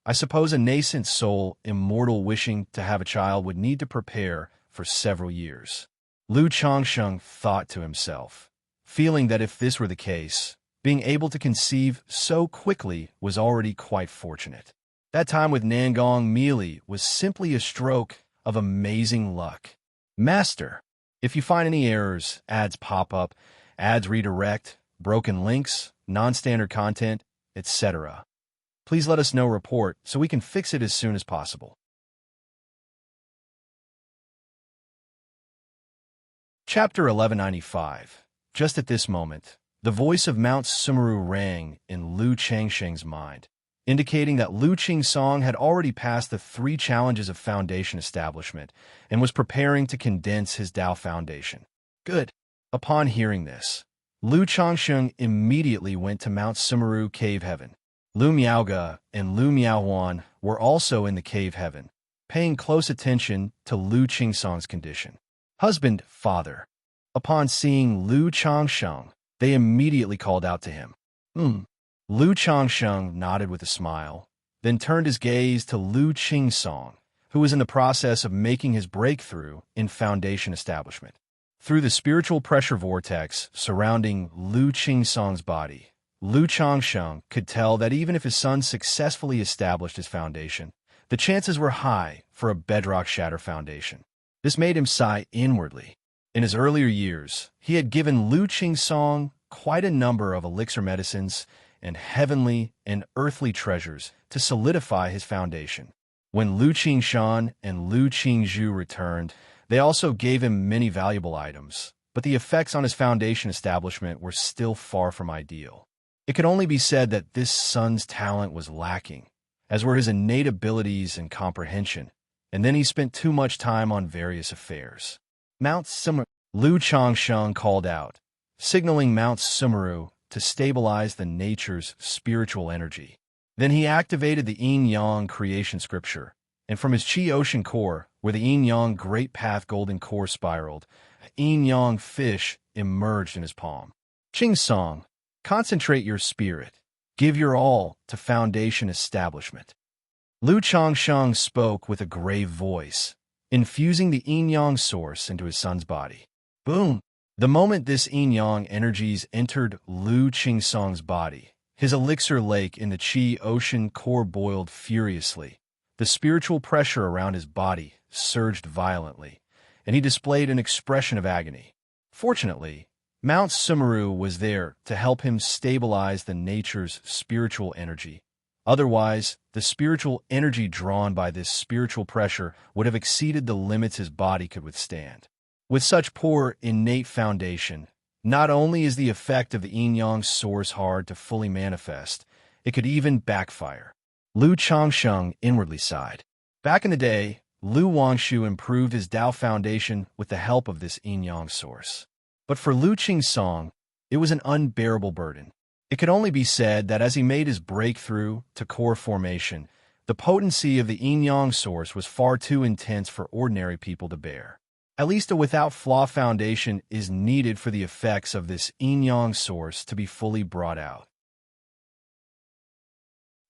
I suppose a nascent soul immortal wishing to have a child would need to prepare for several years. Lu Changsheng thought to himself, feeling that if this were the case, being able to conceive so quickly was already quite fortunate. That time with Nangong Meili was simply a stroke of amazing luck. Master, if you find any errors, ads pop up, ads redirect, broken links, non-standard content, etc., please let us know report so we can fix it as soon as possible. Chapter 1195. Just at this moment, the voice of Mount Sumeru rang in Lu Changsheng's mind, indicating that Lu Qingsong had already passed the 3 challenges of foundation establishment and was preparing to condense his Dao foundation. Good. Upon hearing this, Lu Changsheng immediately went to Mount Sumeru Cave Heaven. Lu Miaoge and Lu Miaohuan were also in the Cave Heaven, paying close attention to Lu Qingsong's condition. Husband, father. Upon seeing Lu Changsheng, they immediately called out to him. Lu Changsheng nodded with a smile, then turned his gaze to Lu Qingsong, who was in the process of making his breakthrough in foundation establishment. Through the spiritual pressure vortex surrounding Lu Qingsong's body, Lu Changsheng could tell that even if his son successfully established his foundation, the chances were high for a bedrock shatter foundation. This made him sigh inwardly. In his earlier years, he had given Lu Qingsong quite a number of elixir medicines and heavenly and earthly treasures to solidify his foundation. When Lu Qingshan and Lu Qingzhu returned, they also gave him many valuable items, but the effects on his foundation establishment were still far from ideal. It could only be said that this son's talent was lacking, as were his innate abilities and comprehension, and then he spent too much time on various affairs. Mount Sumeru, Lu Changsheng called out, signaling Mount Sumeru to stabilize the nature's spiritual energy. Then he activated the Yin-Yang creation scripture, and from his Qi ocean core, where the Yin-Yang great path golden core spiraled, a Yin-Yang fish emerged in his palm. Qingsong, concentrate your spirit. Give your all to foundation establishment. Lu Changsheng spoke with a grave voice, infusing the Yin-Yang source into his son's body. Boom! The moment this Yin-Yang energies entered Lu Qingsong's body, his elixir lake in the Qi ocean core boiled furiously. The spiritual pressure around his body surged violently, and he displayed an expression of agony. Fortunately, Mount Sumeru was there to help him stabilize the nature's spiritual energy. Otherwise, the spiritual energy drawn by this spiritual pressure would have exceeded the limits his body could withstand. With such poor innate foundation, not only is the effect of the Yin-Yang source hard to fully manifest, it could even backfire. Lu Changsheng inwardly sighed. Back in the day, Lu Wangshu improved his Dao foundation with the help of this Yin-Yang source. But for Lu Qingsong, it was an unbearable burden. It could only be said that as he made his breakthrough to core formation, the potency of the Yin-Yang source was far too intense for ordinary people to bear. At least a without-flaw foundation is needed for the effects of this Yin-Yang source to be fully brought out.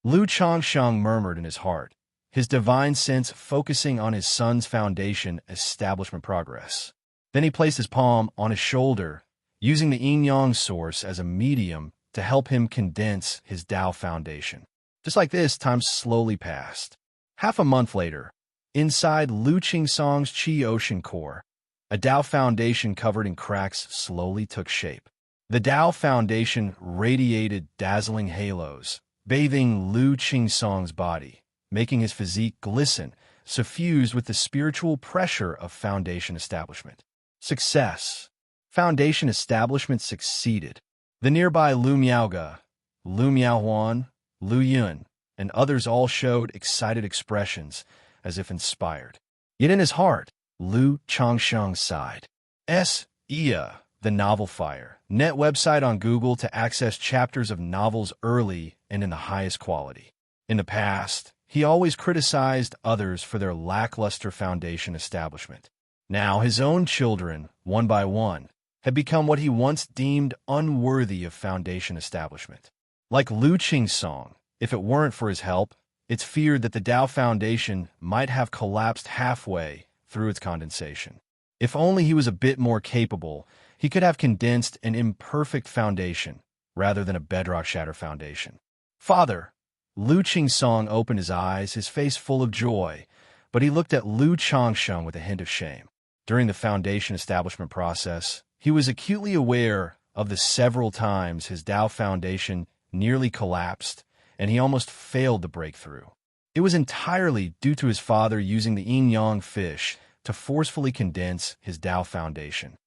Lu Changsheng murmured in his heart, his divine sense focusing on his son's foundation establishment progress. Then he placed his palm on his shoulder, using the Yin-Yang source as a medium to help him condense his Dao foundation. Just like this, time slowly passed. Half a month later, inside Lu Qingsong's Qi ocean core, a Dao foundation covered in cracks slowly took shape. The Dao foundation radiated dazzling halos, bathing Lu Qingsong's body, making his physique glisten, suffused with the spiritual pressure of foundation establishment. Success. Foundation establishment succeeded. The nearby Lu Miaoge, Lu Miaohuan, Lu Yun, and others all showed excited expressions, as if inspired. Yet in his heart, Lu Changsheng sighed. Xianxia, the Novel Fire, net website on Google to access chapters of novels early and in the highest quality. In the past, he always criticized others for their lackluster foundation establishment. Now his own children, one by one, had become what he once deemed unworthy of foundation establishment. Like Lu Qingsong, if it weren't for his help, it's feared that the Tao Foundation might have collapsed halfway through its condensation. If only he was a bit more capable, he could have condensed an imperfect foundation rather than a bedrock shatter foundation. Father! Lu Qingsong opened his eyes, his face full of joy, but he looked at Lu Changsheng with a hint of shame. During the foundation establishment process, he was acutely aware of the several times his Tao Foundation nearly collapsed, and he almost failed to break through. It was entirely due to his father using the yin-yang fish to forcefully condense his Tao Foundation.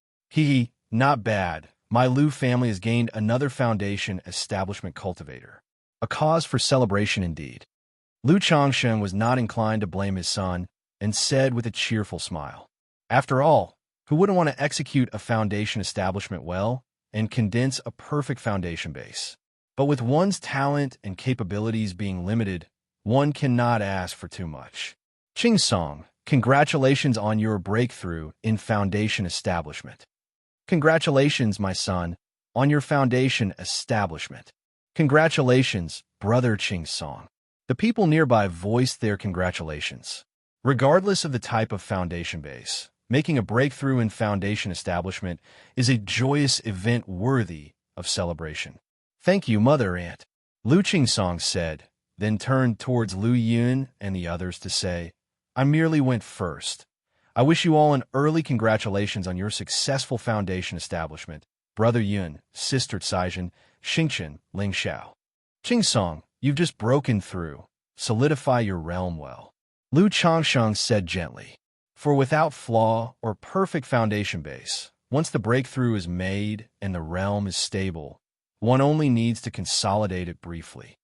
Not bad. My Lu family has gained another foundation establishment cultivator. A cause for celebration indeed. Lu Changsheng was not inclined to blame his son and said with a cheerful smile, "After all, who wouldn't want to execute a foundation establishment well and condense a perfect foundation base? But with one's talent and capabilities being limited, one cannot ask for too much. Qingsong, congratulations on your breakthrough in foundation establishment. Congratulations, my son, on your foundation establishment. Congratulations, brother Qingsong." The people nearby voiced their congratulations. Regardless of the type of foundation base, making a breakthrough in foundation establishment is a joyous event worthy of celebration. "Thank you, Mother Aunt," Lu Qingsong said, then turned towards Lu Yun and the others to say, "I merely went first. I wish you all an early congratulations on your successful foundation establishment. Brother Yun, Sister Caizhen, Xingchen, Ling Xiao. Qingsong, you've just broken through. Solidify your realm well," Lu Changsheng said gently. For without flaw or perfect foundation base, once the breakthrough is made and the realm is stable, one only needs to consolidate it briefly.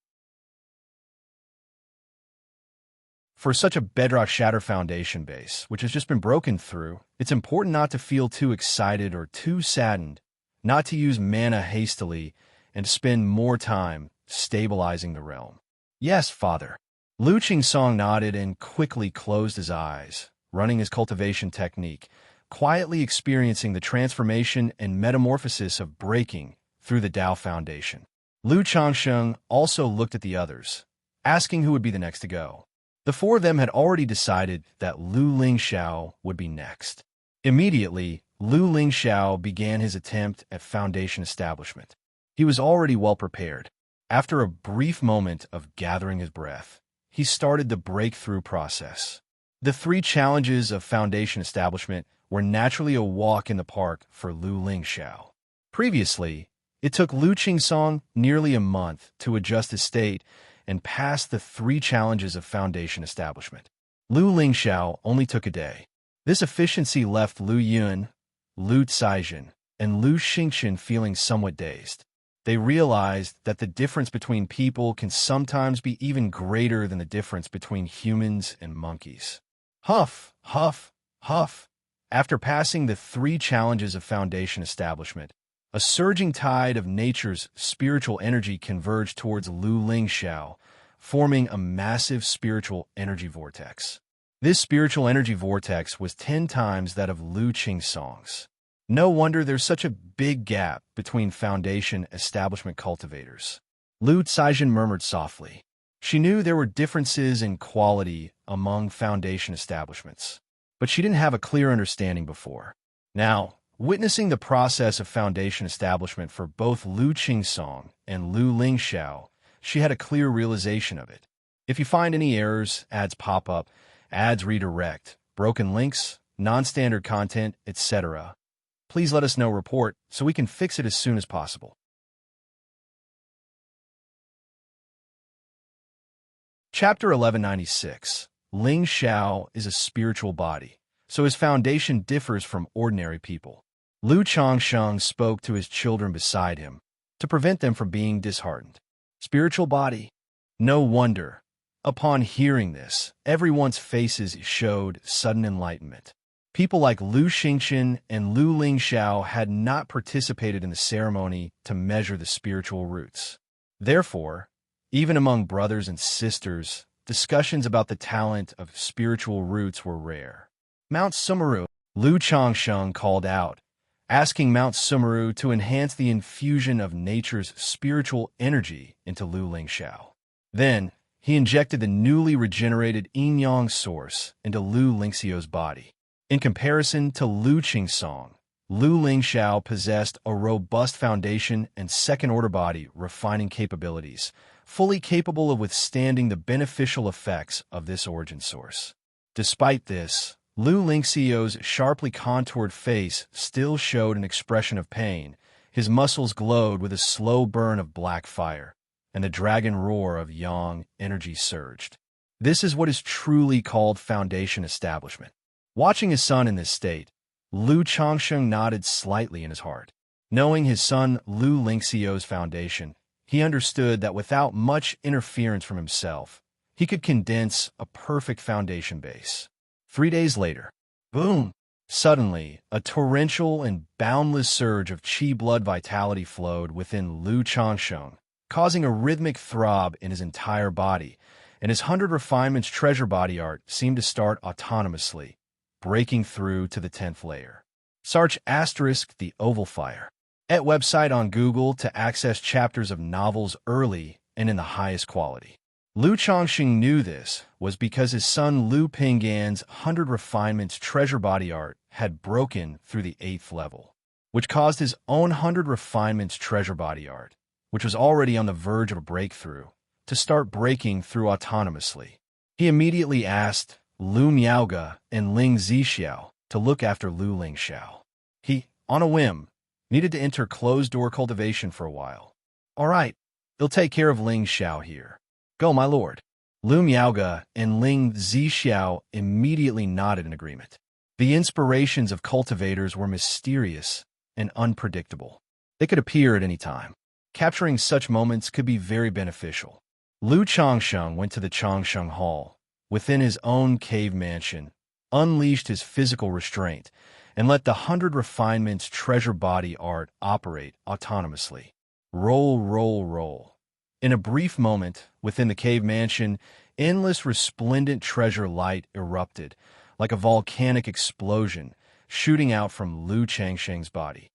For such a bedrock shatter foundation base, which has just been broken through, it's important not to feel too excited or too saddened, not to use mana hastily, and to spend more time stabilizing the realm. "Yes, Father." Lu Qingsong nodded and quickly closed his eyes, running his cultivation technique, quietly experiencing the transformation and metamorphosis of breaking through the Tao Foundation. Lu Changsheng also looked at the others, asking who would be the next to go. The four of them had already decided that Lu Lingxiao would be next. Immediately, Lu Lingxiao began his attempt at foundation establishment. He was already well prepared. After a brief moment of gathering his breath, he started the breakthrough process. The 3 challenges of foundation establishment were naturally a walk in the park for Lu Lingxiao. Previously, it took Lu Qingsong nearly a month to adjust his state and pass the 3 challenges of foundation establishment. Lu Lingxiao only took a day. This efficiency left Lu Yun, Lu Caizhen, and Lu Xingchen feeling somewhat dazed. They realized that the difference between people can sometimes be even greater than the difference between humans and monkeys. Huff, huff, huff. After passing the 3 challenges of foundation establishment, a surging tide of nature's spiritual energy converged towards Lu Lingxiao, forming a massive spiritual energy vortex. This spiritual energy vortex was 10 times that of Lu Qingsong's. No wonder there's such a big gap between foundation establishment cultivators. Lu Caizhen murmured softly. She knew there were differences in quality among foundation establishments, but she didn't have a clear understanding before. Now, witnessing the process of foundation establishment for both Lu Qingsong and Lu Lingxiao, she had a clear realization of it. If you find any errors, ads pop up, ads redirect, broken links, non-standard content, etc., please let us know. Report so we can fix it as soon as possible. Chapter 1196. Ling Xiao is a spiritual body, so his foundation differs from ordinary people. Lu Changsheng spoke to his children beside him to prevent them from being disheartened. Spiritual body? No wonder. Upon hearing this, everyone's faces showed sudden enlightenment. People like Lu Xingchen and Lu Lingxiao had not participated in the ceremony to measure the spiritual roots. Therefore, even among brothers and sisters, discussions about the talent of spiritual roots were rare. Mount Sumeru. Lu Changsheng called out, asking Mount Sumeru to enhance the infusion of nature's spiritual energy into Lu Lingxiao. Then, he injected the newly regenerated yin-yang source into Lu Lingxiao's body. In comparison to Lu Qingsong, Lu Lingxiao possessed a robust foundation and second-order body refining capabilities, fully capable of withstanding the beneficial effects of this origin source. Despite this, Lu Lingxiao's sharply contoured face still showed an expression of pain. His muscles glowed with a slow burn of black fire, and the dragon roar of yang energy surged. This is what is truly called foundation establishment. Watching his son in this state, Lu Changsheng nodded slightly in his heart. Knowing his son Lu Lingxiao's foundation, he understood that without much interference from himself, he could condense a perfect foundation base. 3 days later, boom! Suddenly, a torrential and boundless surge of qi blood vitality flowed within Lu Changsheng, causing a rhythmic throb in his entire body, and his 100 refinements treasure body art seemed to start autonomously, breaking through to the 10th layer. Search * the oval fire at website on Google to access chapters of novels early and in the highest quality. Lu Changsheng knew this was because his son Lu Pinggan's 100 refinements treasure body art had broken through the 8th level, which caused his own 100 refinements treasure body art, which was already on the verge of a breakthrough, to start breaking through autonomously. He immediately asked Lu Miaoge and Ling Zixiao to look after Lu Lingxiao. He, on a whim, needed to enter closed-door cultivation for a while. All right, they'll take care of Ling Xiao here. Go, my lord. Lu Miaoge and Ling Zixiao immediately nodded in agreement. The inspirations of cultivators were mysterious and unpredictable. They could appear at any time. Capturing such moments could be very beneficial. Lu Changsheng went to the Changsheng Hall, within his own cave mansion, unleashed his physical restraint, and let the 100 refinements treasure body art operate autonomously. Roll, roll, roll. In a brief moment, within the cave mansion, endless resplendent treasure light erupted, like a volcanic explosion, shooting out from Lu Changsheng's body.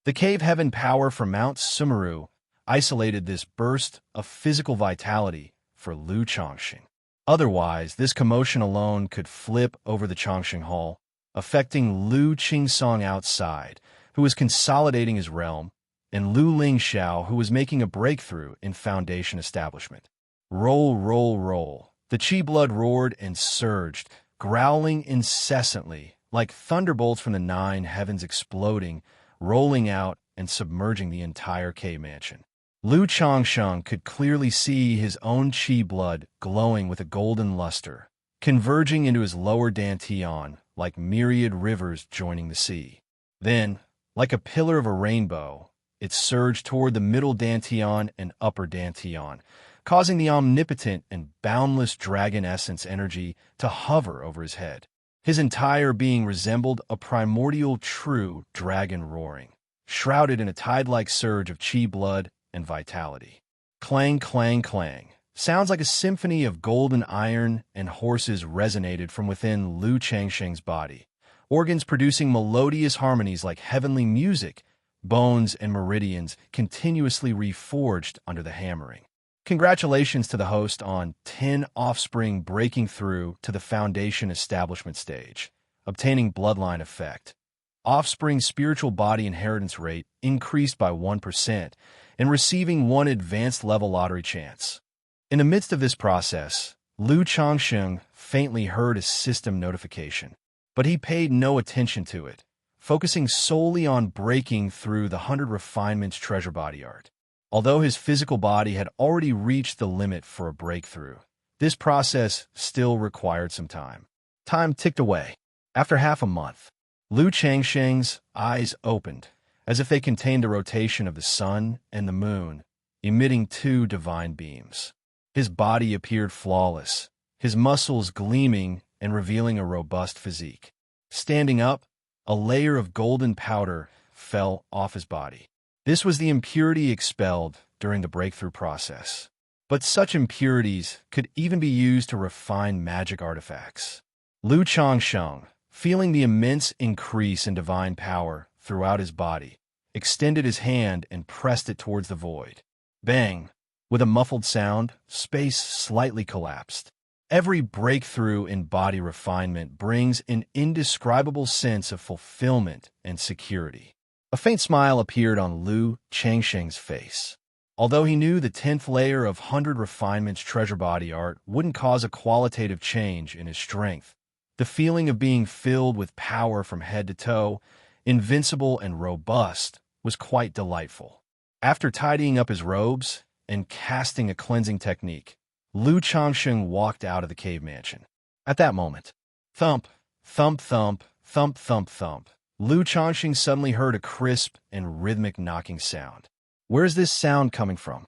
The cave heaven power from Mount Sumeru isolated this burst of physical vitality for Lu Changsheng. Otherwise, this commotion alone could flip over the Changsheng Hall, affecting Lu Qingsong outside, who was consolidating his realm, and Lu Lingxiao, who was making a breakthrough in foundation establishment. Roll, roll, roll. The qi blood roared and surged, growling incessantly, like thunderbolts from the 9 heavens exploding, rolling out and submerging the entire cave mansion. Lu Changsheng could clearly see his own qi blood glowing with a golden luster, converging into his lower dantian like myriad rivers joining the sea. Then, like a pillar of a rainbow, it surged toward the middle dantian and upper dantian, causing the omnipotent and boundless dragon essence energy to hover over his head. His entire being resembled a primordial true dragon roaring, shrouded in a tide-like surge of qi blood and vitality. Clang, clang, clang. Sounds like a symphony of golden iron and horses resonated from within Lu Changsheng's body, organs producing melodious harmonies like heavenly music, bones and meridians continuously reforged under the hammering. Congratulations to the host on 10 offspring breaking through to the foundation establishment stage, obtaining bloodline effect. Offspring spiritual body inheritance rate increased by 1%, and receiving 1 advanced level lottery chance. In the midst of this process, Lu Changsheng faintly heard a system notification, but he paid no attention to it, focusing solely on breaking through the 100 refinements treasure body art. Although his physical body had already reached the limit for a breakthrough, this process still required some time. Time ticked away. After half a month, Lu Changsheng's eyes opened, as if they contained the rotation of the sun and the moon, emitting 2 divine beams. His body appeared flawless, his muscles gleaming and revealing a robust physique. Standing up, a layer of golden powder fell off his body. This was the impurity expelled during the breakthrough process. But such impurities could even be used to refine magic artifacts. Lu Changsheng, feeling the immense increase in divine power throughout his body, extended his hand and pressed it towards the void. Bang! With a muffled sound, space slightly collapsed. Every breakthrough in body refinement brings an indescribable sense of fulfillment and security. A faint smile appeared on Lu Changsheng's face. Although he knew the 10th layer of 100 Refinement's treasure body art wouldn't cause a qualitative change in his strength, the feeling of being filled with power from head to toe, invincible and robust, was quite delightful. After tidying up his robes and casting a cleansing technique, Lu Changsheng walked out of the cave mansion. At that moment, thump, thump, thump, thump, thump, thump, Lu Changsheng suddenly heard a crisp and rhythmic knocking sound. Where's this sound coming from?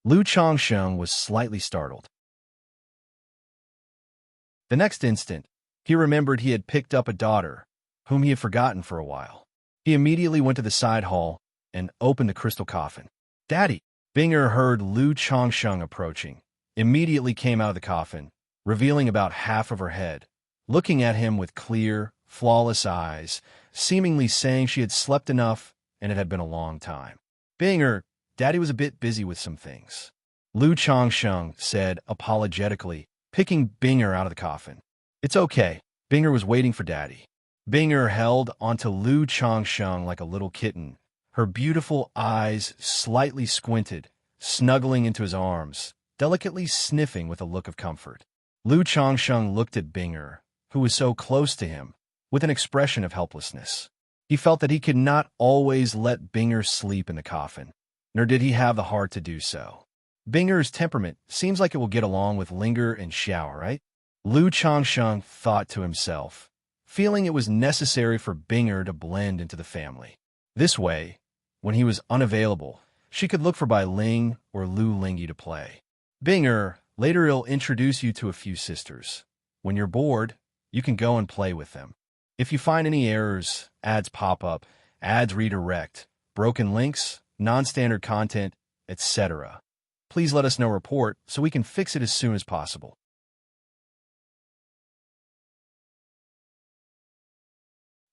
Lu Changsheng was slightly startled. The next instant, he remembered he had picked up a daughter, whom he had forgotten for a while. He immediately went to the side hall and opened the crystal coffin. "Daddy!" Binger heard Lu Changsheng approaching, immediately came out of the coffin, revealing about half of her head, looking at him with clear, flawless eyes, seemingly saying she had slept enough and it had been a long time. "Binger, Daddy was a bit busy with some things," Lu Changsheng said apologetically, picking Binger out of the coffin. "It's okay." Binger was waiting for Daddy. Binger held onto Lu Changsheng like a little kitten, her beautiful eyes slightly squinted, snuggling into his arms, delicately sniffing with a look of comfort. Lu Changsheng looked at Binger, who was so close to him, with an expression of helplessness. He felt that he could not always let Binger sleep in the coffin, nor did he have the heart to do so. Binger's temperament seems like it will get along with Linger and Xiao, right? Lu Changsheng thought to himself, feeling it was necessary for Binger to blend into the family. This way, when he was unavailable, she could look for Bai Ling or Lu Lingyi to play. "Binger, later he'll introduce you to a few sisters. When you're bored, you can go and play with them. If you find any errors, ads pop up, ads redirect, broken links, non-standard content, etc., please let us know report so we can fix it as soon as possible."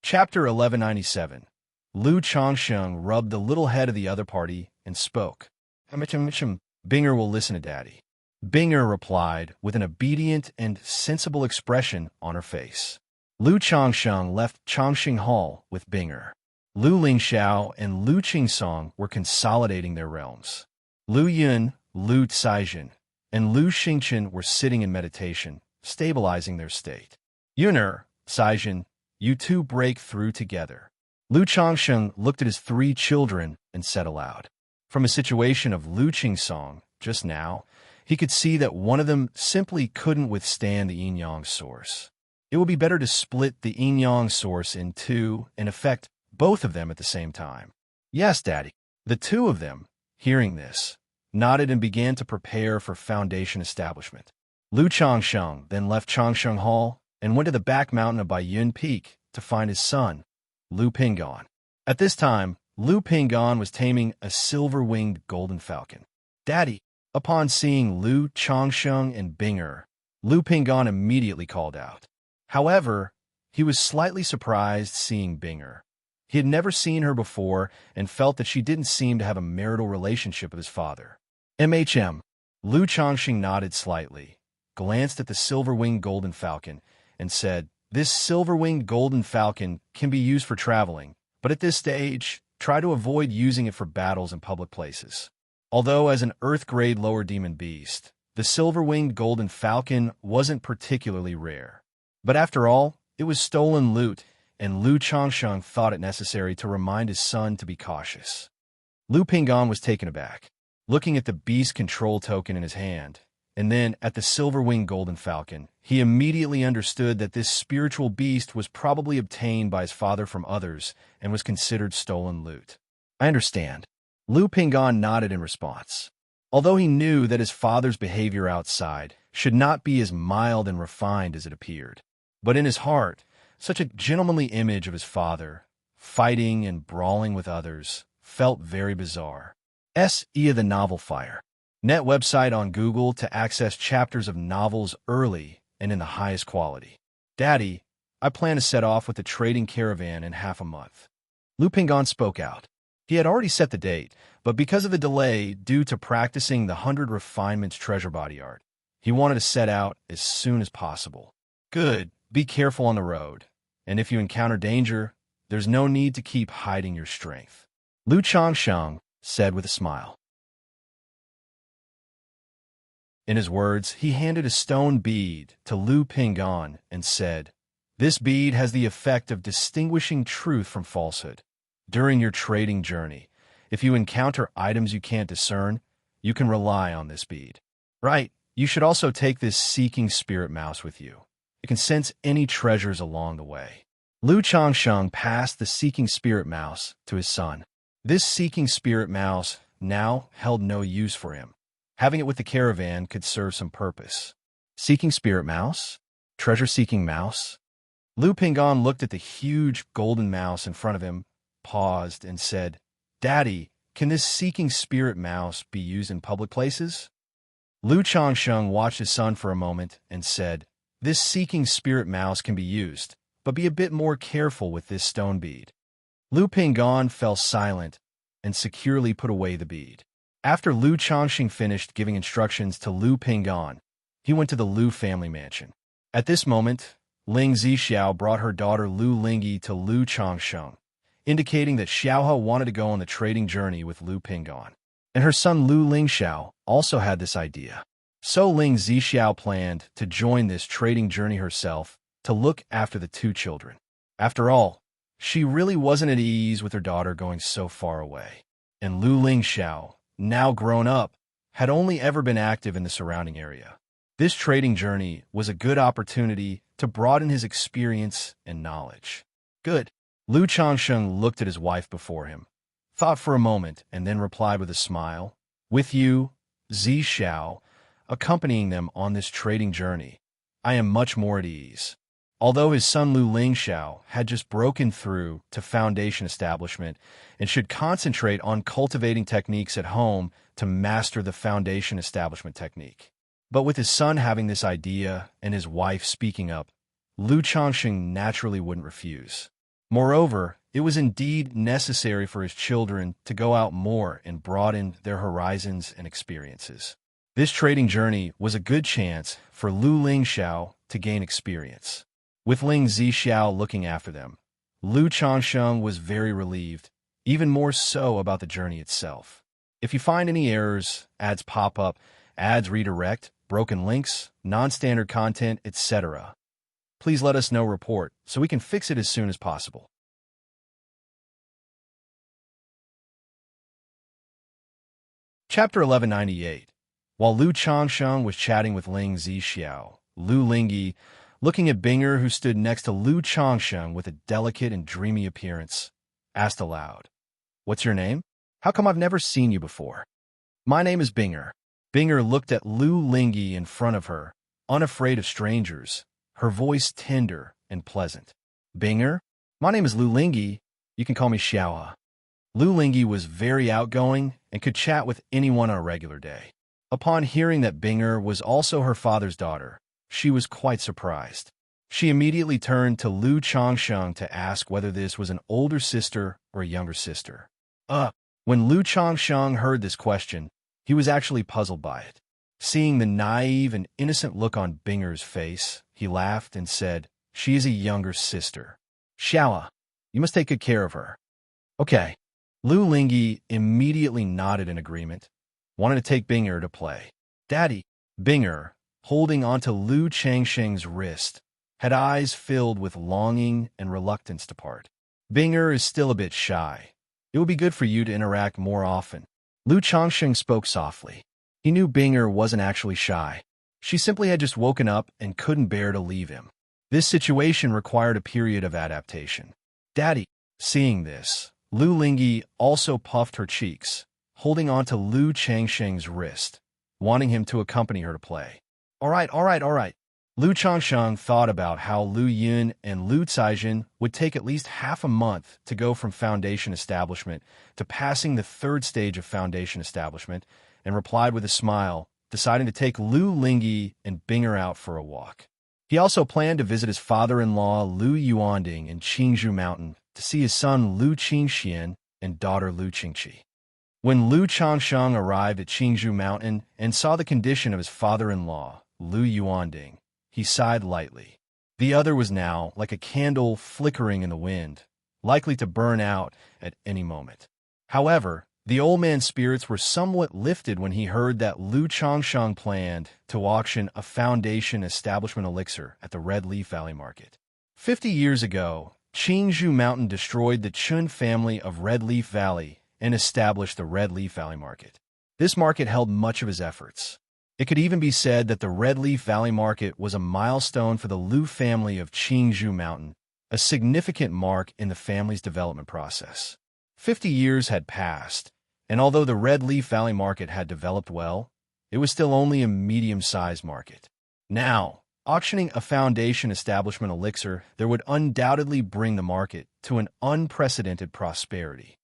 Chapter 1197. Lu Changsheng rubbed the little head of the other party and spoke. "Binger will listen to Daddy." Binger replied with an obedient and sensible expression on her face. Lu Changsheng left Changxing Hall with Binger. Lu Lingxiao and Lu Qingsong were consolidating their realms. Lu Yun, Lu Caizhen, and Lu Xingchen were sitting in meditation, stabilizing their state. "Yuner, Caizhen, you two break through together." Lu Changsheng looked at his 3 children and said aloud. From a situation of Lu Qingsong just now, he could see that one of them simply couldn't withstand the yin-yang source. It would be better to split the yin-yang source in 2 and affect both of them at the same time. "Yes, Daddy." The 2 of them, hearing this, nodded and began to prepare for foundation establishment. Lu Changsheng then left Changsheng Hall and went to the back mountain of Baiyun Peak to find his son, Lu Pingon. At this time, Lu Pingon was taming a silver-winged golden falcon. "Daddy!" Upon seeing Lu Changsheng and Binger, Lu Pingon immediately called out. However, he was slightly surprised seeing Binger. He had never seen her before and felt that she didn't seem to have a marital relationship with his father. Lu Changsheng nodded slightly, glanced at the silver-winged golden falcon, and said, "This silver-winged golden falcon can be used for traveling, but at this stage, try to avoid using it for battles in public places." Although as an Earth-grade lower demon beast, the silver-winged golden falcon wasn't particularly rare. But after all, it was stolen loot, and Lu Changsheng thought it necessary to remind his son to be cautious. Lu Pingon was taken aback, looking at the beast control token in his hand, and then at the silver-winged golden falcon. He immediately understood that this spiritual beast was probably obtained by his father from others and was considered stolen loot. "I understand." Lu Pingon nodded in response. Although he knew that his father's behavior outside should not be as mild and refined as it appeared, but in his heart, such a gentlemanly image of his father, fighting and brawling with others, felt very bizarre. The Novel Fire. Net website on Google to access chapters of novels early and in the highest quality. Daddy, I plan to set off with the trading caravan in half a month. Lu Pingon spoke out. He had already set the date, but because of the delay due to practicing the 100 Refinements treasure body art, he wanted to set out as soon as possible. Good. Be careful on the road, and if you encounter danger, there's no need to keep hiding your strength. Lu Changsheng said with a smile. In his words, he handed a stone bead to Lu Pingon and said, "This bead has the effect of distinguishing truth from falsehood. During your trading journey, if you encounter items you can't discern, you can rely on this bead." Right, you should also take this seeking spirit mouse with you. It can sense any treasures along the way. Lu Changsheng passed the seeking spirit mouse to his son. This seeking spirit mouse now held no use for him. Having it with the caravan could serve some purpose. Seeking spirit mouse? Treasure-seeking mouse? Lu Pingon looked at the huge golden mouse in front of him, paused, and said, "Daddy, can this seeking spirit mouse be used in public places?" Lu Changsheng watched his son for a moment and said, "This seeking spirit mouse can be used, but be a bit more careful with this stone bead." Lu Pingon fell silent and securely put away the bead. After Lu Changsheng finished giving instructions to Lu Pingon, he went to the Lu family mansion. At this moment, Ling Zixiao brought her daughter Lu Lingyi to Lu Changsheng, indicating that Xiaohe wanted to go on the trading journey with Lu Pingon. And her son Lu Lingxiao also had this idea. So Ling Zixiao planned to join this trading journey herself to look after the two children. After all, she really wasn't at ease with her daughter going so far away. And Lu Lingxiao, now grown up, had only ever been active in the surrounding area. This trading journey was a good opportunity to broaden his experience and knowledge. Good. Lu Changsheng looked at his wife before him, thought for a moment, and then replied with a smile, "With you, Zixiao, accompanying them on this trading journey, I am much more at ease." Although his son Lu Lingxiao had just broken through to foundation establishment and should concentrate on cultivating techniques at home to master the foundation establishment technique. But with his son having this idea and his wife speaking up, Lu Changsheng naturally wouldn't refuse. Moreover, it was indeed necessary for his children to go out more and broaden their horizons and experiences. This trading journey was a good chance for Lu Lingxiao to gain experience. With Ling Zixiao looking after them, Lu Changsheng was very relieved, even more so about the journey itself. If you find any errors, ads pop up, ads redirect, broken links, non-standard content, etc., please let us know report so we can fix it as soon as possible. Chapter 1198. While Lu Changsheng was chatting with Ling Zixiao, Lu Lingyi, looking at Binger who stood next to Lu Changsheng with a delicate and dreamy appearance, asked aloud, "What's your name? How come I've never seen you before?" "My name is Binger." Binger looked at Lu Lingyi in front of her, unafraid of strangers, her voice tender and pleasant. "Binger? My name is Lu Lingyi. You can call me Xiaohe." Lu Lingyi was very outgoing and could chat with anyone on a regular day. Upon hearing that Binger was also her father's daughter, she was quite surprised. She immediately turned to Lu Changsheng to ask whether this was an older sister or a younger sister. When Lu Changsheng heard this question, he was actually puzzled by it. Seeing the naive and innocent look on Binger's face, he laughed and said, "She is a younger sister. Xiaohe, you must take good care of her." "Okay." Lu Lingyi immediately nodded in agreement, wanted to take Binger to play. "Daddy." Binger, holding onto Lu Changsheng's wrist, had eyes filled with longing and reluctance to part. "Binger is still a bit shy. It would be good for you to interact more often." Lu Changsheng spoke softly. He knew Binger wasn't actually shy. She simply had just woken up and couldn't bear to leave him. This situation required a period of adaptation. "Daddy." Seeing this, Lu Lingyi also puffed her cheeks, holding onto Lu Changsheng's wrist, wanting him to accompany her to play. All right. Lu Changsheng thought about how Lu Yun and Lu Caijin would take at least half a month to go from foundation establishment to passing the third stage of foundation establishment, and replied with a smile, deciding to take Lu Lingyi and Binger out for a walk. He also planned to visit his father-in-law Lu Yuanding in Qingzhou Mountain to see his son Lu Qingxian and daughter Lu Qingqi. When Lu Changsheng arrived at Qingzhou Mountain and saw the condition of his father-in-law, Lu Yuanding, he sighed lightly. The other was now like a candle flickering in the wind, likely to burn out at any moment. However, the old man's spirits were somewhat lifted when he heard that Lu Changsheng planned to auction a Foundation establishment elixir at the Red Leaf Valley Market. 50 years ago, Qingzhou Mountain destroyed the Chun family of Red Leaf Valley and established the Red Leaf Valley Market. This market held much of his efforts. It could even be said that the Red Leaf Valley Market was a milestone for the Lu family of Qingzhou Mountain, a significant mark in the family's development process. 50 years had passed, and although the Red Leaf Valley Market had developed well, it was still only a medium-sized market. Now, auctioning a Foundation establishment elixir there would undoubtedly bring the market to an unprecedented prosperity.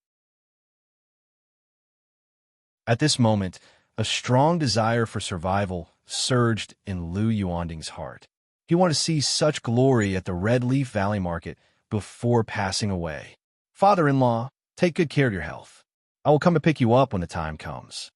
At this moment, a strong desire for survival surged in Lu Yuanding's heart. He wanted to see such glory at the Red Leaf Valley Market before passing away. "Father-in-law, take good care of your health. I will come to pick you up when the time comes."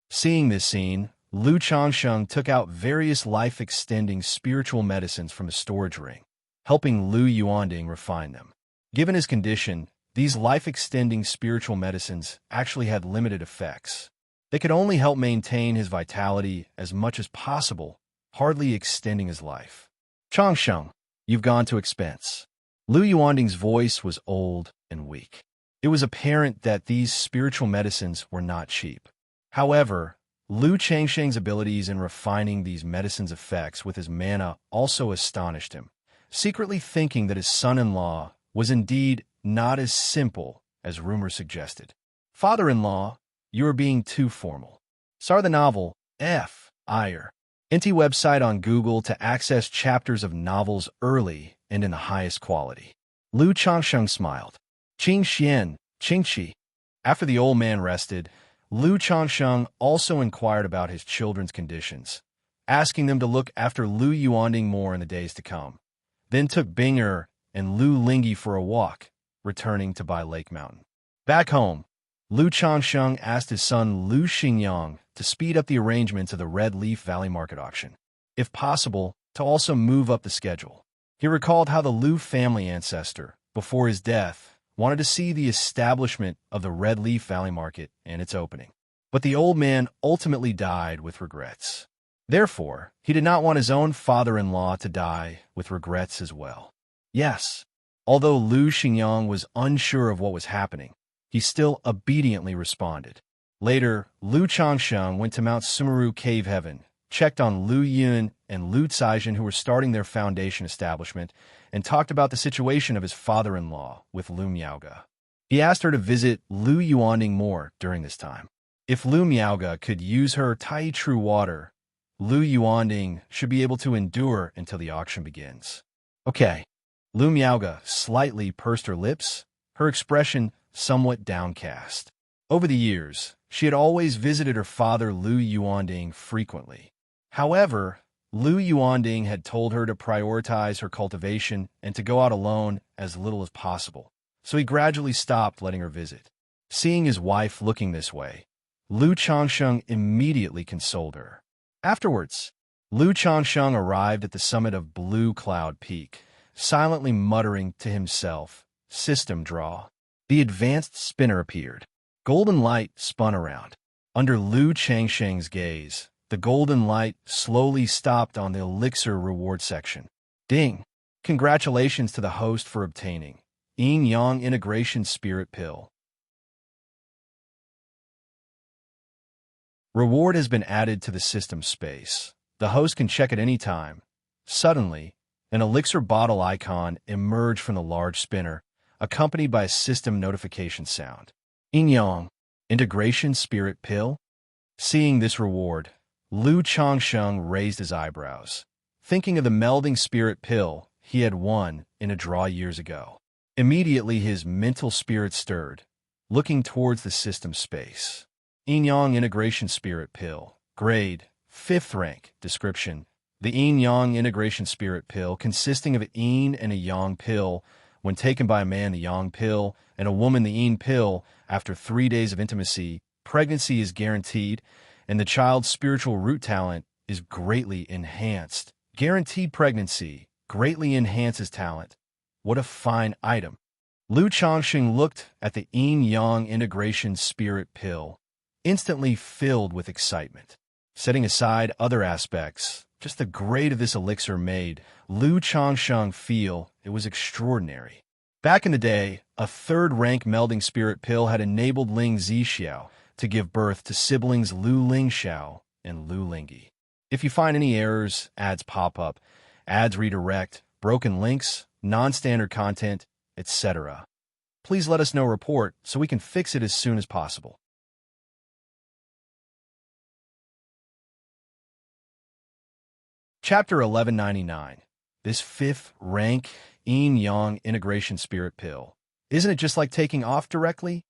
Seeing this scene, Lu Changsheng took out various life-extending spiritual medicines from his storage ring, helping Lu Yuanding refine them. Given his condition, these life-extending spiritual medicines actually had limited effects. They could only help maintain his vitality as much as possible, hardly extending his life. "Changsheng, you've gone to expense." Lu Yuanding's voice was old and weak. It was apparent that these spiritual medicines were not cheap. However, Lu Changsheng's abilities in refining these medicines' effects with his mana also astonished him, secretly thinking that his son-in-law was indeed not as simple as rumor suggested. "Father-in-law, you are being too formal." Start the novel, F. Iyer. NT website on Google to access chapters of novels early and in the highest quality. Lu Changsheng smiled. "Qingxian, Qingqi." After the old man rested, Lu Changsheng also inquired about his children's conditions, asking them to look after Lu Yuanding more in the days to come. Then took Binger and Lu Lingyi for a walk, returning to Bai Lake Mountain. Back home, Lu Changsheng asked his son Lu Xingyang to speed up the arrangements of the Red Leaf Valley Market auction. If possible, to also move up the schedule. He recalled how the Lu family ancestor, before his death, wanted to see the establishment of the Red Leaf Valley Market and its opening. But the old man ultimately died with regrets. Therefore, he did not want his own father-in-law to die with regrets as well. Yes, although Lu Xingyang was unsure of what was happening, he still obediently responded. Later, Lu Changsheng went to Mount Sumeru Cave Heaven, checked on Lu Yun and Lu Caizhen, who were starting their Foundation establishment, and talked about the situation of his father-in-law with Lu Miaoge. He asked her to visit Lu Yuanding more during this time. If Lu Miaoge could use her Tai True Water, Lu Yuanding should be able to endure until the auction begins. "Okay." Lu Miaoge slightly pursed her lips, her expression somewhat downcast. Over the years, she had always visited her father Lu Yuanding frequently. However, Lu Yuanding had told her to prioritize her cultivation and to go out alone as little as possible, so he gradually stopped letting her visit. Seeing his wife looking this way, Lu Changsheng immediately consoled her. Afterwards, Lu Changsheng arrived at the summit of Blue Cloud Peak, silently muttering to himself, "System draw." The advanced spinner appeared. Golden light spun around. Under Lu Changsheng's gaze, the golden light slowly stopped on the elixir reward section. Ding! Congratulations to the host for obtaining Yin Yang Integration Spirit Pill. Reward has been added to the system space. The host can check at any time. Suddenly, an elixir bottle icon emerged from the large spinner, accompanied by a system notification sound. Yin Yang Integration Spirit Pill? Seeing this reward, Lu Changsheng raised his eyebrows, thinking of the melding spirit pill he had won in a draw years ago. Immediately his mental spirit stirred, looking towards the system space. Yin Yang Integration Spirit Pill. Grade, 5th rank. Description, The yin-yang integration spirit pill, consisting of a yin and a yang pill, when taken by a man the yang pill and a woman the yin pill, after 3 days of intimacy, pregnancy is guaranteed, and the child's spiritual root talent is greatly enhanced. Guaranteed pregnancy greatly enhances talent. What a fine item. Lu Changxing looked at the yin-yang integration spirit pill, instantly filled with excitement. Setting aside other aspects, just the grade of this elixir made Lu Changsheng feel it was extraordinary. Back in the day, a third-rank melding spirit pill had enabled Ling Zixiao to give birth to siblings Lu Lingxiao and Lu Lingyi. If you find any errors, ads pop up, ads redirect, broken links, non-standard content, etc., please let us know report so we can fix it as soon as possible. Chapter 1199. This fifth-rank yin-yang integration spirit pill. Isn't it just like taking off directly?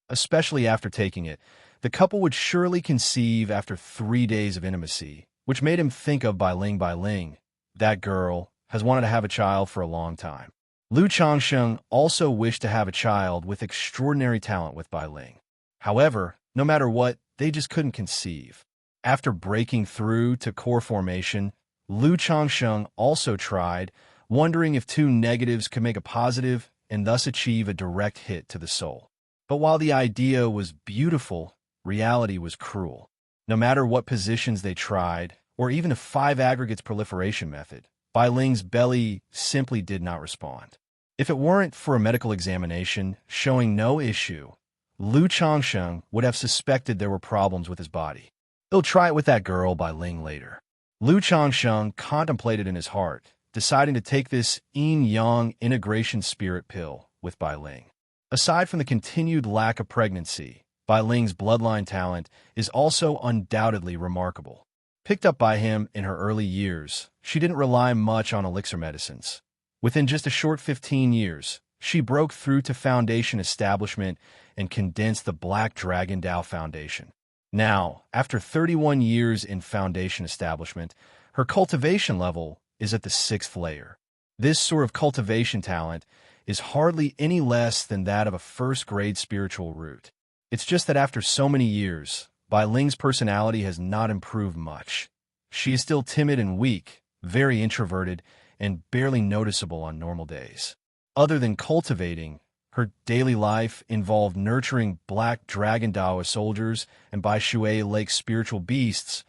Especially after taking it, the couple would surely conceive after 3 days of intimacy, which made him think of Bai Ling. That girl has wanted to have a child for a long time. Lu Changsheng also wished to have a child with extraordinary talent with Bai Ling. However, no matter what, they just couldn't conceive. After breaking through to core formation, Lu Changsheng also tried, wondering if two negatives could make a positive and thus achieve a direct hit to the soul. But while the idea was beautiful, reality was cruel. No matter what positions they tried, or even a 5 aggregates proliferation method, Bai Ling's belly simply did not respond. If it weren't for a medical examination showing no issue, Lu Changsheng would have suspected there were problems with his body. He'll try it with that girl Bai Ling later. Lu Changsheng contemplated in his heart, deciding to take this yin-yang integration spirit pill with Bai Ling. Aside from the continued lack of pregnancy, Bai Ling's bloodline talent is also undoubtedly remarkable. Picked up by him in her early years, she didn't rely much on elixir medicines. Within just a short 15 years, she broke through to Foundation establishment and condensed the Black Dragon Dao Foundation. Now, after 31 years in Foundation establishment, her cultivation level is at the 6th layer. This sort of cultivation talent is hardly any less than that of a first-grade spiritual root. It's just that after so many years, Bai Ling's personality has not improved much. She is still timid and weak, very introverted, and barely noticeable on normal days. Other than cultivating, her daily life involved nurturing Black Dragon Dao soldiers and Bai Shui Lake spiritual beasts,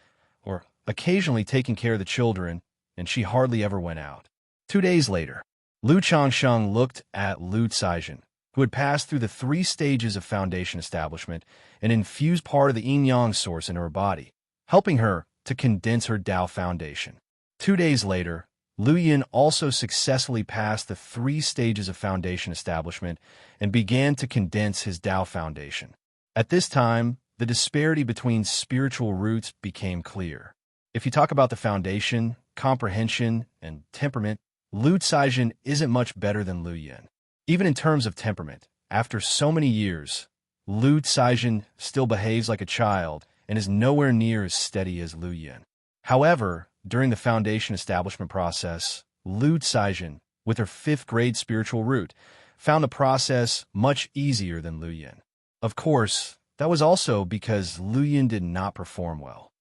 or occasionally taking care of the children, and she hardly ever went out. 2 days later, Lu Changsheng looked at Lu Caizhen, who had passed through the 3 stages of Foundation establishment and infused part of the yin-yang source into her body, helping her to condense her Dao Foundation. 2 days later, Lu Yin also successfully passed the 3 stages of Foundation establishment and began to condense his Dao Foundation. At this time, the disparity between spiritual roots became clear. If you talk about the foundation, comprehension, and temperament, Lu Caizhen isn't much better than Lu Yin. Even in terms of temperament, after so many years, Lu Caizhen still behaves like a child and is nowhere near as steady as Lu Yin. However, during the Foundation establishment process, Lu Caizhen, with her 5th grade spiritual root, found the process much easier than Lu Yin. Of course, that was also because Lu Yin did not perform well.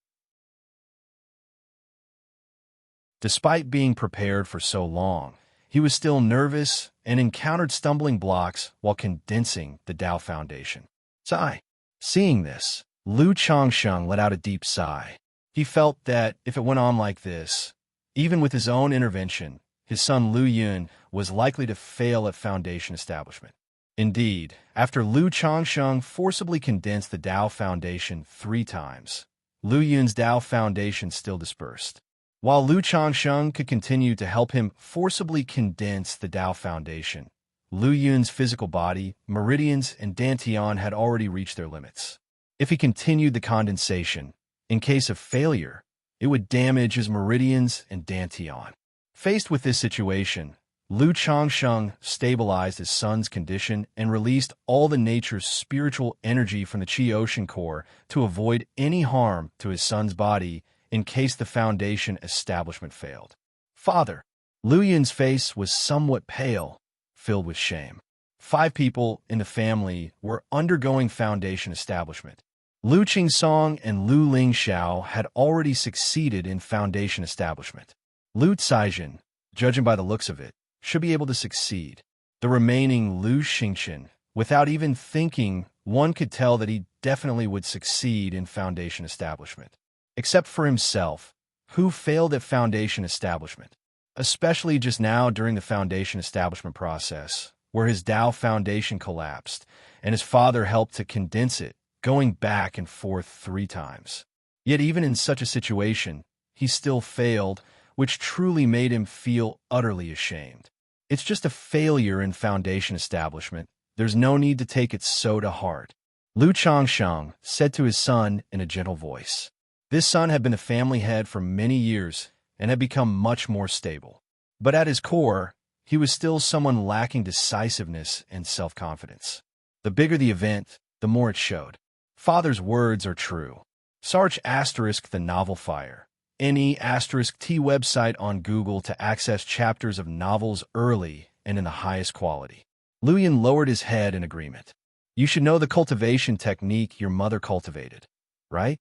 Despite being prepared for so long, he was still nervous and encountered stumbling blocks while condensing the Dao Foundation. Sigh. Seeing this, Lu Changsheng let out a deep sigh. He felt that if it went on like this, even with his own intervention, his son Lu Yun was likely to fail at Foundation establishment. Indeed, after Lu Changsheng forcibly condensed the Dao Foundation 3 times, Lu Yun's Dao Foundation still dispersed. While Lu Changsheng could continue to help him forcibly condense the Dao Foundation, Lu Yun's physical body, meridians, and dantian had already reached their limits. If he continued the condensation, in case of failure, it would damage his meridians and dantian. Faced with this situation, Lu Changsheng stabilized his son's condition and released all the nature's spiritual energy from the Qi Ocean core to avoid any harm to his son's body in case the foundation establishment failed. Father. Lu Yun's face was somewhat pale, filled with shame. 5 people in the family were undergoing foundation establishment. Lu Qingsong and Lu Lingxiao had already succeeded in foundation establishment. Lu Caizhen, judging by the looks of it, should be able to succeed. The remaining Lu Xingqian, without even thinking, one could tell that he definitely would succeed in foundation establishment. Except for himself, who failed at foundation establishment. Especially just now during the foundation establishment process, where his Dao foundation collapsed, and his father helped to condense it, going back and forth 3 times. Yet even in such a situation, he still failed, which truly made him feel utterly ashamed. It's just a failure in foundation establishment. There's no need to take it so to heart. Lu Changsheng said to his son in a gentle voice. This son had been the family head for many years and had become much more stable. But at his core, he was still someone lacking decisiveness and self-confidence. The bigger the event, the more it showed. Father's words are true. Search * the novel Fire. NE *T website on Google to access chapters of novels early and in the highest quality. Lu Yun lowered his head in agreement. You should know the cultivation technique your mother cultivated, right?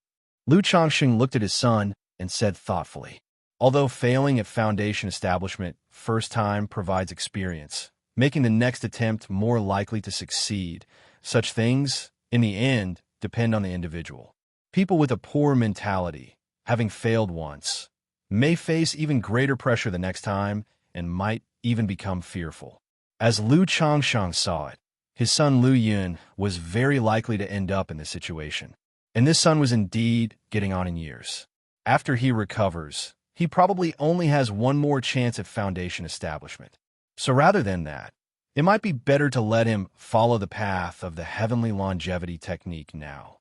Lu Changsheng looked at his son and said thoughtfully. Although failing at foundation establishment first time provides experience, making the next attempt more likely to succeed, such things, in the end, depend on the individual. People with a poor mentality, having failed once, may face even greater pressure the next time and might even become fearful. As Lu Changsheng saw it, his son Lu Yun was very likely to end up in this situation. And this son was indeed getting on in years. After he recovers, he probably only has one more chance at foundation establishment. So rather than that, it might be better to let him follow the path of the heavenly longevity technique now.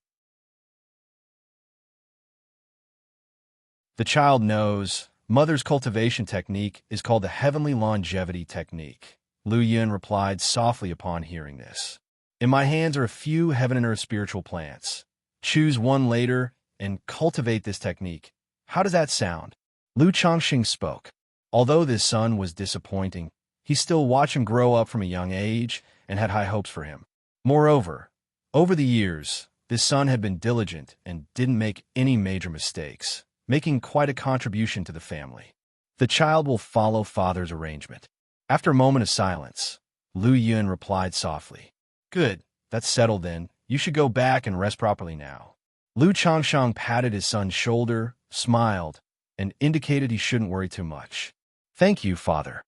The child knows mother's cultivation technique is called the heavenly longevity technique. Lu Yun replied softly upon hearing this. In my hands are a few heaven and earth spiritual plants. Choose one later and cultivate this technique. How does that sound? Lu Changxing spoke. Although this son was disappointing, he still watched him grow up from a young age and had high hopes for him. Moreover, over the years, this son had been diligent and didn't make any major mistakes, making quite a contribution to the family. The child will follow father's arrangement. After a moment of silence, Lu Yun replied softly. Good, that's settled then. You should go back and rest properly now. Lu Changsheng patted his son's shoulder, smiled, and indicated he shouldn't worry too much. Thank you, father.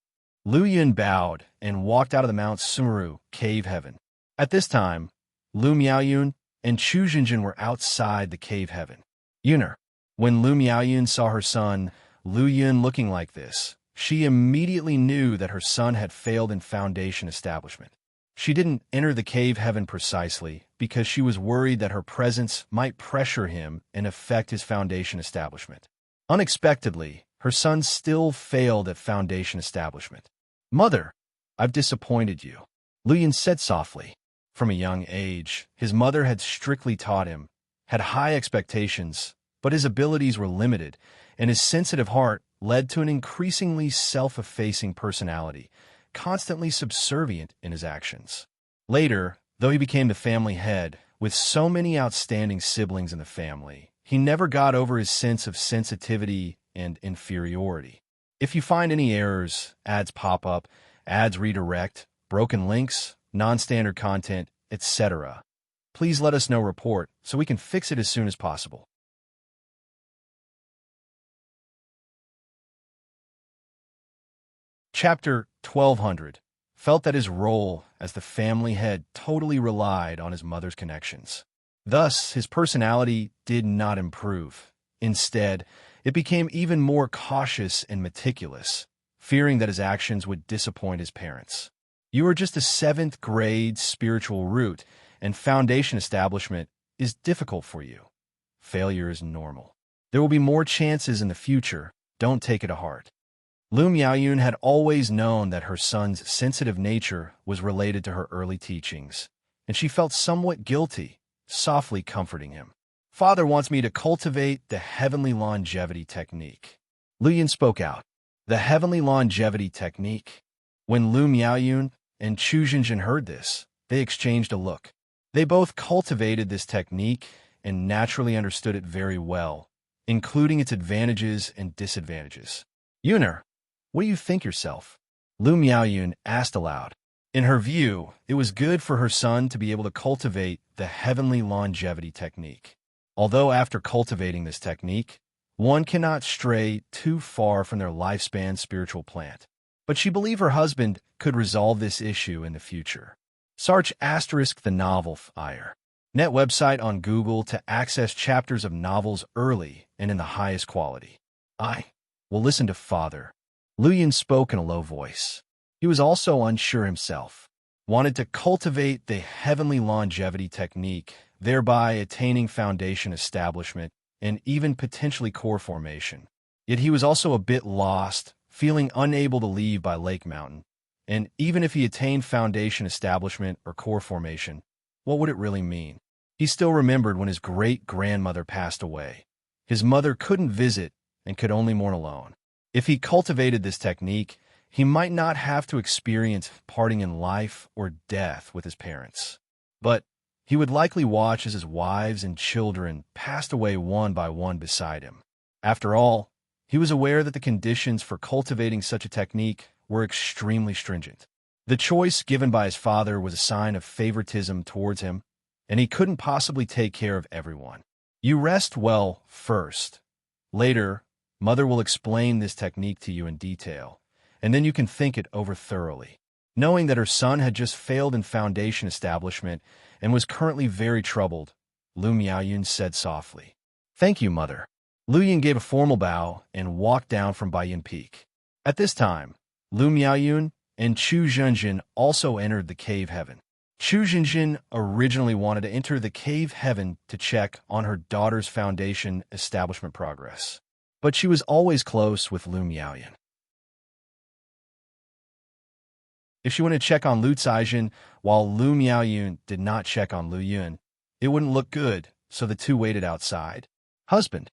Lu Yun bowed and walked out of the Mount Sumeru cave heaven. At this time, Lu Miaoyun and Chu Jinjin were outside the cave heaven. Yuner. When Lu Miaoyun saw her son, Lu Yun looking like this, she immediately knew that her son had failed in foundation establishment. She didn't enter the cave heaven precisely because she was worried that her presence might pressure him and affect his foundation establishment. Unexpectedly, her son still failed at foundation establishment. Mother, I've disappointed you, Lu Yun said softly. From a young age, his mother had strictly taught him, had high expectations, but his abilities were limited, and his sensitive heart led to an increasingly self-effacing personality, constantly subservient in his actions. Later, though he became the family head, with so many outstanding siblings in the family, he never got over his sense of sensitivity and inferiority. If you find any errors, ads pop up, ads redirect, broken links, non-standard content, etc., please let us know report so we can fix it as soon as possible. Chapter 1200 felt that his role as the family head totally relied on his mother's connections. Thus, his personality did not improve. Instead, it became even more cautious and meticulous, fearing that his actions would disappoint his parents. You are just a 7th grade spiritual root, and foundation establishment is difficult for you. Failure is normal. There will be more chances in the future. Don't take it to heart. Lu Miaoyun had always known that her son's sensitive nature was related to her early teachings, and she felt somewhat guilty, softly comforting him. Father wants me to cultivate the heavenly longevity technique. Lu Yun spoke out. The heavenly longevity technique. When Lu Miaoyun and Chu Xinjin heard this, they exchanged a look. They both cultivated this technique and naturally understood it very well, including its advantages and disadvantages. Yuner, what do you think yourself? Lu Miaoyun asked aloud. In her view, it was good for her son to be able to cultivate the heavenly longevity technique. Although after cultivating this technique, one cannot stray too far from their lifespan spiritual plant. But she believed her husband could resolve this issue in the future. Search * the novel Fire. Net website on Google to access chapters of novels early and in the highest quality. I will listen to Father. Lu Yun spoke in a low voice. He was also unsure himself. Wanted to cultivate the heavenly longevity technique, thereby attaining foundation establishment and even potentially core formation. Yet he was also a bit lost, feeling unable to leave by Lake Mountain. And even if he attained foundation establishment or core formation, what would it really mean? He still remembered when his great-grandmother passed away. His mother couldn't visit and could only mourn alone. If he cultivated this technique, he might not have to experience parting in life or death with his parents. But he would likely watch as his wives and children passed away one by one beside him. After all, he was aware that the conditions for cultivating such a technique were extremely stringent. The choice given by his father was a sign of favoritism towards him, and he couldn't possibly take care of everyone. You rest well first. Later, Mother will explain this technique to you in detail, and then you can think it over thoroughly. Knowing that her son had just failed in foundation establishment and was currently very troubled, Lu Miaoyun said softly, "Thank you, Mother." Lu Yun gave a formal bow and walked down from Baiyin Peak. At this time, Lu Miaoyun and Chu Xinjin also entered the cave heaven. Chu Xinjin originally wanted to enter the cave heaven to check on her daughter's foundation establishment progress, but she was always close with Lu Miaoyun. If she wanted to check on Lu Caijin while Lu Miaoyun did not check on Lu Yun, it wouldn't look good, so the two waited outside. Husband.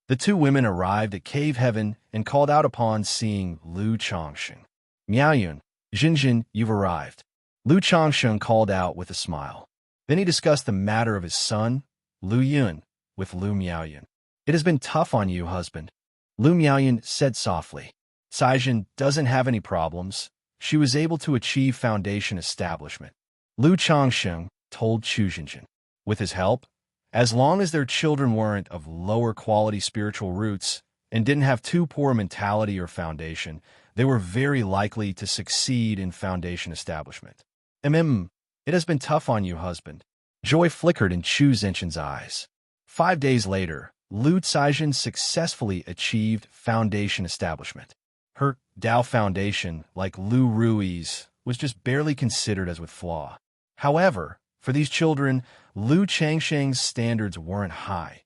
The two women arrived at cave heaven and called out upon seeing Lu Changsheng. Miaoyun, Xinjin, you've arrived. Lu Changsheng called out with a smile. Then he discussed the matter of his son, Lu Yun, with Lu Miaoyun. It has been tough on you, husband. Lu Miaoyun said softly. Caijin doesn't have any problems. She was able to achieve foundation establishment. Lu Changsheng told Chu Xinjin. With his help, as long as their children weren't of lower quality spiritual roots and didn't have too poor mentality or foundation, they were very likely to succeed in foundation establishment. It has been tough on you, husband. Joy flickered in Chu Xinjin's eyes. 5 days later, Lu Caijin successfully achieved foundation establishment. Her Dao foundation, like Lu Rui's, was just barely considered as with flaw. However, for these children, Lu Changsheng's standards weren't high.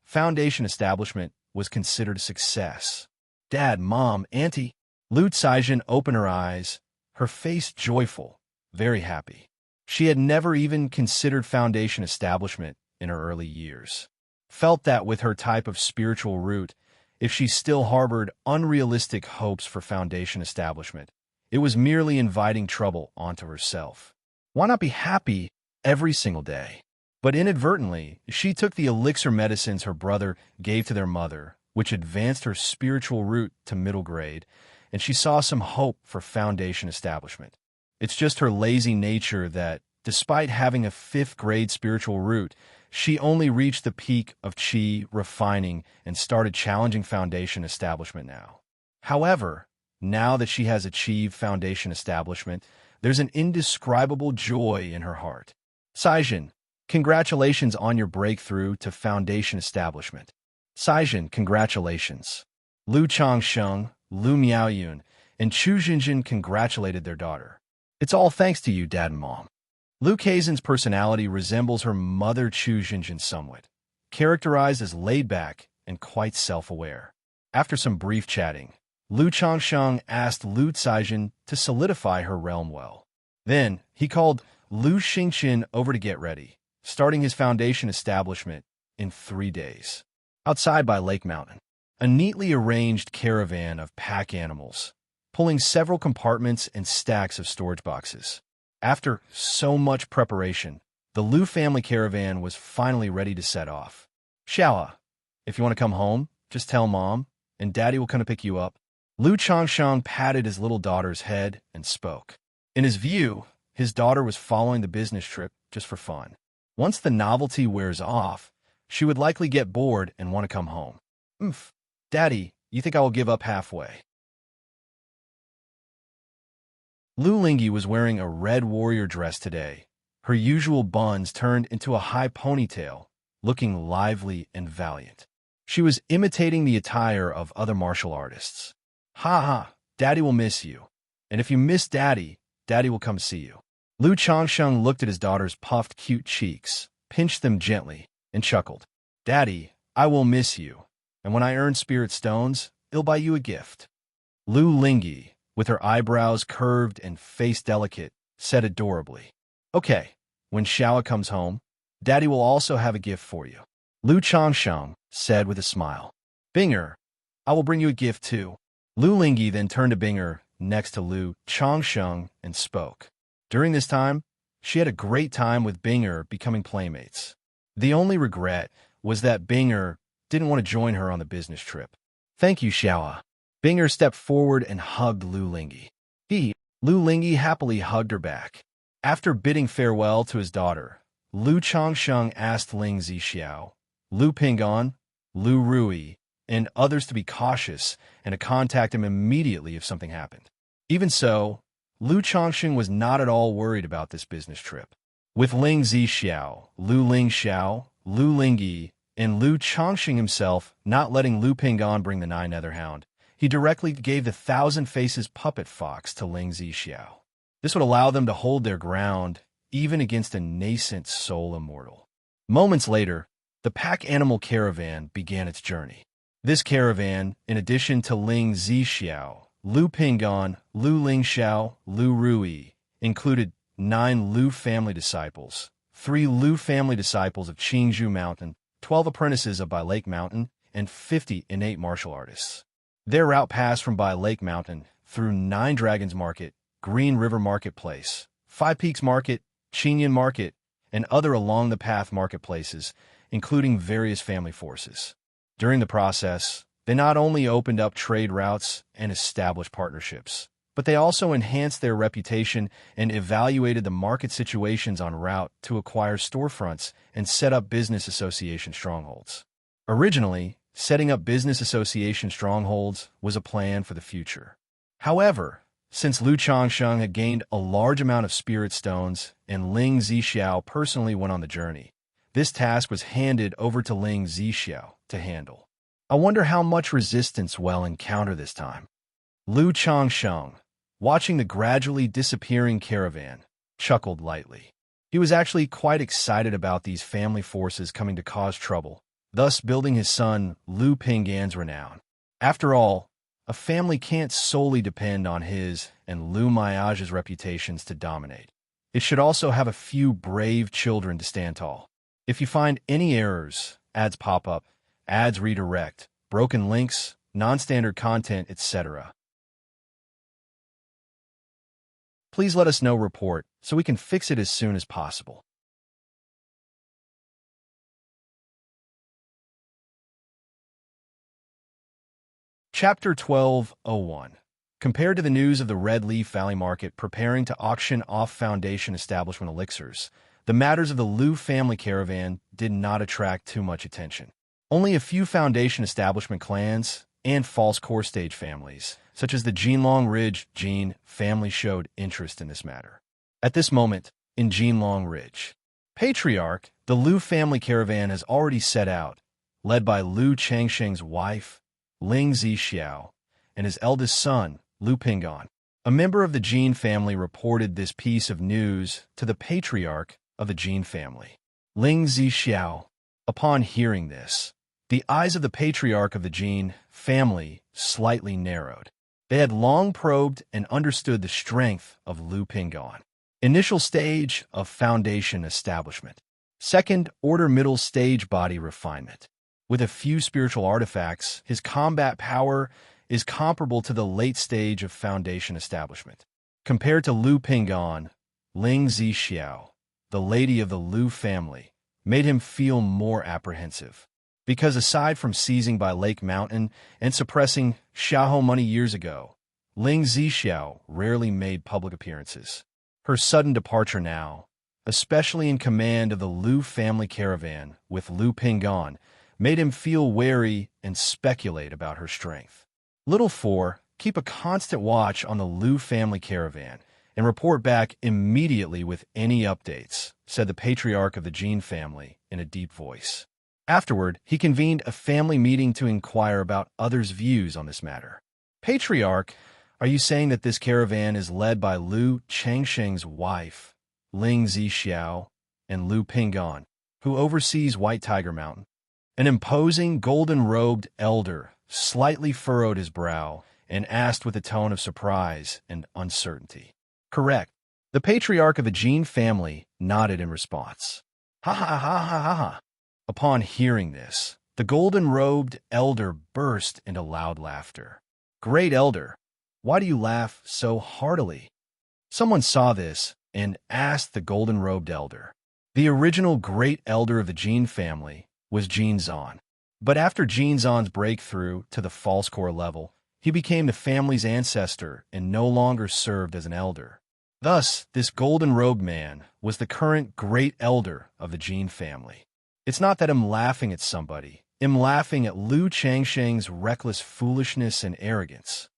Foundation establishment was considered a success. Dad, Mom, Auntie. Lu Caijin opened her eyes, her face joyful, very happy. She had never even considered foundation establishment in her early years. Felt that with her type of spiritual root, if she still harbored unrealistic hopes for foundation establishment, it was merely inviting trouble onto herself. Why not be happy every single day? But inadvertently, she took the elixir medicines her brother gave to their mother, which advanced her spiritual root to middle grade, and she saw some hope for foundation establishment. It's just her lazy nature that, despite having a 5th grade spiritual root, she only reached the peak of qi refining and started challenging foundation establishment now. However, now that she has achieved foundation establishment, there's an indescribable joy in her heart. Caijin, congratulations on your breakthrough to foundation establishment. Caijin, congratulations. Lu Changsheng, Lu Miaoyun, and Chu Xinjin congratulated their daughter. It's all thanks to you, Dad and Mom. Lu Caijin's personality resembles her mother Chu Xinjin somewhat, characterized as laid-back and quite self-aware. After some brief chatting, Lu Changsheng asked Lu Caijin to solidify her realm well. Then, he called Lu Xingqin over to get ready, starting his foundation establishment in 3 days. Outside by Lake Mountain, a neatly arranged caravan of pack animals, pulling several compartments and stacks of storage boxes. After so much preparation, the Lu family caravan was finally ready to set off. Xiaoa, if you want to come home, just tell Mom, and Daddy will come to pick you up. Lu Changsheng patted his little daughter's head and spoke. In his view, his daughter was following the business trip just for fun. Once the novelty wears off, she would likely get bored and want to come home. Daddy, you think I will give up halfway? Lu Lingyi was wearing a red warrior dress today, her usual buns turned into a high ponytail, looking lively and valiant. She was imitating the attire of other martial artists. Ha ha, Daddy will miss you. And if you miss Daddy, Daddy will come see you. Lu Changsheng looked at his daughter's puffed, cute cheeks, pinched them gently, and chuckled. Daddy, I will miss you. And when I earn spirit stones, I'll buy you a gift. Lu Lingyi, with her eyebrows curved and face delicate, said adorably. Okay, when Xiaoa comes home, Daddy will also have a gift for you. Lu Changsheng said with a smile. Binger, I will bring you a gift too. Lu Lingyi then turned to Binger next to Lu Changsheng and spoke. During this time, she had a great time with Binger becoming playmates. The only regret was that Binger didn't want to join her on the business trip. Thank you, Xiaoa. Binger stepped forward and hugged Lu Lingyi. Lu Lingyi happily hugged her back. After bidding farewell to his daughter, Lu Changsheng asked Ling Zixiao, Lu Pingan, Lu Rui, and others to be cautious and to contact him immediately if something happened. Even so, Lu Changsheng was not at all worried about this business trip. With Ling Zixiao, Lu Lingxiao, Lu Lingyi, and Lu Changsheng himself not letting Lu Pingan bring the 9 Netherhound, he directly gave the 1,000 Faces puppet fox to Ling Zixiao. This would allow them to hold their ground, even against a nascent soul immortal. Moments later, the pack animal caravan began its journey. This caravan, in addition to Ling Zixiao, Lu Pingan, Lu Lingxiao, Lu Rui, included 9 Lu family disciples, 3 Lu family disciples of Qingzhou Mountain, 12 apprentices of Bai Lake Mountain, and 50 innate martial artists. Their route passed from Bai Lake Mountain through 9 Dragons Market, Green River Marketplace, 5 Peaks Market, Qinyan Market, and other along-the-path marketplaces, including various family forces. During the process, they not only opened up trade routes and established partnerships, but they also enhanced their reputation and evaluated the market situations en route to acquire storefronts and set up business association strongholds. Originally, setting up business association strongholds was a plan for the future. However, since Lu Changsheng had gained a large amount of spirit stones and Ling Zixiao personally went on the journey, this task was handed over to Ling Zixiao to handle. I wonder how much resistance we'll encounter this time. Lu Changsheng, watching the gradually disappearing caravan, chuckled lightly. He was actually quite excited about these family forces coming to cause trouble, thus building his son Lu Pingan's renown. After all, a family can't solely depend on his and Lu Miage's reputations to dominate. It should also have a few brave children to stand tall. If you find any errors, ads pop up, ads redirect, broken links, non-standard content, etc., please let us know report so we can fix it as soon as possible. Chapter 12:01. Compared to the news of the Red Leaf Valley Market preparing to auction off Foundation establishment elixirs, the matters of the Lu family caravan did not attract too much attention. Only a few Foundation establishment clans and false core stage families, such as the Jinlong Ridge Jin family, showed interest in this matter. At this moment, in Jinlong Ridge, Patriarch, the Lu family caravan has already set out, led by Lu Changsheng's wife, Ling Zixiao, and his eldest son, Lu Pingan. A member of the Jin family reported this piece of news to the Patriarch of the Jin family. Ling Zixiao. Upon hearing this, the eyes of the Patriarch of the Jin family slightly narrowed. They had long probed and understood the strength of Lu Pingan. Initial stage of Foundation establishment. second-order middle-stage body refinement. With a few spiritual artifacts, his combat power is comparable to the late stage of Foundation establishment. Compared to Lu Ping'an, Ling Zixiao, the lady of the Lu family, made him feel more apprehensive. Because aside from seizing by Lake Mountain and suppressing Xiahou money years ago, Ling Zixiao rarely made public appearances. Her sudden departure now, especially in command of the Lu family caravan with Lu Ping'an, made him feel wary and speculate about her strength. Little 4, keep a constant watch on the Lu family caravan and report back immediately with any updates, said the patriarch of the Jin family in a deep voice. Afterward, he convened a family meeting to inquire about others' views on this matter. Patriarch, are you saying that this caravan is led by Lu Changsheng's wife, Ling Zixiao, and Lu Ping'an, who oversees White Tiger Mountain? An imposing, golden-robed elder slightly furrowed his brow and asked with a tone of surprise and uncertainty. Correct. The patriarch of the Jin family nodded in response. Ha ha ha ha ha ha. Upon hearing this, the golden-robed elder burst into loud laughter. Great elder, why do you laugh so heartily? Someone saw this and asked the golden-robed elder. The original great elder of the Jin family was Jin Zan. But after Jin Zan's breakthrough to the false core level, he became the family's ancestor and no longer served as an elder. Thus, this golden-robed man was the current great elder of the Jin family. It's not that I'm laughing at somebody. I'm laughing at Lu Changsheng's reckless foolishness and arrogance.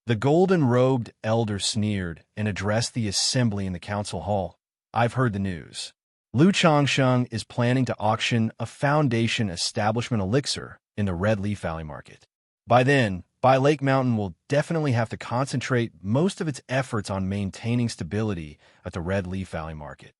The golden-robed elder sneered and addressed the assembly in the council hall. I've heard the news. Lu Changsheng is planning to auction a Foundation establishment elixir in the Red Leaf Valley market. By then, Lake Mountain will definitely have to concentrate most of its efforts on maintaining stability at the Red Leaf Valley market.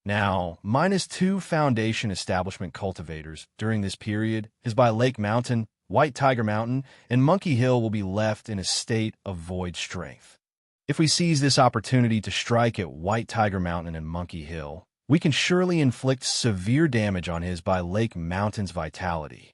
Now, -2 Foundation establishment cultivators during this period is by Lake Mountain, White Tiger Mountain, and Monkey Hill will be left in a state of void strength. If we seize this opportunity to strike at White Tiger Mountain and Monkey Hill, we can surely inflict severe damage on his by Lake Mountain's vitality.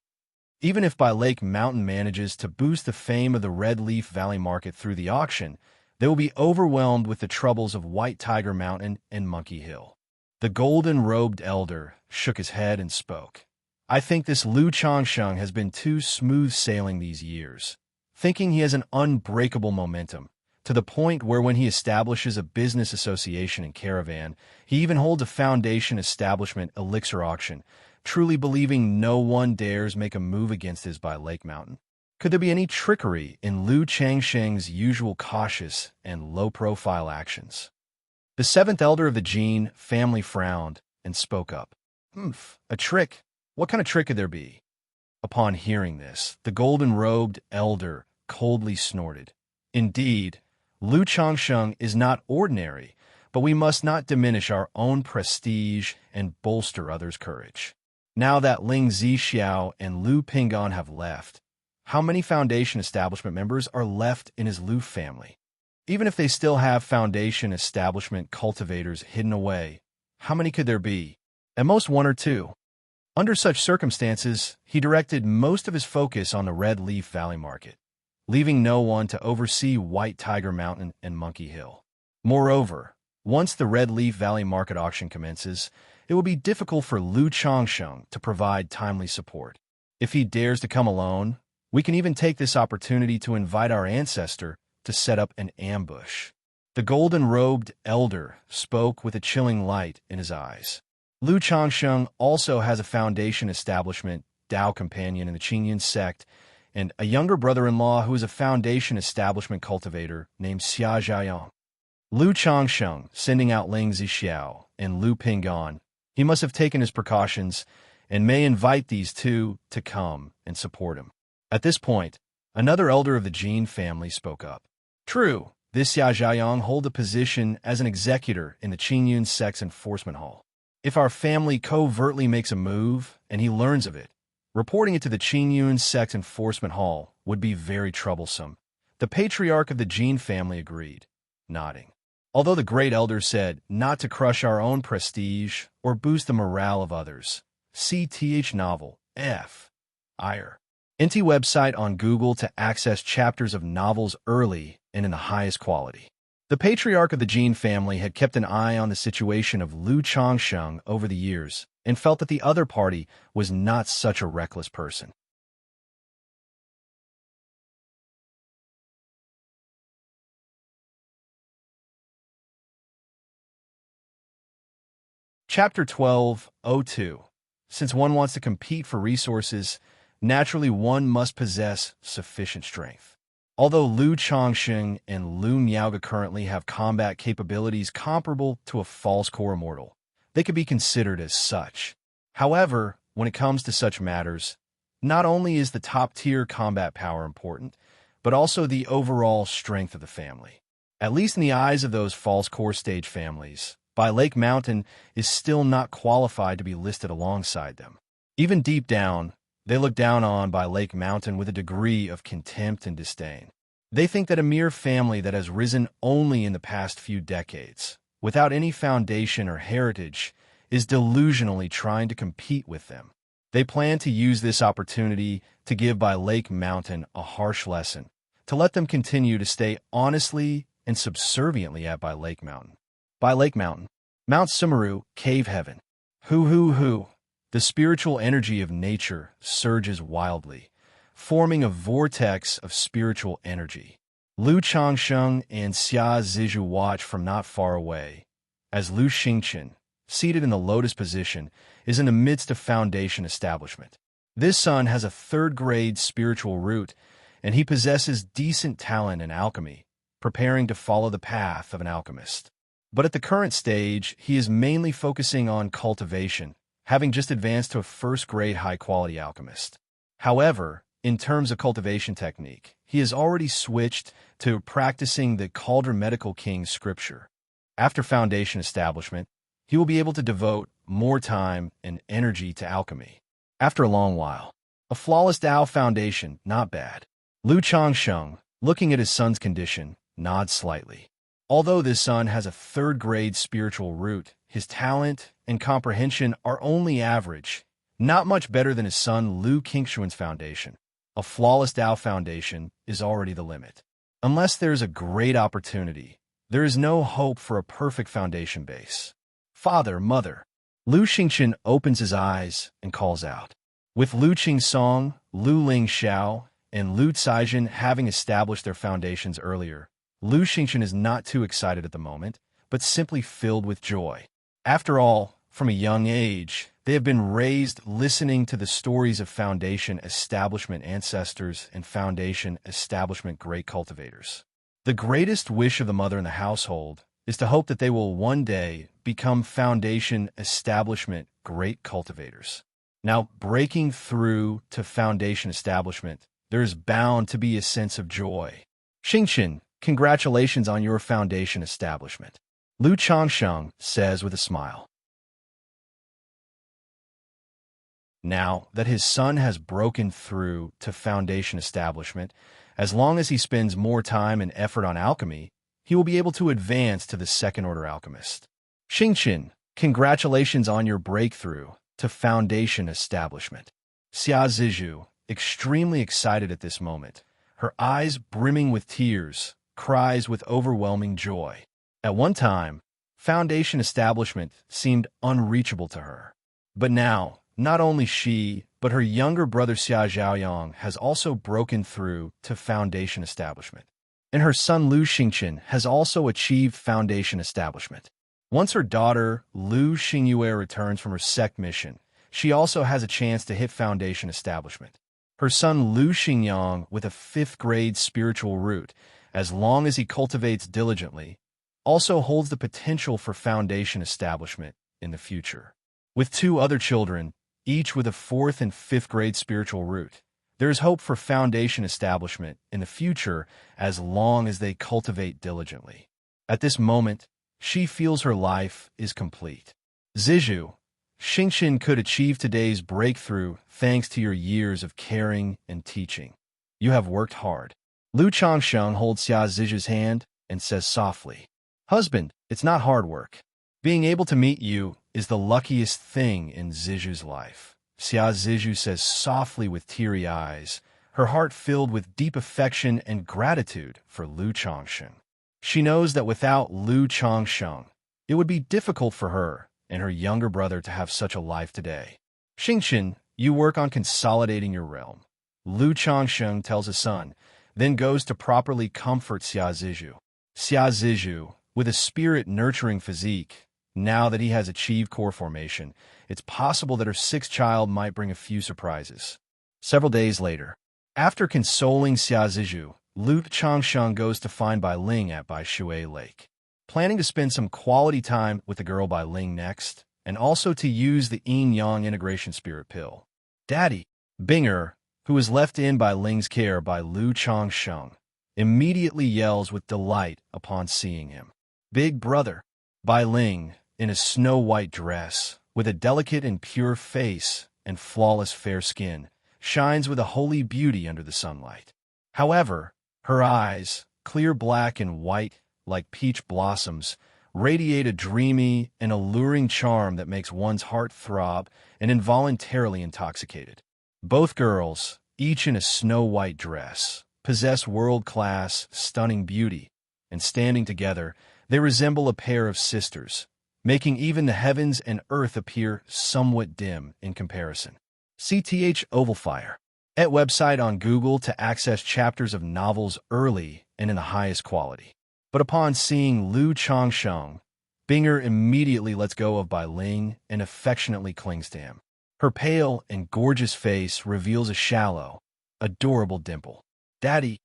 Even if by Lake Mountain manages to boost the fame of the Red Leaf Valley market through the auction, they will be overwhelmed with the troubles of White Tiger Mountain and Monkey Hill. The golden-robed elder shook his head and spoke. I think this Lu Changsheng has been too smooth sailing these years, thinking he has an unbreakable momentum, to the point where when he establishes a business association in Caravan, he even holds a Foundation establishment elixir auction, truly believing no one dares make a move against his by Lake Mountain. Could there be any trickery in Lu Changsheng's usual cautious and low-profile actions? The seventh elder of the Jin family frowned and spoke up. A trick? What kind of trick could there be? Upon hearing this, the golden-robed elder coldly snorted. Indeed, Lu Changsheng is not ordinary, but we must not diminish our own prestige and bolster others' courage. Now that Ling Zixiao and Lu Ping'an have left, how many Foundation establishment members are left in his Lu family? Even if they still have Foundation establishment cultivators hidden away, how many could there be? At most 1 or 2. Under such circumstances, he directed most of his focus on the Red Leaf Valley market, leaving no one to oversee White Tiger Mountain and Monkey Hill. Moreover, once the Red Leaf Valley market auction commences, it will be difficult for Lu Changsheng to provide timely support. If he dares to come alone, we can even take this opportunity to invite our ancestor to set up an ambush. The golden-robed elder spoke with a chilling light in his eyes. Lu Changsheng also has a Foundation establishment, Dao companion in the Qingyun sect, and a younger brother-in-law who is a Foundation establishment cultivator named Xianxia. Lu Changsheng sending out Ling Zixiao and Lu Ping'an. He must have taken his precautions and may invite these two to come and support him. At this point, another elder of the Jin family spoke up. True, this Xianxia hold a position as an executor in the Qingyun sect's enforcement hall. If our family covertly makes a move and he learns of it, reporting it to the Qingyun sect enforcement hall would be very troublesome. The patriarch of the Jin family agreed, nodding. Although the great elder said not to crush our own prestige or boost the morale of others. CTH novel, F. Ire. NT website on Google to access chapters of novels early and in the highest quality. The patriarch of the Jin family had kept an eye on the situation of Lu Changsheng over the years and felt that the other party was not such a reckless person. Chapter 12:02. Since one wants to compete for resources, naturally one must possess sufficient strength. Although Lu Changsheng and Lu Miaoge currently have combat capabilities comparable to a false core immortal, they could be considered as such. However, when it comes to such matters, not only is the top-tier combat power important, but also the overall strength of the family. At least in the eyes of those false core stage families, By Lake Mountain is still not qualified to be listed alongside them. Even deep down, they look down on By Lake Mountain with a degree of contempt and disdain. They think that a mere family that has risen only in the past few decades, without any foundation or heritage, is delusionally trying to compete with them. They plan to use this opportunity to give By Lake Mountain a harsh lesson, to let them continue to stay honestly and subserviently at By Lake Mountain. By Lake Mountain, Mount Sumeru, Cave Heaven. Hoo. The spiritual energy of nature surges wildly, forming a vortex of spiritual energy. Lu Changsheng and Xia Zizhu watch from not far away, as Lu Xingqian, seated in the lotus position, is in the midst of foundation establishment. This son has a third-grade spiritual root, and he possesses decent talent in alchemy, preparing to follow the path of an alchemist. But at the current stage, he is mainly focusing on cultivation, having just advanced to a first-grade high-quality alchemist. However, in terms of cultivation technique, he has already switched to practicing the Cauldron Medical King's scripture. After foundation establishment, he will be able to devote more time and energy to alchemy. After a long while, a flawless Dao foundation, not bad. Lu Changsheng, looking at his son's condition, nods slightly. Although this son has a third-grade spiritual root, his talent and comprehension are only average, not much better than his son Lu Qingshuan's foundation. A flawless Dao foundation is already the limit. Unless there is a great opportunity, there is no hope for a perfect foundation base. Father, mother. Lu Xingqian opens his eyes and calls out. With Lu Qingsong, Lu Lingxiao, and Lu Caizhen having established their foundations earlier, Lu Xingqian is not too excited at the moment, but simply filled with joy. After all, from a young age, they have been raised listening to the stories of foundation establishment ancestors and foundation establishment great cultivators. The greatest wish of the mother in the household is to hope that they will one day become foundation establishment great cultivators. Now, breaking through to foundation establishment, there is bound to be a sense of joy. Xingqian, congratulations on your foundation establishment, Lu Changsheng says with a smile. Now that his son has broken through to foundation establishment, as long as he spends more time and effort on alchemy, he will be able to advance to the second-order alchemist. Xingqian, congratulations on your breakthrough to foundation establishment. Xia Zizhu, extremely excited at this moment, her eyes brimming with tears, cries with overwhelming joy. At one time, foundation establishment seemed unreachable to her. But now, not only she, but her younger brother Xia Zhaoyang has also broken through to foundation establishment. And her son Lu Xingqian has also achieved foundation establishment. Once her daughter Lu Xingyue returns from her sect mission, she also has a chance to hit foundation establishment. Her son Lu Xingyang, with a 5th-grade spiritual root, as long as he cultivates diligently, also holds the potential for foundation establishment in the future. With 2 other children, each with a 4th and 5th-grade spiritual root, there is hope for foundation establishment in the future as long as they cultivate diligently. At this moment, she feels her life is complete. Zizhu, Xingqian could achieve today's breakthrough thanks to your years of caring and teaching. You have worked hard. Lu Changsheng holds Xia Zizhu's hand and says softly. Husband, it's not hard work. Being able to meet you is the luckiest thing in Zizhu's life. Xia Zizhu says softly with teary eyes, her heart filled with deep affection and gratitude for Lu Changsheng. She knows that without Lu Changsheng, it would be difficult for her and her younger brother to have such a life today. Xianxia, you work on consolidating your realm. Lu Changsheng tells his son, then goes to properly comfort Xia Zizhu. Xia Zizhu, with a spirit-nurturing physique, now that he has achieved core formation, it's possible that her sixth child might bring a few surprises. Several days later, after consoling Xia Zizhu, Lu Changsheng goes to find Bai Ling at Bai Shui Lake, planning to spend some quality time with the girl Bai Ling next, and also to use the yin-yang integration spirit pill. Daddy, Binger, who is left in Bai Ling's care by Lu Changsheng, immediately yells with delight upon seeing him. Big brother, Bai Ling, in a snow-white dress, with a delicate and pure face and flawless fair skin, shines with a holy beauty under the sunlight. However, her eyes, clear black and white like peach blossoms, radiate a dreamy and alluring charm that makes one's heart throb and involuntarily intoxicated. Both girls, each in a snow-white dress, possess world-class, stunning beauty, and standing together, they resemble a pair of sisters, making even the heavens and earth appear somewhat dim in comparison. CTH Ovalfire. At website on Google to access chapters of novels early and in the highest quality. But upon seeing Lu Changsheng, Binger immediately lets go of Bai Ling and affectionately clings to him. Her pale and gorgeous face reveals a shallow, adorable dimple. Daddy,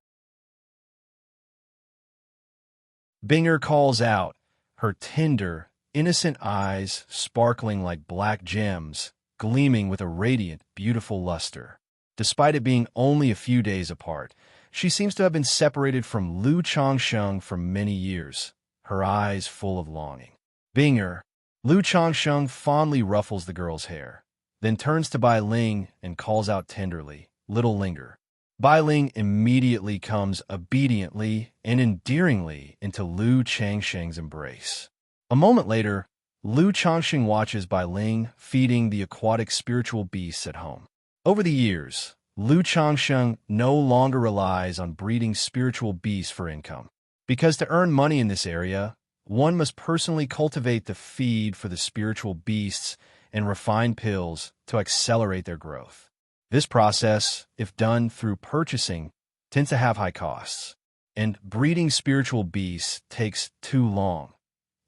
Binger calls out, her tender, innocent eyes sparkling like black gems, gleaming with a radiant, beautiful luster. Despite it being only a few days apart, she seems to have been separated from Lu Changsheng for many years, her eyes full of longing. Binger, Lu Changsheng fondly ruffles the girl's hair, then turns to Bai Ling and calls out tenderly, "Little Linger." Bai Ling immediately comes obediently and endearingly into Lu Changsheng's embrace. A moment later, Lu Changsheng watches Bai Ling feeding the aquatic spiritual beasts at home. Over the years, Lu Changsheng no longer relies on breeding spiritual beasts for income, because to earn money in this area, one must personally cultivate the feed for the spiritual beasts and refine pills to accelerate their growth. This process, if done through purchasing, tends to have high costs, and breeding spiritual beasts takes too long.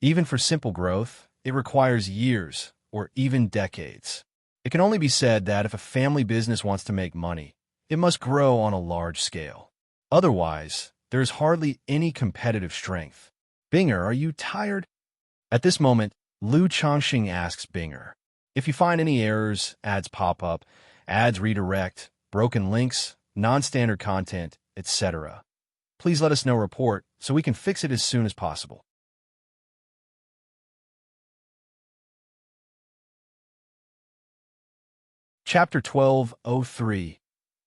Even for simple growth, it requires years or even decades. It can only be said that if a family business wants to make money, it must grow on a large scale. Otherwise, there is hardly any competitive strength. Binger, are you tired? At this moment, Lu Changsheng asks Binger. If you find any errors, ads pop up, ads redirect, broken links, non-standard content, etc., please let us know report so we can fix it as soon as possible. Chapter 12:03.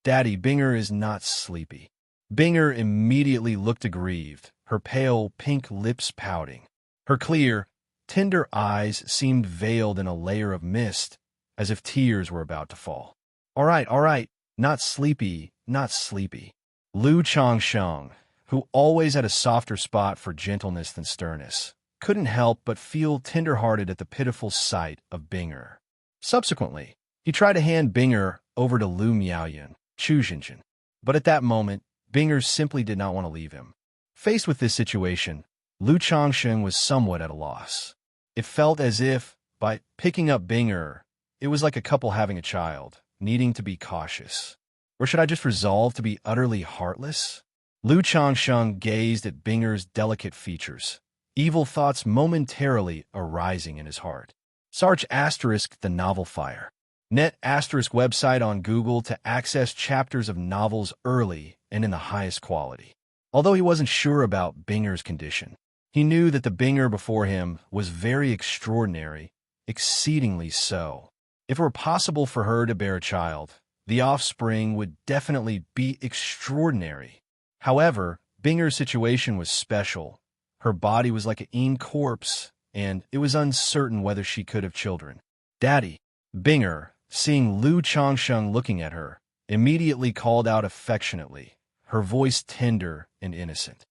Daddy, Binger is not sleepy. Binger immediately looked aggrieved, her pale pink lips pouting. Her clear, tender eyes seemed veiled in a layer of mist, as if tears were about to fall. All right, not sleepy, not sleepy. Lu Changsheng, who always had a softer spot for gentleness than sternness, couldn't help but feel tender-hearted at the pitiful sight of Binger. Subsequently, he tried to hand Binger over to Lu Miaoyan, Chu Xinjin, but at that moment, Binger simply did not want to leave him. Faced with this situation, Lu Changsheng was somewhat at a loss. It felt as if, by picking up Binger, it was like a couple having a child, needing to be cautious. Or should I just resolve to be utterly heartless? Lu Changsheng gazed at Binger's delicate features, evil thoughts momentarily arising in his heart. Sarch * the novel fire. Net * website on Google to access chapters of novels early and in the highest quality. Although he wasn't sure about Binger's condition, he knew that the Binger before him was very extraordinary, exceedingly so. If it were possible for her to bear a child, the offspring would definitely be extraordinary. However, Binger's situation was special. Her body was like an corpse, and it was uncertain whether she could have children. "Daddy!" Binger, seeing Lu Changsheng looking at her, immediately called out affectionately, her voice tender and innocent.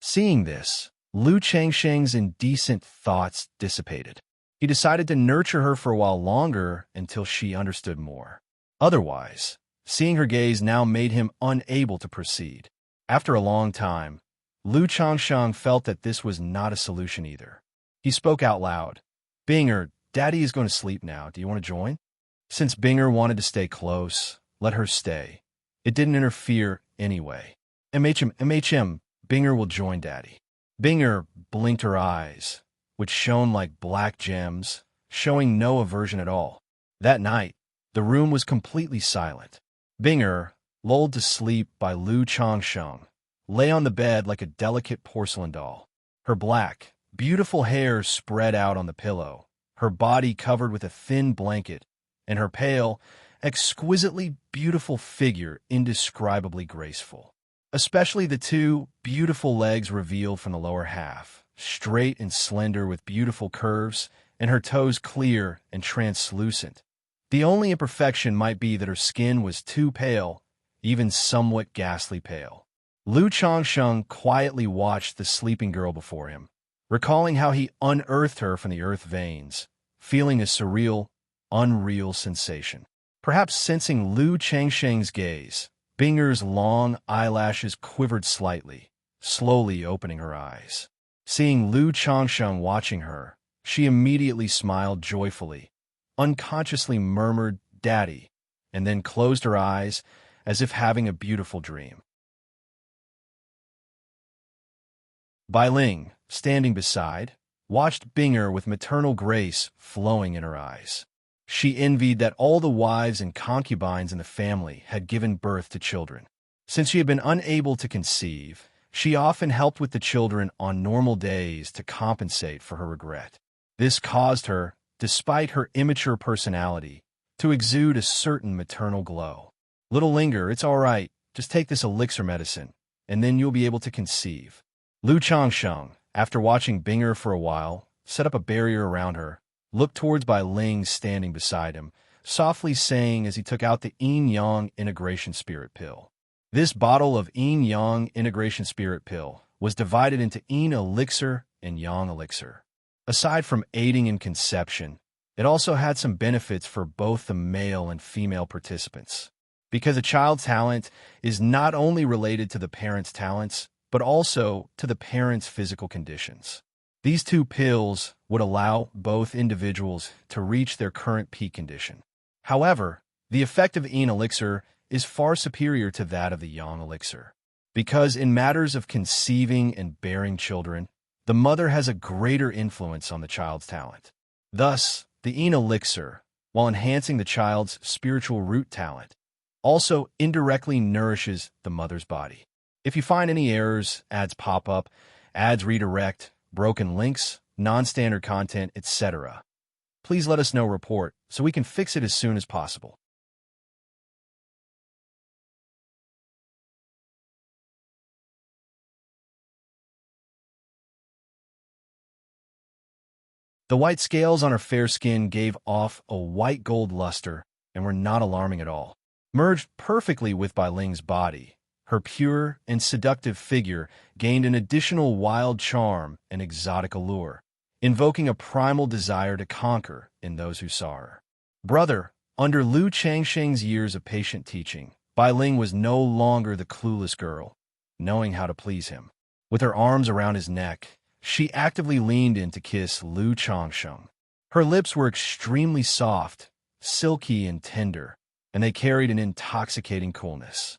Seeing this, Lu Changsheng's indecent thoughts dissipated. He decided to nurture her for a while longer until she understood more. Otherwise, seeing her gaze now made him unable to proceed. After a long time, Lu Changsheng felt that this was not a solution either. He spoke out loud. "Binger, Daddy is going to sleep now. Do you want to join?" Since Binger wanted to stay close, let her stay. It didn't interfere anyway. MHM, Binger will join Daddy." Binger blinked her eyes, which shone like black gems, showing no aversion at all. That night, the room was completely silent. Binger, lulled to sleep by Lu Changsheng, lay on the bed like a delicate porcelain doll. Her black, beautiful hair spread out on the pillow, her body covered with a thin blanket, and her pale, exquisitely beautiful figure indescribably graceful. Especially the two beautiful legs revealed from the lower half, straight and slender with beautiful curves, and her toes clear and translucent. The only imperfection might be that her skin was too pale, even somewhat ghastly pale. Lu Changsheng quietly watched the sleeping girl before him, recalling how he unearthed her from the earth veins, feeling a surreal, unreal sensation. Perhaps sensing Lu Changsheng's gaze, Binger's long eyelashes quivered slightly, slowly opening her eyes. Seeing Lu Changsheng watching her, she immediately smiled joyfully, unconsciously murmured, "Daddy," and then closed her eyes as if having a beautiful dream. Bai Ling, standing beside, watched Binger with maternal grace flowing in her eyes. She envied that all the wives and concubines in the family had given birth to children. Since she had been unable to conceive, she often helped with the children on normal days to compensate for her regret. This caused her, despite her immature personality, to exude a certain maternal glow. "Little Linger, it's all right. Just take this elixir medicine, and then you'll be able to conceive." Lu Changsheng, after watching Binger for a while, set up a barrier around her, looked towards Bai Ling standing beside him, softly saying as he took out the Yin-Yang Integration Spirit Pill. This bottle of Yin-Yang Integration Spirit Pill was divided into Yin Elixir and Yang Elixir. Aside from aiding in conception, it also had some benefits for both the male and female participants. Because a child's talent is not only related to the parent's talents, but also to the parent's physical conditions. These two pills would allow both individuals to reach their current peak condition. However, the effect of Yin Elixir is far superior to that of the Yang Elixir. Because in matters of conceiving and bearing children, the mother has a greater influence on the child's talent. Thus, the Yin Elixir, while enhancing the child's spiritual root talent, also indirectly nourishes the mother's body. If you find any errors, ads pop up, ads redirect, broken links, non-standard content, etc., please let us know report so we can fix it as soon as possible. The white scales on her fair skin gave off a white gold luster and were not alarming at all. Merged perfectly with Bai Ling's body, her pure and seductive figure gained an additional wild charm and exotic allure, invoking a primal desire to conquer in those who saw her. Brother, under Lu Changsheng's years of patient teaching, Bai Ling was no longer the clueless girl, knowing how to please him. With her arms around his neck, she actively leaned in to kiss Lu Changsheng. Her lips were extremely soft, silky and tender, and they carried an intoxicating coolness.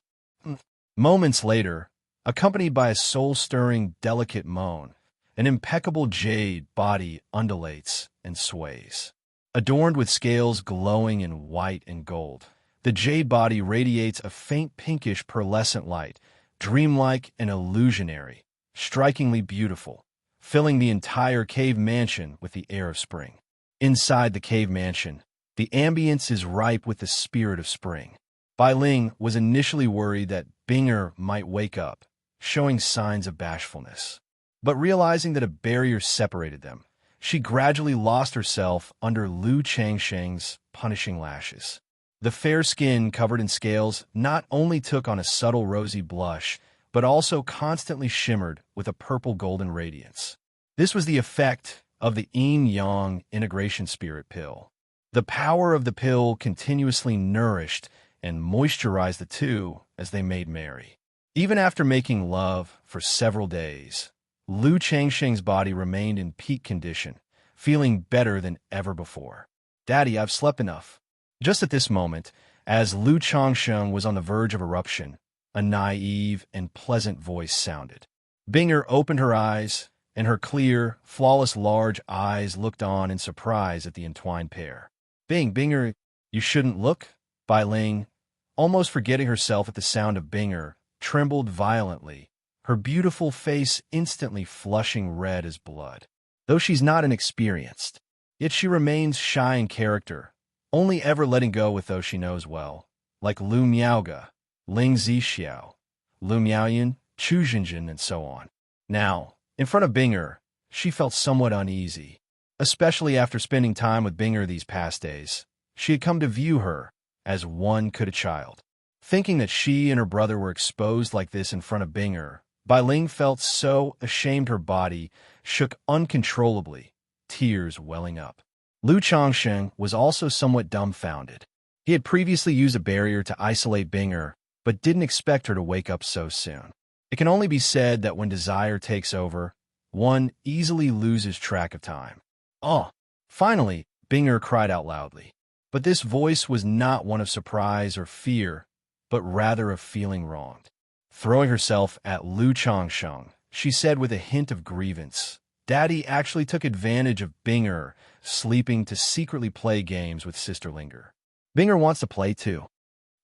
Moments later, accompanied by a soul-stirring, delicate moan, an impeccable jade body undulates and sways. Adorned with scales glowing in white and gold, the jade body radiates a faint pinkish pearlescent light, dreamlike and illusionary, strikingly beautiful, filling the entire cave mansion with the air of spring. Inside the cave mansion, the ambience is ripe with the spirit of spring. Bai Ling was initially worried that Binger might wake up, showing signs of bashfulness. But realizing that a barrier separated them, she gradually lost herself under Lu Changsheng's punishing lashes. The fair skin covered in scales not only took on a subtle rosy blush, but also constantly shimmered with a purple-golden radiance. This was the effect of the yin-yang integration spirit pill. The power of the pill continuously nourished and moisturized the two as they made merry. Even after making love for several days, Lu Changsheng's body remained in peak condition, feeling better than ever before. "Daddy, I've slept enough." Just at this moment, as Lu Changsheng was on the verge of eruption, a naive and pleasant voice sounded. Binger opened her eyes, and her clear, flawless large eyes looked on in surprise at the entwined pair. "Binger, you shouldn't look." Bai Ling, almost forgetting herself at the sound of Binger, trembled violently, her beautiful face instantly flushing red as blood. Though she's not inexperienced, yet she remains shy in character, only ever letting go with those she knows well, like Lu Miaoge, Ling Zixiao, Lu Miaoyan, Chu Jinjin, and so on. Now, in front of Binger, she felt somewhat uneasy, especially after spending time with Binger these past days. She had come to view her as one could a child. Thinking that she and her brother were exposed like this in front of Binger, Bai Ling felt so ashamed her body shook uncontrollably, tears welling up. Lu Changsheng was also somewhat dumbfounded. He had previously used a barrier to isolate Binger, but didn't expect her to wake up so soon. It can only be said that when desire takes over, one easily loses track of time. "Oh!" Finally, Binger cried out loudly. But this voice was not one of surprise or fear, but rather of feeling wronged. Throwing herself at Lu Changsheng, she said with a hint of grievance, "Daddy actually took advantage of Binger sleeping to secretly play games with Sister Linger. Binger wants to play too."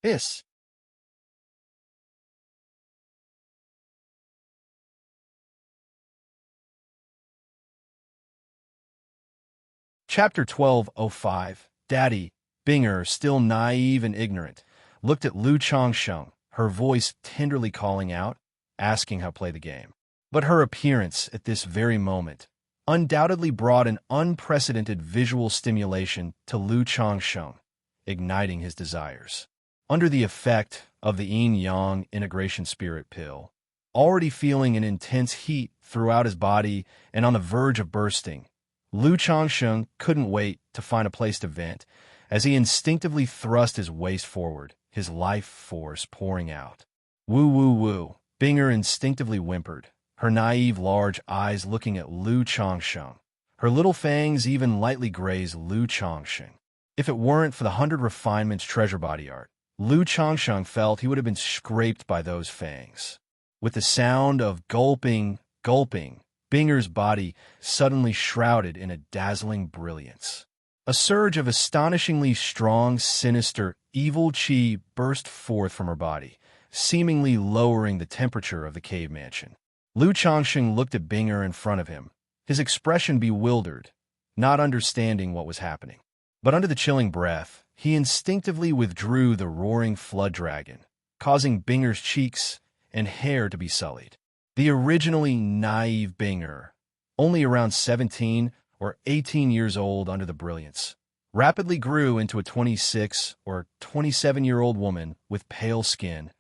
"Yes." Chapter 12:05. Daddy. Binger, still naive and ignorant, looked at Lu Changsheng, her voice tenderly calling out, asking how to play the game. But her appearance at this very moment undoubtedly brought an unprecedented visual stimulation to Lu Changsheng, igniting his desires. Under the effect of the yin-yang integration spirit pill, already feeling an intense heat throughout his body and on the verge of bursting, Lu Changsheng couldn't wait to find a place to vent as he instinctively thrust his waist forward, his life force pouring out. "Woo woo woo," Binger instinctively whimpered, her naive large eyes looking at Lu Changsheng. Her little fangs even lightly grazed Lu Changsheng. If it weren't for the 100 refinements treasure body art, Lu Changsheng felt he would have been scraped by those fangs. With the sound of gulping, Binger's body suddenly shrouded in a dazzling brilliance. A surge of astonishingly strong, sinister, evil chi burst forth from her body, seemingly lowering the temperature of the cave mansion. Lu Changsheng looked at Binger in front of him, his expression bewildered, not understanding what was happening. But under the chilling breath, he instinctively withdrew the roaring flood dragon, causing Binger's cheeks and hair to be sullied. The originally naive Binger, only around 17 or 18 years old under the brilliance, rapidly grew into a 26 or 27-year-old woman with pale skin,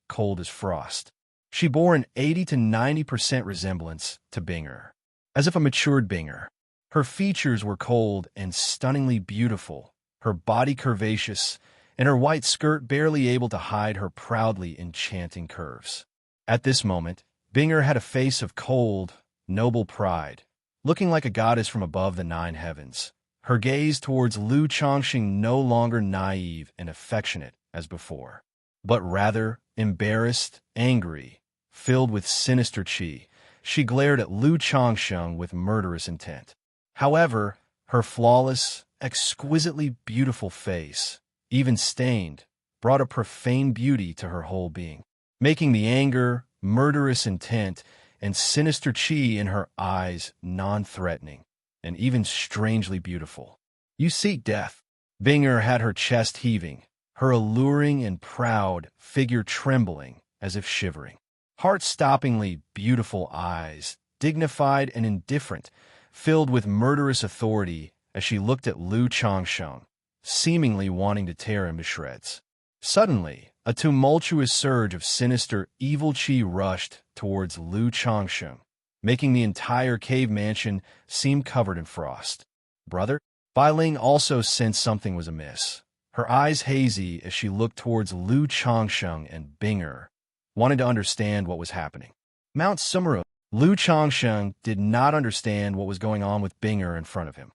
cold as frost. She bore an 80 to 90% resemblance to Binger, as if a matured Binger. Her features were cold and stunningly beautiful, her body curvaceous, and her white skirt barely able to hide her proudly enchanting curves. At this moment, Binger had a face of cold, noble pride, looking like a goddess from above the 9 heavens, her gaze towards Lu Changsheng no longer naive and affectionate as before, but rather embarrassed, angry, filled with sinister chi. She glared at Lu Changsheng with murderous intent. However, her flawless, exquisitely beautiful face, even stained, brought a profane beauty to her whole being, making the anger, murderous intent, and sinister chi in her eyes non-threatening, and even strangely beautiful. "You seek death." Binger had her chest heaving, her alluring and proud figure trembling as if shivering. Heart-stoppingly beautiful eyes dignified and indifferent, filled with murderous authority as she looked at Lu Changsheng, seemingly wanting to tear him to shreds. Suddenly, a tumultuous surge of sinister, evil qi rushed towards Lu Changsheng, making the entire cave mansion seem covered in frost. Brother? Bai Ling also sensed something was amiss, her eyes hazy as she looked towards Lu Changsheng and Binger, wanted to understand what was happening. Mount Sumeru. Lu Changsheng did not understand what was going on with Binger in front of him.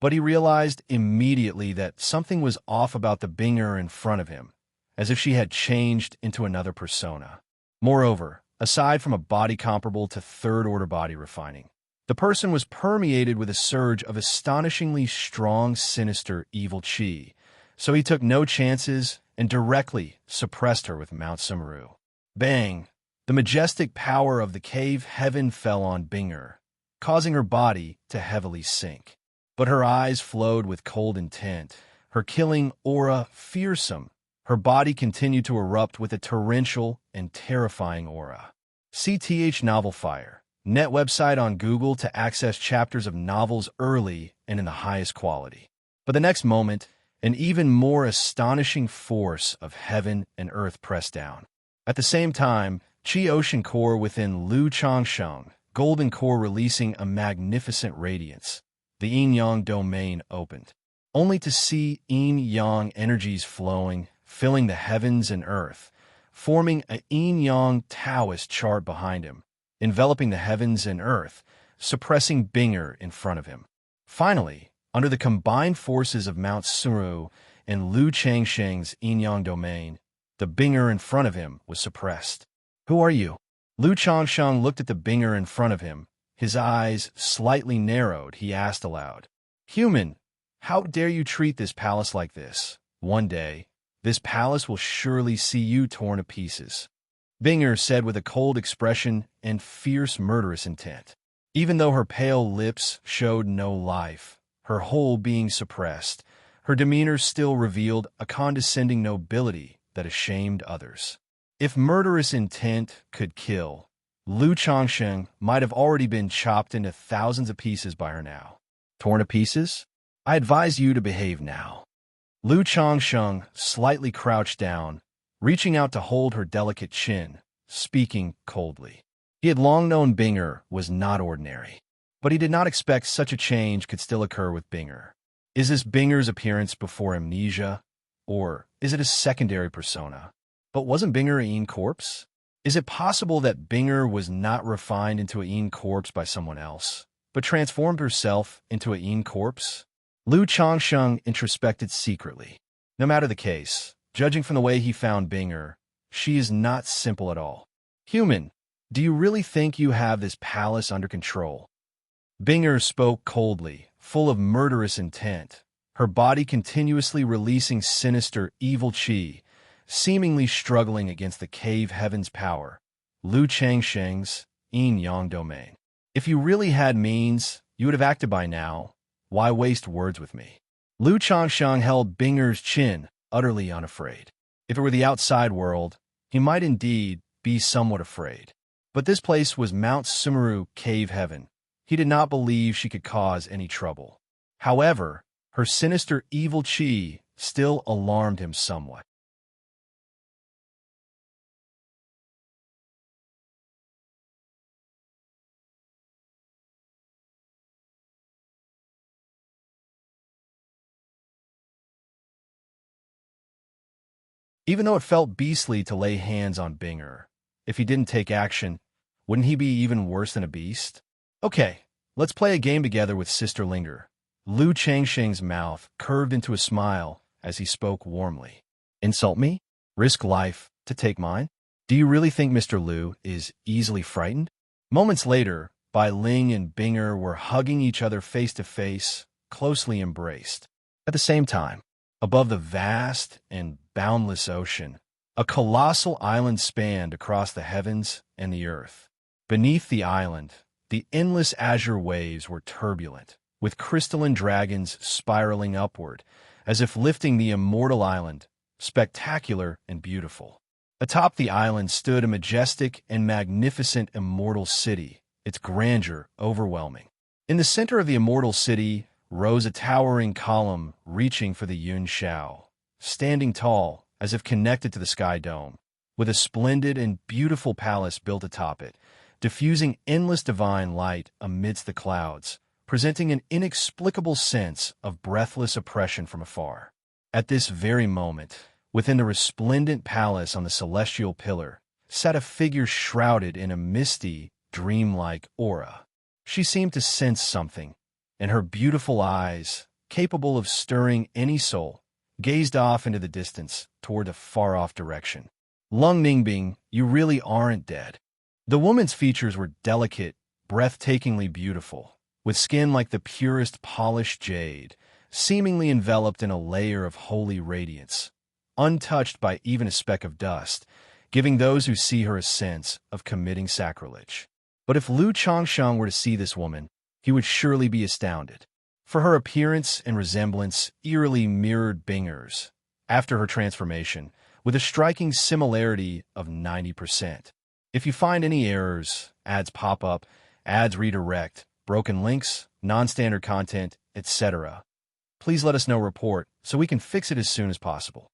But he realized immediately that something was off about the Binger in front of him, as if she had changed into another persona. Moreover, aside from a body comparable to third-order body refining, the person was permeated with a surge of astonishingly strong, sinister, evil qi, so he took no chances and directly suppressed her with Mount Sumeru. Bang! The majestic power of the cave heaven fell on Binger, causing her body to heavily sink. But her eyes flowed with cold intent, her killing aura fearsome. Her body continued to erupt with a torrential and terrifying aura. CTH Novel Fire, net website on Google to access chapters of novels early and in the highest quality. But the next moment, an even more astonishing force of heaven and earth pressed down. At the same time, Qi Ocean Core within Lu Changsheng, Golden Core releasing a magnificent radiance. The yin-yang domain opened, only to see yin-yang energies flowing, filling the heavens and earth, forming a yin-yang Taoist chart behind him, enveloping the heavens and earth, suppressing Binger in front of him. Finally, under the combined forces of Mount Sumeru and Lu Changsheng's yin-yang domain, the Binger in front of him was suppressed. Who are you? Lu Changsheng looked at the Binger in front of him. His eyes slightly narrowed, he asked aloud, Human, how dare you treat this palace like this? One day, this palace will surely see you torn to pieces. Binger said with a cold expression and fierce murderous intent. Even though her pale lips showed no life, her whole being suppressed, her demeanor still revealed a condescending nobility that ashamed others. If murderous intent could kill, Lu Changsheng might have already been chopped into thousands of pieces by her now. Torn to pieces? I advise you to behave now. Lu Changsheng slightly crouched down, reaching out to hold her delicate chin, speaking coldly. He had long known Binger was not ordinary, but he did not expect such a change could still occur with Binger. Is this Binger's appearance before amnesia, or is it a secondary persona? But wasn't Binger a yin corpse? Is it possible that Binger was not refined into a yin corpse by someone else, but transformed herself into a yin corpse? Lu Changsheng introspected secretly. No matter the case, judging from the way he found Binger, she is not simple at all. Human, do you really think you have this palace under control? Binger spoke coldly, full of murderous intent, her body continuously releasing sinister, evil qi, seemingly struggling against the cave heaven's power, Lu Changsheng's yin-yang domain. If you really had means, you would have acted by now. Why waste words with me? Lu Changsheng held Binger's chin, utterly unafraid. If it were the outside world, he might indeed be somewhat afraid. But this place was Mount Sumeru cave heaven. He did not believe she could cause any trouble. However, her sinister evil qi still alarmed him somewhat. Even though it felt beastly to lay hands on Binger, if he didn't take action, wouldn't he be even worse than a beast? Okay, let's play a game together with Sister Linger. Lu Changsheng's mouth curved into a smile as he spoke warmly. Insult me? Risk life to take mine? Do you really think Mr. Lu is easily frightened? Moments later, Bai Ling and Binger were hugging each other face to face, closely embraced. At the same time, above the vast and boundless ocean, a colossal island spanned across the heavens and the earth. Beneath the island, the endless azure waves were turbulent, with crystalline dragons spiraling upward, as if lifting the immortal island, spectacular and beautiful. Atop the island stood a majestic and magnificent immortal city, its grandeur overwhelming. In the center of the immortal city rose a towering column reaching for the Xianxia, standing tall as if connected to the sky dome, with a splendid and beautiful palace built atop it, diffusing endless divine light amidst the clouds, presenting an inexplicable sense of breathless oppression from afar. At this very moment, within the resplendent palace on the celestial pillar, sat a figure shrouded in a misty, dreamlike aura. She seemed to sense something, and her beautiful eyes, capable of stirring any soul, gazed off into the distance toward a far-off direction. Lung Ningbing, you really aren't dead. The woman's features were delicate, breathtakingly beautiful, with skin like the purest polished jade, seemingly enveloped in a layer of holy radiance, untouched by even a speck of dust, giving those who see her a sense of committing sacrilege. But if Lu Changsheng were to see this woman, he would surely be astounded, for her appearance and resemblance eerily mirrored Binger's after her transformation, with a striking similarity of 90%. If you find any errors, ads pop up, ads redirect, broken links, non-standard content, etc., please let us know report so we can fix it as soon as possible.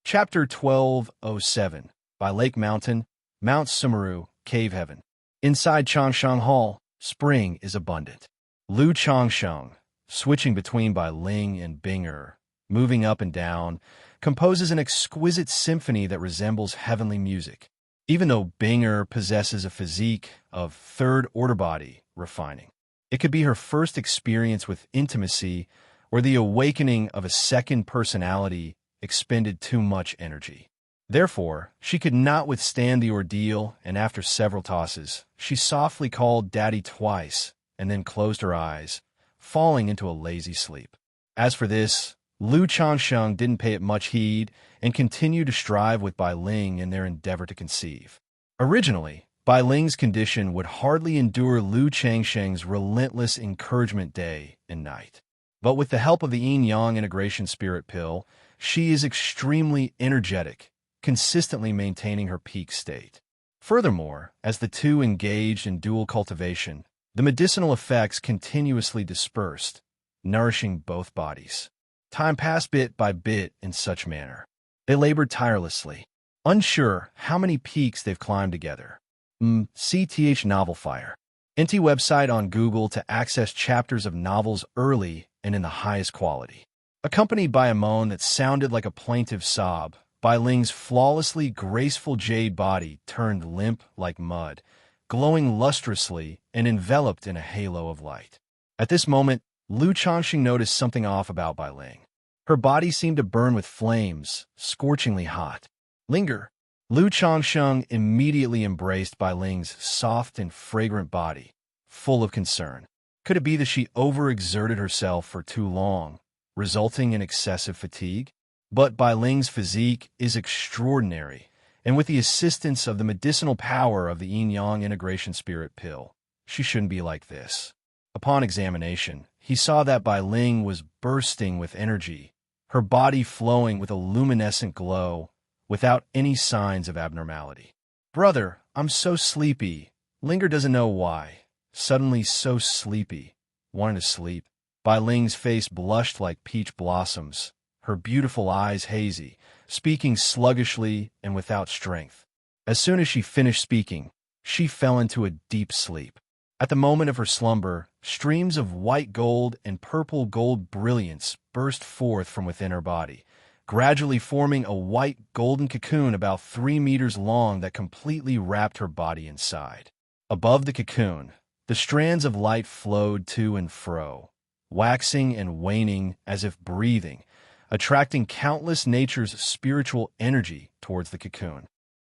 Chapter 1207 by Lake Mountain, Mount Sumeru, Cave Heaven. Inside Changsheng Hall, spring is abundant. Lu Changsheng, switching between Bai Ling and Binger, moving up and down, composes an exquisite symphony that resembles heavenly music. Even though Binger possesses a physique of third-order body refining, it could be her first experience with intimacy or the awakening of a second personality expended too much energy. Therefore, she could not withstand the ordeal, and after several tosses, she softly called Daddy twice and then closed her eyes, falling into a lazy sleep. As for this, Lu Changsheng didn't pay it much heed and continued to strive with Bai Ling in their endeavor to conceive. Originally, Bai Ling's condition would hardly endure Lu Changsheng's relentless encouragement day and night. But with the help of the yin-yang integration spirit pill, she is extremely energetic, consistently maintaining her peak state. Furthermore, as the two engaged in dual cultivation, the medicinal effects continuously dispersed, nourishing both bodies. Time passed bit by bit in such manner. They labored tirelessly, unsure how many peaks they've climbed together. CTH Novel Fire. NT website on Google to access chapters of novels early and in the highest quality. Accompanied by a moan that sounded like a plaintive sob, Bai Ling's flawlessly graceful jade body turned limp like mud, glowing lustrously and enveloped in a halo of light. At this moment, Lu Changxing noticed something off about Bai Ling. Her body seemed to burn with flames, scorchingly hot. Linger. Lu Changsheng immediately embraced Bai Ling's soft and fragrant body, full of concern. Could it be that she overexerted herself for too long, resulting in excessive fatigue? But Bai Ling's physique is extraordinary, and with the assistance of the medicinal power of the yin-yang integration spirit pill, she shouldn't be like this. Upon examination, he saw that Bai Ling was bursting with energy, her body flowing with a luminescent glow, without any signs of abnormality. Brother, I'm so sleepy. Linger doesn't know why. Suddenly so sleepy, wanting to sleep. Bai Ling's face blushed like peach blossoms, her beautiful eyes hazy, speaking sluggishly and without strength. As soon as she finished speaking, she fell into a deep sleep. At the moment of her slumber, streams of white gold and purple gold brilliance burst forth from within her body, gradually forming a white golden cocoon about 3 meters long that completely wrapped her body inside. Above the cocoon, the strands of light flowed to and fro, waxing and waning as if breathing, attracting countless nature's spiritual energy towards the cocoon.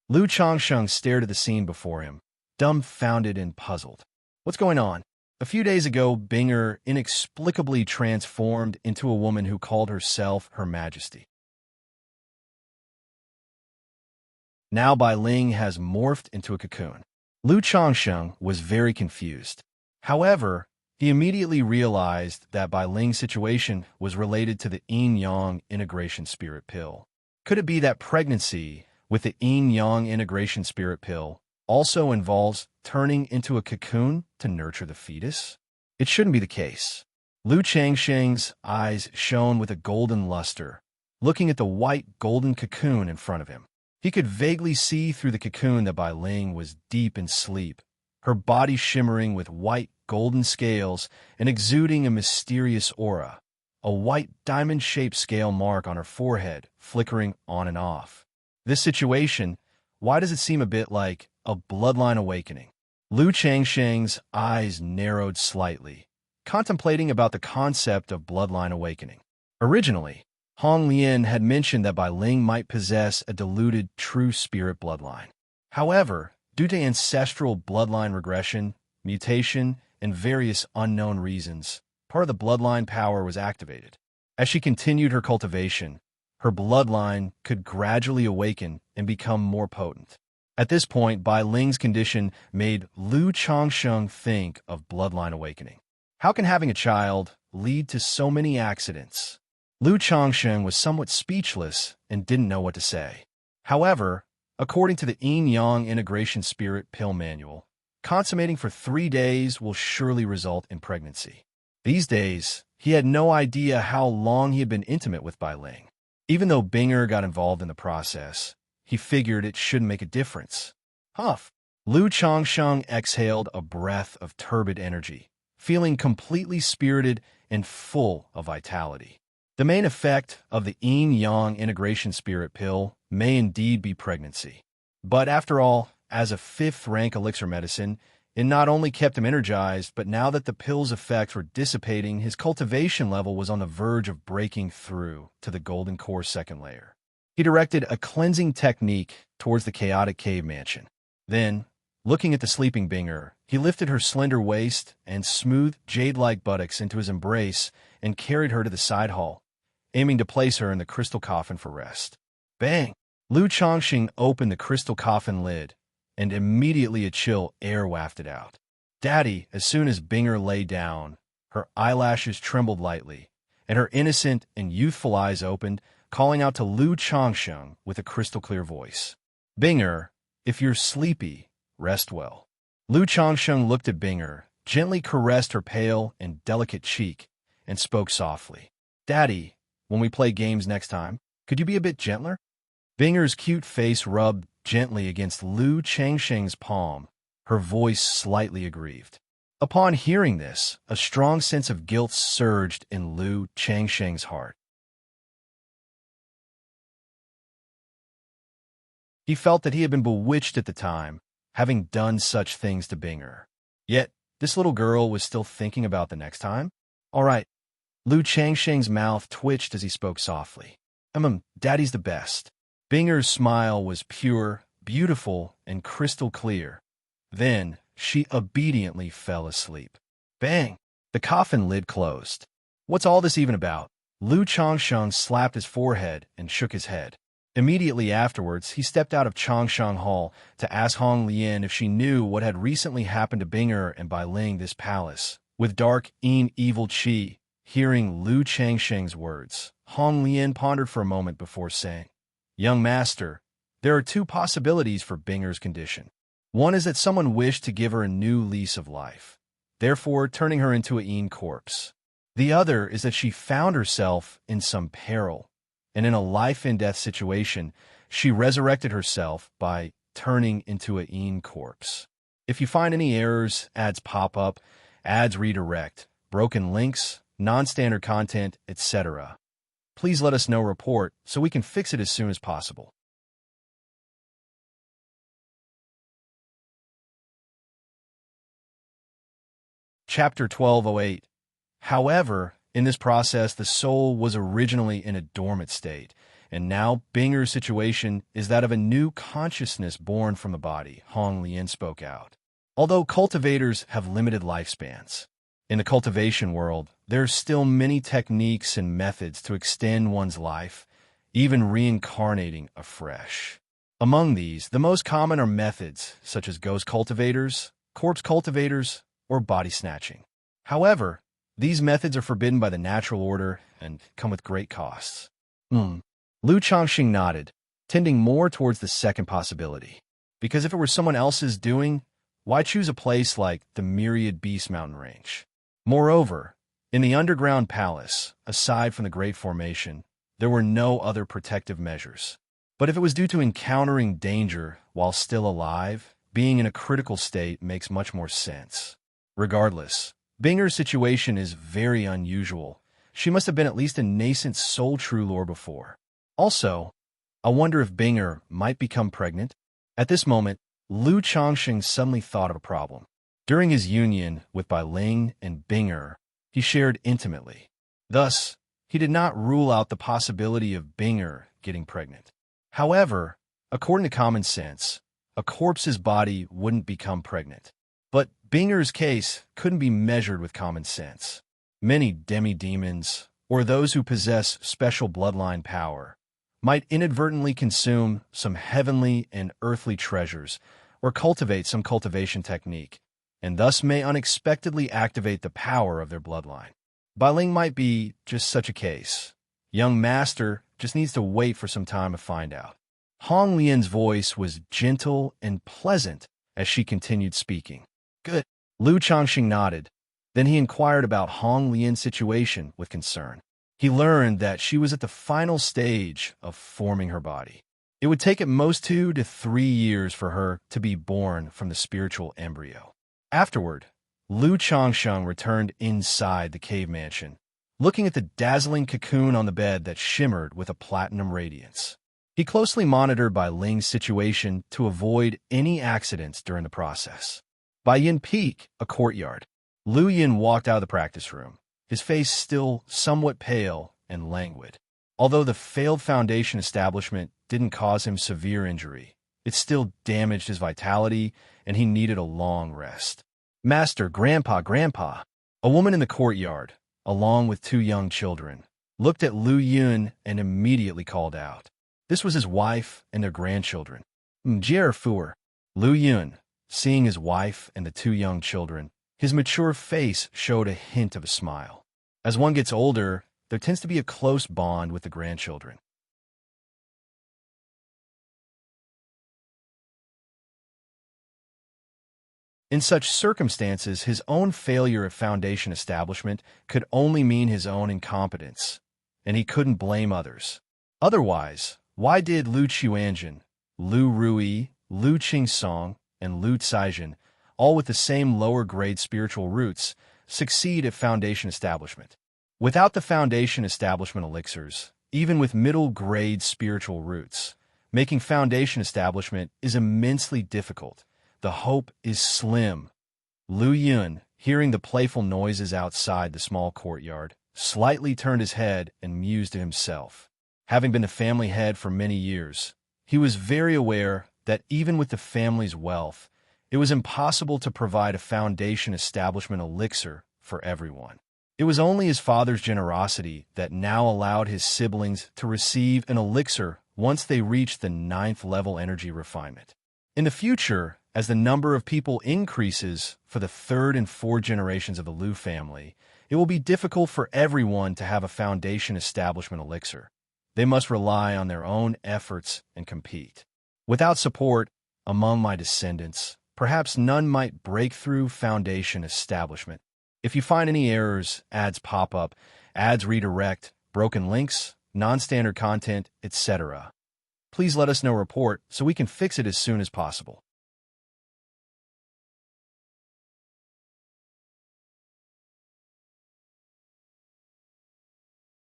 Lu Changsheng stared at the scene before him, dumbfounded and puzzled. What's going on? A few days ago, Binger inexplicably transformed into a woman who called herself Her Majesty. Now Bai Ling has morphed into a cocoon. Lu Changsheng was very confused. However, He immediately realized that Bai Ling's situation was related to the yin-yang integration spirit pill. Could it be that pregnancy with the yin-yang integration spirit pill also involves turning into a cocoon to nurture the fetus? It shouldn't be the case. Lu Changsheng's eyes shone with a golden luster, looking at the white golden cocoon in front of him. He could vaguely see through the cocoon that Bai Ling was deep in sleep, her body shimmering with white golden scales and exuding a mysterious aura, a white diamond-shaped scale mark on her forehead flickering on and off. This situation, why does it seem a bit like a bloodline awakening? Lu Changsheng's eyes narrowed slightly, contemplating about the concept of bloodline awakening. Originally, Hong Lian had mentioned that Bai Ling might possess a diluted true spirit bloodline. However, due to ancestral bloodline regression, mutation, and various unknown reasons, part of the bloodline power was activated. As she continued her cultivation, her bloodline could gradually awaken and become more potent. At this point, Bai Ling's condition made Lu Changsheng think of bloodline awakening. How can having a child lead to so many accidents? Lu Changsheng was somewhat speechless and didn't know what to say. However, according to the yin-yang integration spirit pill manual, consummating for 3 days will surely result in pregnancy. These days, he had no idea how long he had been intimate with Bai Ling. Even though Binger got involved in the process, he figured it shouldn't make a difference. Huff! Lu Changsheng exhaled a breath of turbid energy, feeling completely spirited and full of vitality. The main effect of the yin-yang integration spirit pill may indeed be pregnancy. But after all, as a 5th-rank elixir medicine, it not only kept him energized, but now that the pill's effects were dissipating, his cultivation level was on the verge of breaking through to the golden core 2nd layer. He directed a cleansing technique towards the chaotic cave mansion. Then, looking at the sleeping Binger, he lifted her slender waist and smooth, jade-like buttocks into his embrace and carried her to the side hall, aiming to place her in the crystal coffin for rest. Bang! Lu Changsheng opened the crystal coffin lid, and immediately a chill air wafted out. Daddy, as soon as Binger lay down, her eyelashes trembled lightly, and her innocent and youthful eyes opened, calling out to Lu Changsheng with a crystal-clear voice. Binger, if you're sleepy, rest well. Lu Changsheng looked at Binger, gently caressed her pale and delicate cheek, and spoke softly. Daddy, when we play games next time, could you be a bit gentler? Binger's cute face rubbed gently against Lu Changsheng's palm, her voice slightly aggrieved. Upon hearing this, a strong sense of guilt surged in Lu Changsheng's heart. He felt that he had been bewitched at the time, having done such things to Binger. Yet, this little girl was still thinking about the next time? All right. Lu Changsheng's mouth twitched as he spoke softly. Daddy's the best. Binger's smile was pure, beautiful, and crystal clear. Then, she obediently fell asleep. Bang! The coffin lid closed. What's all this even about? Lu Changsheng slapped his forehead and shook his head. Immediately afterwards, he stepped out of Changsheng Hall to ask Hong Lian if she knew what had recently happened to Binger and Bai Ling this palace. With dark, evil chi, hearing Lu Changsheng's words, Hong Lian pondered for a moment before saying, Young master, there are 2 possibilities for Binger's condition. One is that someone wished to give her a new lease of life, therefore turning her into a yin corpse. The other is that she found herself in some peril, and in a life-and-death situation, she resurrected herself by turning into a yin corpse. If you find any errors, ads pop up, ads redirect, broken links, non-standard content, etc., please let us know report so we can fix it as soon as possible. Chapter 1208. However, in this process, the soul was originally in a dormant state, and now Binger's situation is that of a new consciousness born from the body, Hong Lian spoke out. Although cultivators have limited lifespans, in the cultivation world, there are still many techniques and methods to extend one's life, even reincarnating afresh. Among these, the most common are methods such as ghost cultivators, corpse cultivators, or body snatching. However, these methods are forbidden by the natural order and come with great costs. Lu Changxing nodded, tending more towards the second possibility. Because if it were someone else's doing, why choose a place like the Myriad Beast mountain range? Moreover, in the underground palace, aside from the Great Formation, there were no other protective measures. But if it was due to encountering danger while still alive, being in a critical state makes much more sense. Regardless, Binger's situation is very unusual. She must have been at least a nascent soul true lore before. Also, I wonder if Binger might become pregnant. At this moment, Lu Changxing suddenly thought of a problem. During his union with Bai Ling and Binger, he shared intimately. Thus, he did not rule out the possibility of Binger getting pregnant. However, according to common sense, a corpse's body wouldn't become pregnant. But Binger's case couldn't be measured with common sense. Many demi-demons, or those who possess special bloodline power, might inadvertently consume some heavenly and earthly treasures or cultivate some cultivation technique, and thus may unexpectedly activate the power of their bloodline. Bai Ling might be just such a case. Young Master just needs to wait for some time to find out. Hong Lian's voice was gentle and pleasant as she continued speaking. Good. Lu Changxing nodded. Then he inquired about Hong Lian's situation with concern. He learned that she was at the final stage of forming her body. It would take at most 2 to 3 years for her to be born from the spiritual embryo. Afterward, Lu Changsheng returned inside the cave mansion, looking at the dazzling cocoon on the bed that shimmered with a platinum radiance. He closely monitored Bai Ling's situation to avoid any accidents during the process. By Yin Peak, a courtyard, Lu Yin walked out of the practice room, his face still somewhat pale and languid. Although the failed foundation establishment didn't cause him severe injury, it still damaged his vitality, and he needed a long rest. Master, Grandpa, a woman in the courtyard, along with 2 young children, looked at Lu Yun and immediately called out. This was his wife and their grandchildren. Mjier Fuer. Lu Yun, seeing his wife and the 2 young children, his mature face showed a hint of a smile. As one gets older, there tends to be a close bond with the grandchildren. In such circumstances, his own failure at foundation establishment could only mean his own incompetence, and he couldn't blame others. Otherwise, why did Lu Qiuanjin, Lu Rui, Lu Qingsong, and Lu Caizhen, all with the same lower-grade spiritual roots, succeed at foundation establishment? Without the foundation establishment elixirs, even with middle-grade spiritual roots, making foundation establishment is immensely difficult. The hope is slim. Lu Yun, hearing the playful noises outside the small courtyard, slightly turned his head and mused to himself. Having been the family head for many years, he was very aware that even with the family's wealth, it was impossible to provide a foundation establishment elixir for everyone. It was only his father's generosity that now allowed his siblings to receive an elixir once they reached the 9th level energy refinement. In the future, as the number of people increases for the 3rd and 4th generations of the Lu family, it will be difficult for everyone to have a foundation establishment elixir. They must rely on their own efforts and compete. Without support among my descendants, perhaps none might break through foundation establishment. If you find any errors, ads pop up, ads redirect, broken links, non-standard content, etc., please let us know report so we can fix it as soon as possible.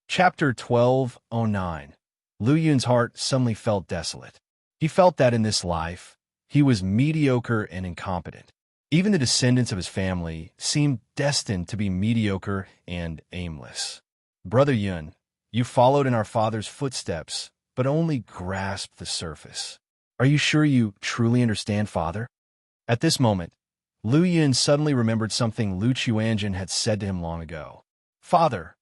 Chapter 1209. Lu Yun's heart suddenly felt desolate. He felt that in this life, he was mediocre and incompetent. Even the descendants of his family seemed destined to be mediocre and aimless. Brother Yun, you followed in our father's footsteps, but only grasped the surface. Are you sure you truly understand, Father? At this moment, Lu Yun suddenly remembered something Lu Qiuanjin had said to him long ago. Father.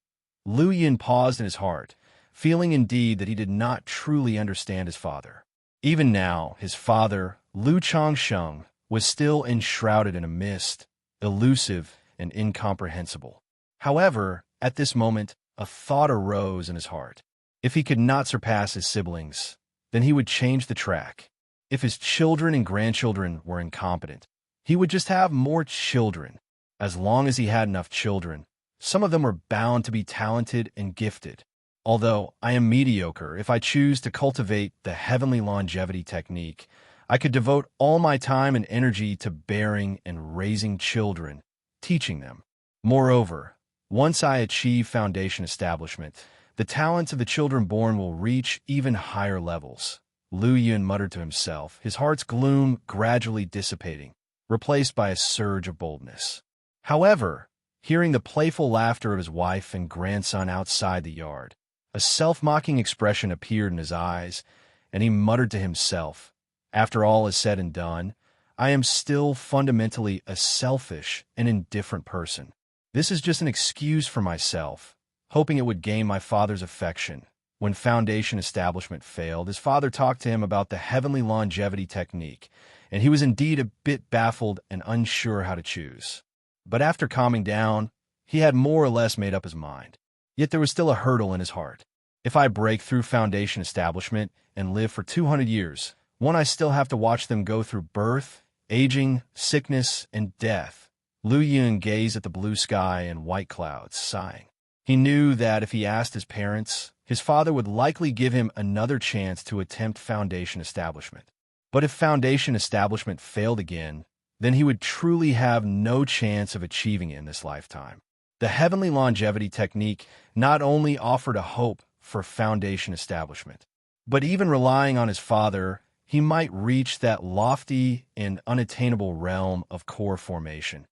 Lu Yun paused in his heart, feeling indeed that he did not truly understand his father. Even now, his father, Lu Changsheng, was still enshrouded in a mist, elusive and incomprehensible. However, at this moment, a thought arose in his heart. If he could not surpass his siblings, then he would change the track. If his children and grandchildren were incompetent, he would just have more children. As long as he had enough children, some of them were bound to be talented and gifted. Although I am mediocre, if I choose to cultivate the heavenly longevity technique, I could devote all my time and energy to bearing and raising children, teaching them. Moreover, once I achieve foundation establishment, the talents of the children born will reach even higher levels. Lu Yun muttered to himself, his heart's gloom gradually dissipating, replaced by a surge of boldness. However, hearing the playful laughter of his wife and grandson outside the yard, a self-mocking expression appeared in his eyes, and he muttered to himself, after all is said and done, I am still fundamentally a selfish and indifferent person. This is just an excuse for myself, hoping it would gain my father's affection. When foundation establishment failed, his father talked to him about the heavenly longevity technique, and he was indeed a bit baffled and unsure how to choose. But after calming down, he had more or less made up his mind. Yet there was still a hurdle in his heart. If I break through foundation establishment and live for 200 years, won't I still have to watch them go through birth, aging, sickness, and death? Lu Yun gazed at the blue sky and white clouds, sighing. He knew that if he asked his parents, his father would likely give him another chance to attempt foundation establishment. But if foundation establishment failed again, then he would truly have no chance of achieving it in this lifetime. The heavenly longevity technique not only offered a hope for foundation establishment, but even relying on his father, he might reach that lofty and unattainable realm of core formation.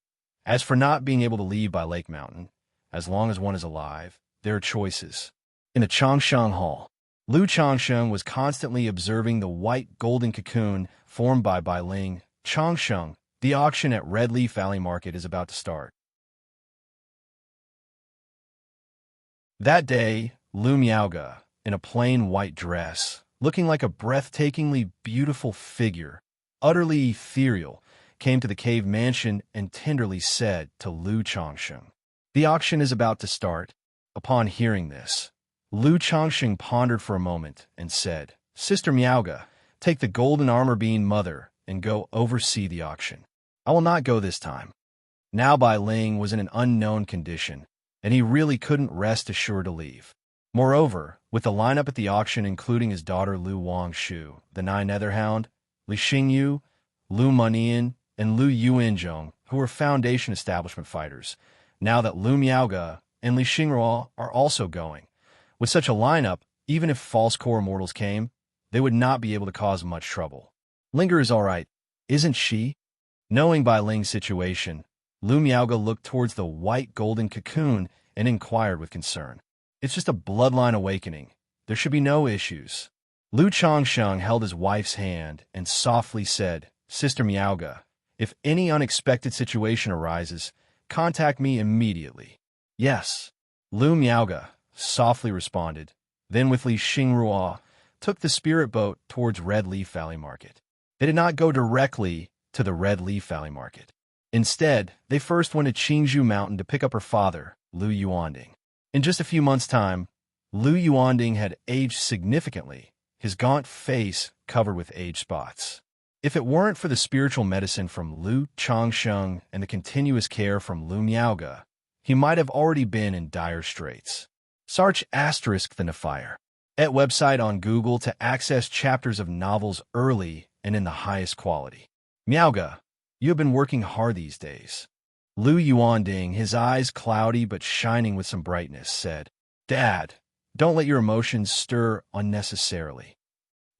As for not being able to leave by Lake Mountain, as long as one is alive, there are choices. In the Xianxia Hall, Lu Changsheng was constantly observing the white golden cocoon formed by Bai Ling. Changsheng, the auction at Red Leaf Valley Market is about to start. That day, Lu Miaoge, in a plain white dress, looking like a breathtakingly beautiful figure, utterly ethereal, came to the cave mansion and tenderly said to Lu Changsheng, "The auction is about to start." Upon hearing this, Lu Changsheng pondered for a moment and said, "Sister Miaoge, take the golden armor being mother and go oversee the auction. I will not go this time." Now Bai Ling was in an unknown condition, and he really couldn't rest assured to leave. Moreover, with the lineup at the auction including his daughter Lu Wangshu, the Nine Netherhound, Li Xingyu, Lu Munian, and Lu Yuanzhong, who were foundation establishment fighters, now that Lu Miaoge and Li Xingruo are also going. With such a lineup, even if false core immortals came, they would not be able to cause much trouble. Linger is all right, isn't she? Knowing Bai Ling's situation, Lu Miaoge looked towards the white golden cocoon and inquired with concern. It's just a bloodline awakening. There should be no issues. Lu Changsheng held his wife's hand and softly said, "Sister Miaoge, if any unexpected situation arises, contact me immediately." "Yes." Lu Miaoge softly responded, then with Li Xingruo, took the spirit boat towards Red Leaf Valley Market. They did not go directly to the Red Leaf Valley Market. Instead, they first went to Qingzhou Mountain to pick up her father, Lu Yuanding. In just a few months' time, Lu Yuanding had aged significantly, his gaunt face covered with age spots. If it weren't for the spiritual medicine from Lu Changsheng and the continuous care from Lu Miaoge, he might have already been in dire straits. Search *the Nefire at website on Google to access chapters of novels early and in the highest quality. Miaoge, you have been working hard these days. Lu Yuanding, his eyes cloudy but shining with some brightness, said, "Dad, don't let your emotions stir unnecessarily."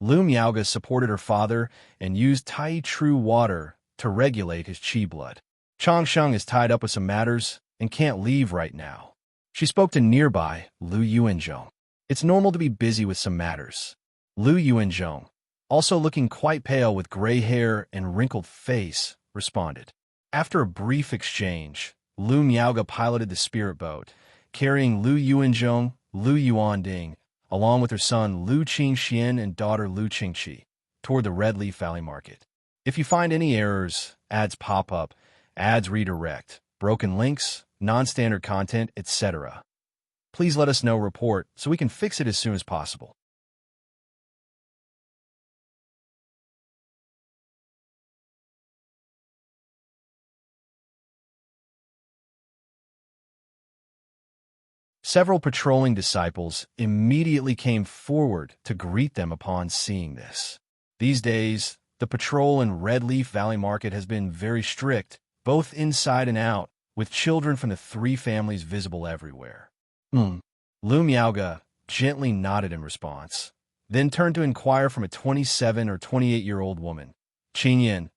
Lu Miaoge supported her father and used Tai True water to regulate his qi blood. Changsheng is tied up with some matters and can't leave right now. She spoke to nearby Lu Yuanzhong. It's normal to be busy with some matters. Lu Yuanzhong, also looking quite pale with gray hair and wrinkled face, responded. After a brief exchange, Lu Miaoge piloted the spirit boat, carrying Lu Yuanzhong, Lu Yuanding, along with her son Lu Qingxian and daughter Lu Qingqi, toward the Red Leaf Valley Market. If you find any errors, ads pop up, ads redirect, broken links, non-standard content, etc. Please let us know report so we can fix it as soon as possible. Several patrolling disciples immediately came forward to greet them upon seeing this. These days, the patrol in Red Leaf Valley Market has been very strict, both inside and out, with children from the three families visible everywhere. Lu Miaoga gently nodded in response, then turned to inquire from a 27 or 28-year-old woman. Qingyan,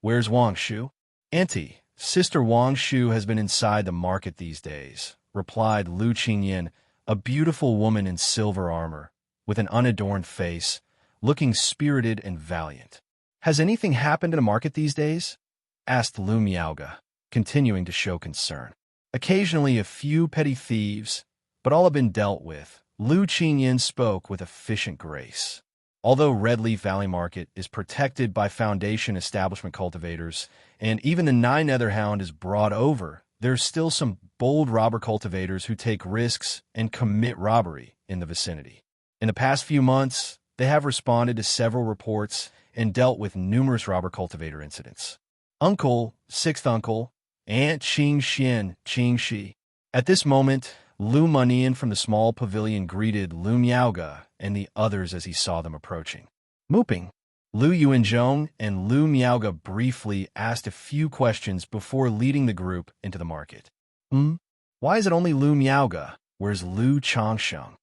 where's Wang Shu? Auntie, Sister Wang Shu has been inside the market these days, replied Lu Qingyan, a beautiful woman in silver armor, with an unadorned face, looking spirited and valiant. Has anything happened in the market these days? Asked Lu Miaoga, continuing to show concern. Occasionally a few petty thieves, but all have been dealt with. Lu Qingyan spoke with efficient grace. Although Red Leaf Valley Market is protected by Foundation establishment cultivators, and even the Nine Netherhound is brought over, there's still some bold robber cultivators who take risks and commit robbery in the vicinity. In the past few months, they have responded to several reports and dealt with numerous robber cultivator incidents. Uncle, Sixth Uncle, Aunt Qingxi. At this moment, Lu Munian from the small pavilion greeted Lu Miaoga and the others as he saw them approaching. Mooping, Lu Yuanzhong and Lu Miaoga briefly asked a few questions before leading the group into the market. Why is it only Lu Miaoga? Where's Lu Changsheng?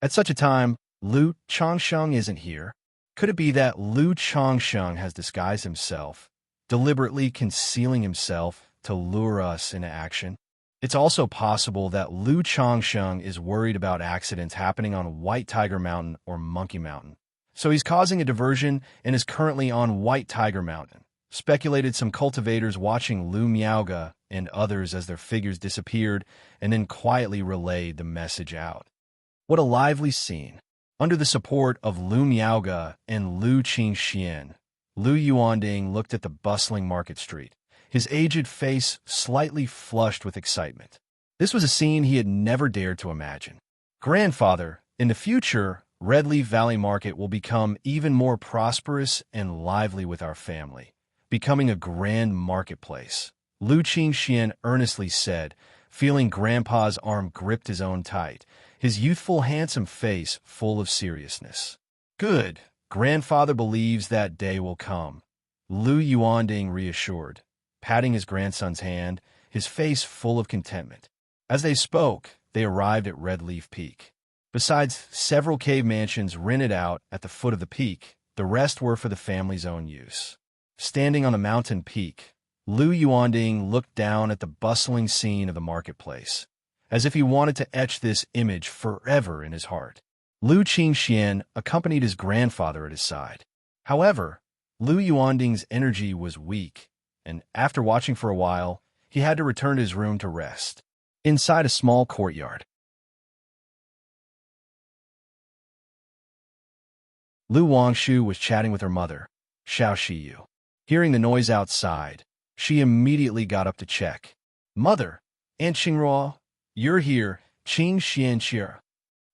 At such a time, Lu Changsheng isn't here. Could it be that Lu Changsheng has disguised himself, deliberately concealing himself to lure us into action? It's also possible that Lu Changsheng is worried about accidents happening on White Tiger Mountain or Monkey Mountain. So he's causing a diversion and is currently on White Tiger Mountain. Speculated some cultivators watching Lu Miaoga and others as their figures disappeared and then quietly relayed the message out. What a lively scene. Under the support of Lu Miaoga and Lu Qingxian, Lu Yuanding looked at the bustling market street, his aged face slightly flushed with excitement. This was a scene he had never dared to imagine. Grandfather, in the future, Red Leaf Valley Market will become even more prosperous and lively with our family, becoming a grand marketplace, Lu Qingxian earnestly said, feeling Grandpa's arm gripped his own tight, his youthful, handsome face full of seriousness. Good. Grandfather believes that day will come, Lu Yuanding reassured, patting his grandson's hand, his face full of contentment. As they spoke, they arrived at Red Leaf Peak. Besides several cave mansions rented out at the foot of the peak, the rest were for the family's own use. Standing on a mountain peak, Lu Yuanding looked down at the bustling scene of the marketplace, as if he wanted to etch this image forever in his heart. Lu Qingxian accompanied his grandfather at his side. However, Lu Yuanding's energy was weak, and after watching for a while, he had to return to his room to rest. Inside a small courtyard, Lu Wangshu was chatting with her mother, Xiao Shiyu. Hearing the noise outside, she immediately got up to check. Mother, Aunt Xingrua, you're here, Qing Xianxia.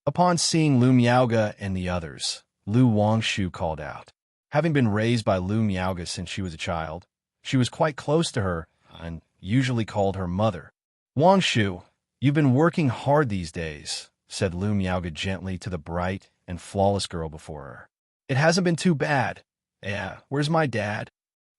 Upon seeing Lu Miaoga and the others, Lu Wangshu called out. Having been raised by Lu Miaoga since she was a child, she was quite close to her and usually called her mother. Wangshu, you've been working hard these days, said Lu Miaoga gently to the bright and flawless girl before her. It hasn't been too bad. Yeah, where's my dad?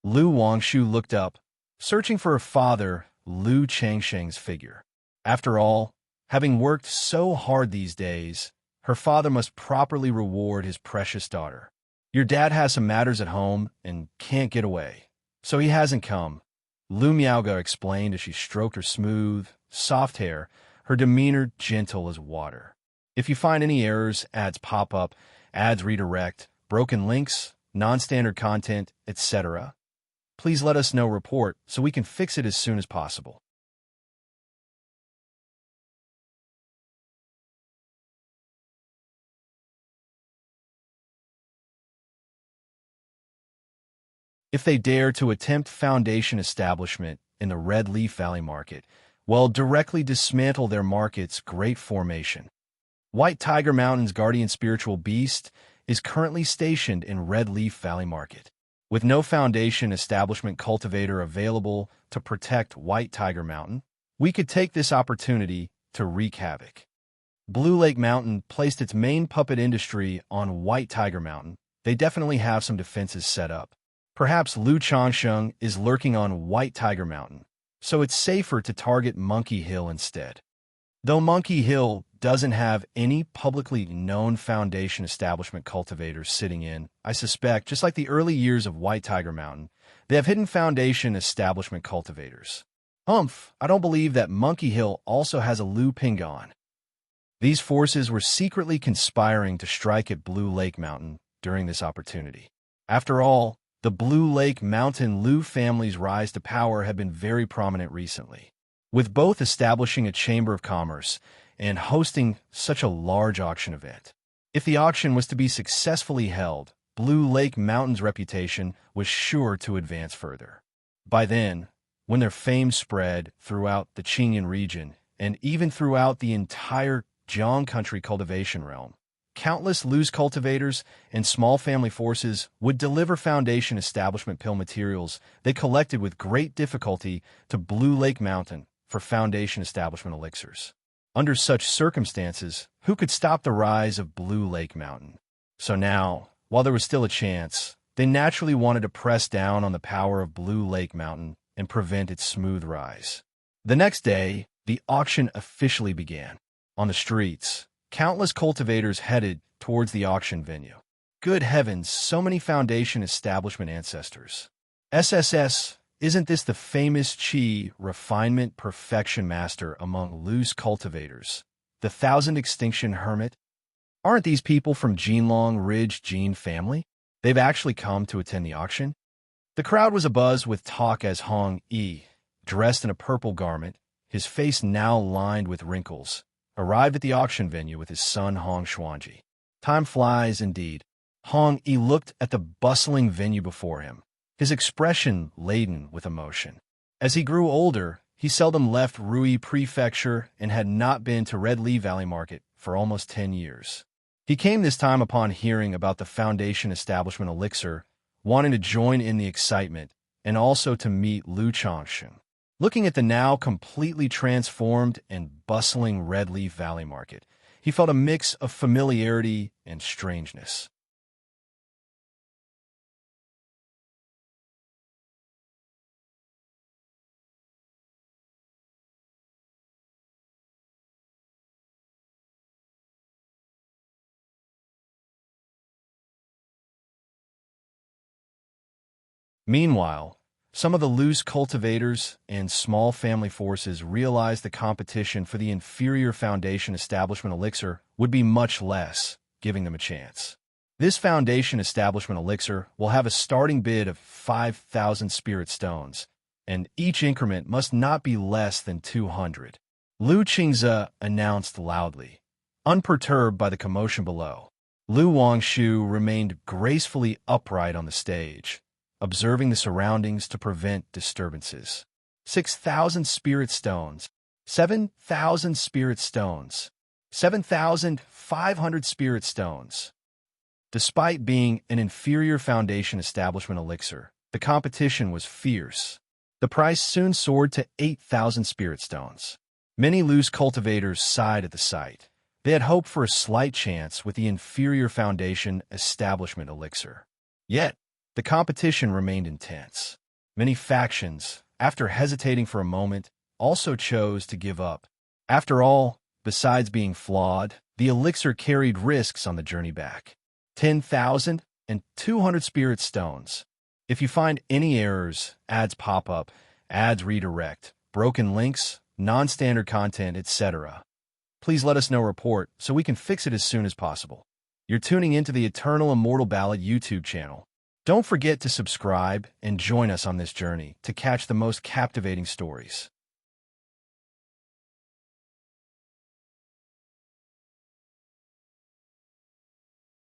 Lu Wangshu looked up, searching for her father, Lu Changsheng's figure. After all, having worked so hard these days, her father must properly reward his precious daughter. Your dad has some matters at home and can't get away, so he hasn't come, Lu Miaoga explained as she stroked her smooth, soft hair, her demeanor gentle as water. If you find any errors, ads pop up, ads redirect, broken links, non-standard content, etc., please let us know report so we can fix it as soon as possible. If they dare to attempt Foundation establishment in the Red Leaf Valley market, will directly dismantle their market's great formation. White Tiger Mountain's guardian spiritual beast is currently stationed in Red Leaf Valley market. With no foundation establishment cultivator available to protect White Tiger Mountain, we could take this opportunity to wreak havoc. Blue Lake Mountain placed its main puppet industry on White Tiger Mountain. They definitely have some defenses set up. Perhaps Lu Changsheng is lurking on White Tiger Mountain, so it's safer to target Monkey Hill instead. Though Monkey Hill doesn't have any publicly known foundation establishment cultivators sitting in, I suspect, just like the early years of White Tiger Mountain, they have hidden foundation establishment cultivators. I don't believe that Monkey Hill also has a Lu Pingon. These forces were secretly conspiring to strike at Blue Lake Mountain during this opportunity. After all, the Blue Lake Mountain Lu family's rise to power have been very prominent recently, with both establishing a chamber of commerce and hosting such a large auction event. If the auction was to be successfully held, Blue Lake Mountain's reputation was sure to advance further. By then, when their fame spread throughout the Qingyan region and even throughout the entire Jiang country cultivation realm, countless loose cultivators and small family forces would deliver foundation establishment pill materials they collected with great difficulty to Blue Lake Mountain for foundation establishment elixirs. Under such circumstances, who could stop the rise of Blue Lake Mountain? So now, while there was still a chance, they naturally wanted to press down on the power of Blue Lake Mountain and prevent its smooth rise. The next day, the auction officially began. On the streets, countless cultivators headed towards the auction venue. Good heavens, so many foundation establishment ancestors. SSS, isn't this the famous Qi refinement perfection master among loose cultivators, the Thousand Extinction Hermit? Aren't these people from Jinlong Ridge Jin family? They've actually come to attend the auction. The crowd was abuzz with talk as Hong Yi, dressed in a purple garment, his face now lined with wrinkles, arrived at the auction venue with his son Hong Xuanji. Time flies indeed. Hong Yi looked at the bustling venue before him, his expression laden with emotion. As he grew older, he seldom left Rui Prefecture and had not been to Red Lee Valley Market for almost 10 years. He came this time upon hearing about the foundation establishment elixir, wanting to join in the excitement and also to meet Lu Changsheng. Looking at the now completely transformed and bustling Red Leaf Valley Market, he felt a mix of familiarity and strangeness. Meanwhile, some of the loose cultivators and small family forces realized the competition for the inferior foundation establishment elixir would be much less, giving them a chance. This foundation establishment elixir will have a starting bid of 5,000 spirit stones, and each increment must not be less than 200. Lu Qingze announced loudly, unperturbed by the commotion below. Lu Wangshu remained gracefully upright on the stage, observing the surroundings to prevent disturbances. 6,000 spirit stones, 7,000 spirit stones, 7,500 spirit stones. Despite being an inferior foundation establishment elixir, the competition was fierce. The price soon soared to 8,000 spirit stones. Many loose cultivators sighed at the sight. They had hoped for a slight chance with the inferior foundation establishment elixir. Yet, the competition remained intense. Many factions, after hesitating for a moment, also chose to give up. After all, besides being flawed, the elixir carried risks on the journey back. 10,000 and 200 spirit stones. If you find any errors, ads pop up, ads redirect, broken links, non-standard content, etc., please let us know report so we can fix it as soon as possible. You're tuning into the Eternal Immortal Ballad YouTube channel. Don't forget to subscribe and join us on this journey to catch the most captivating stories.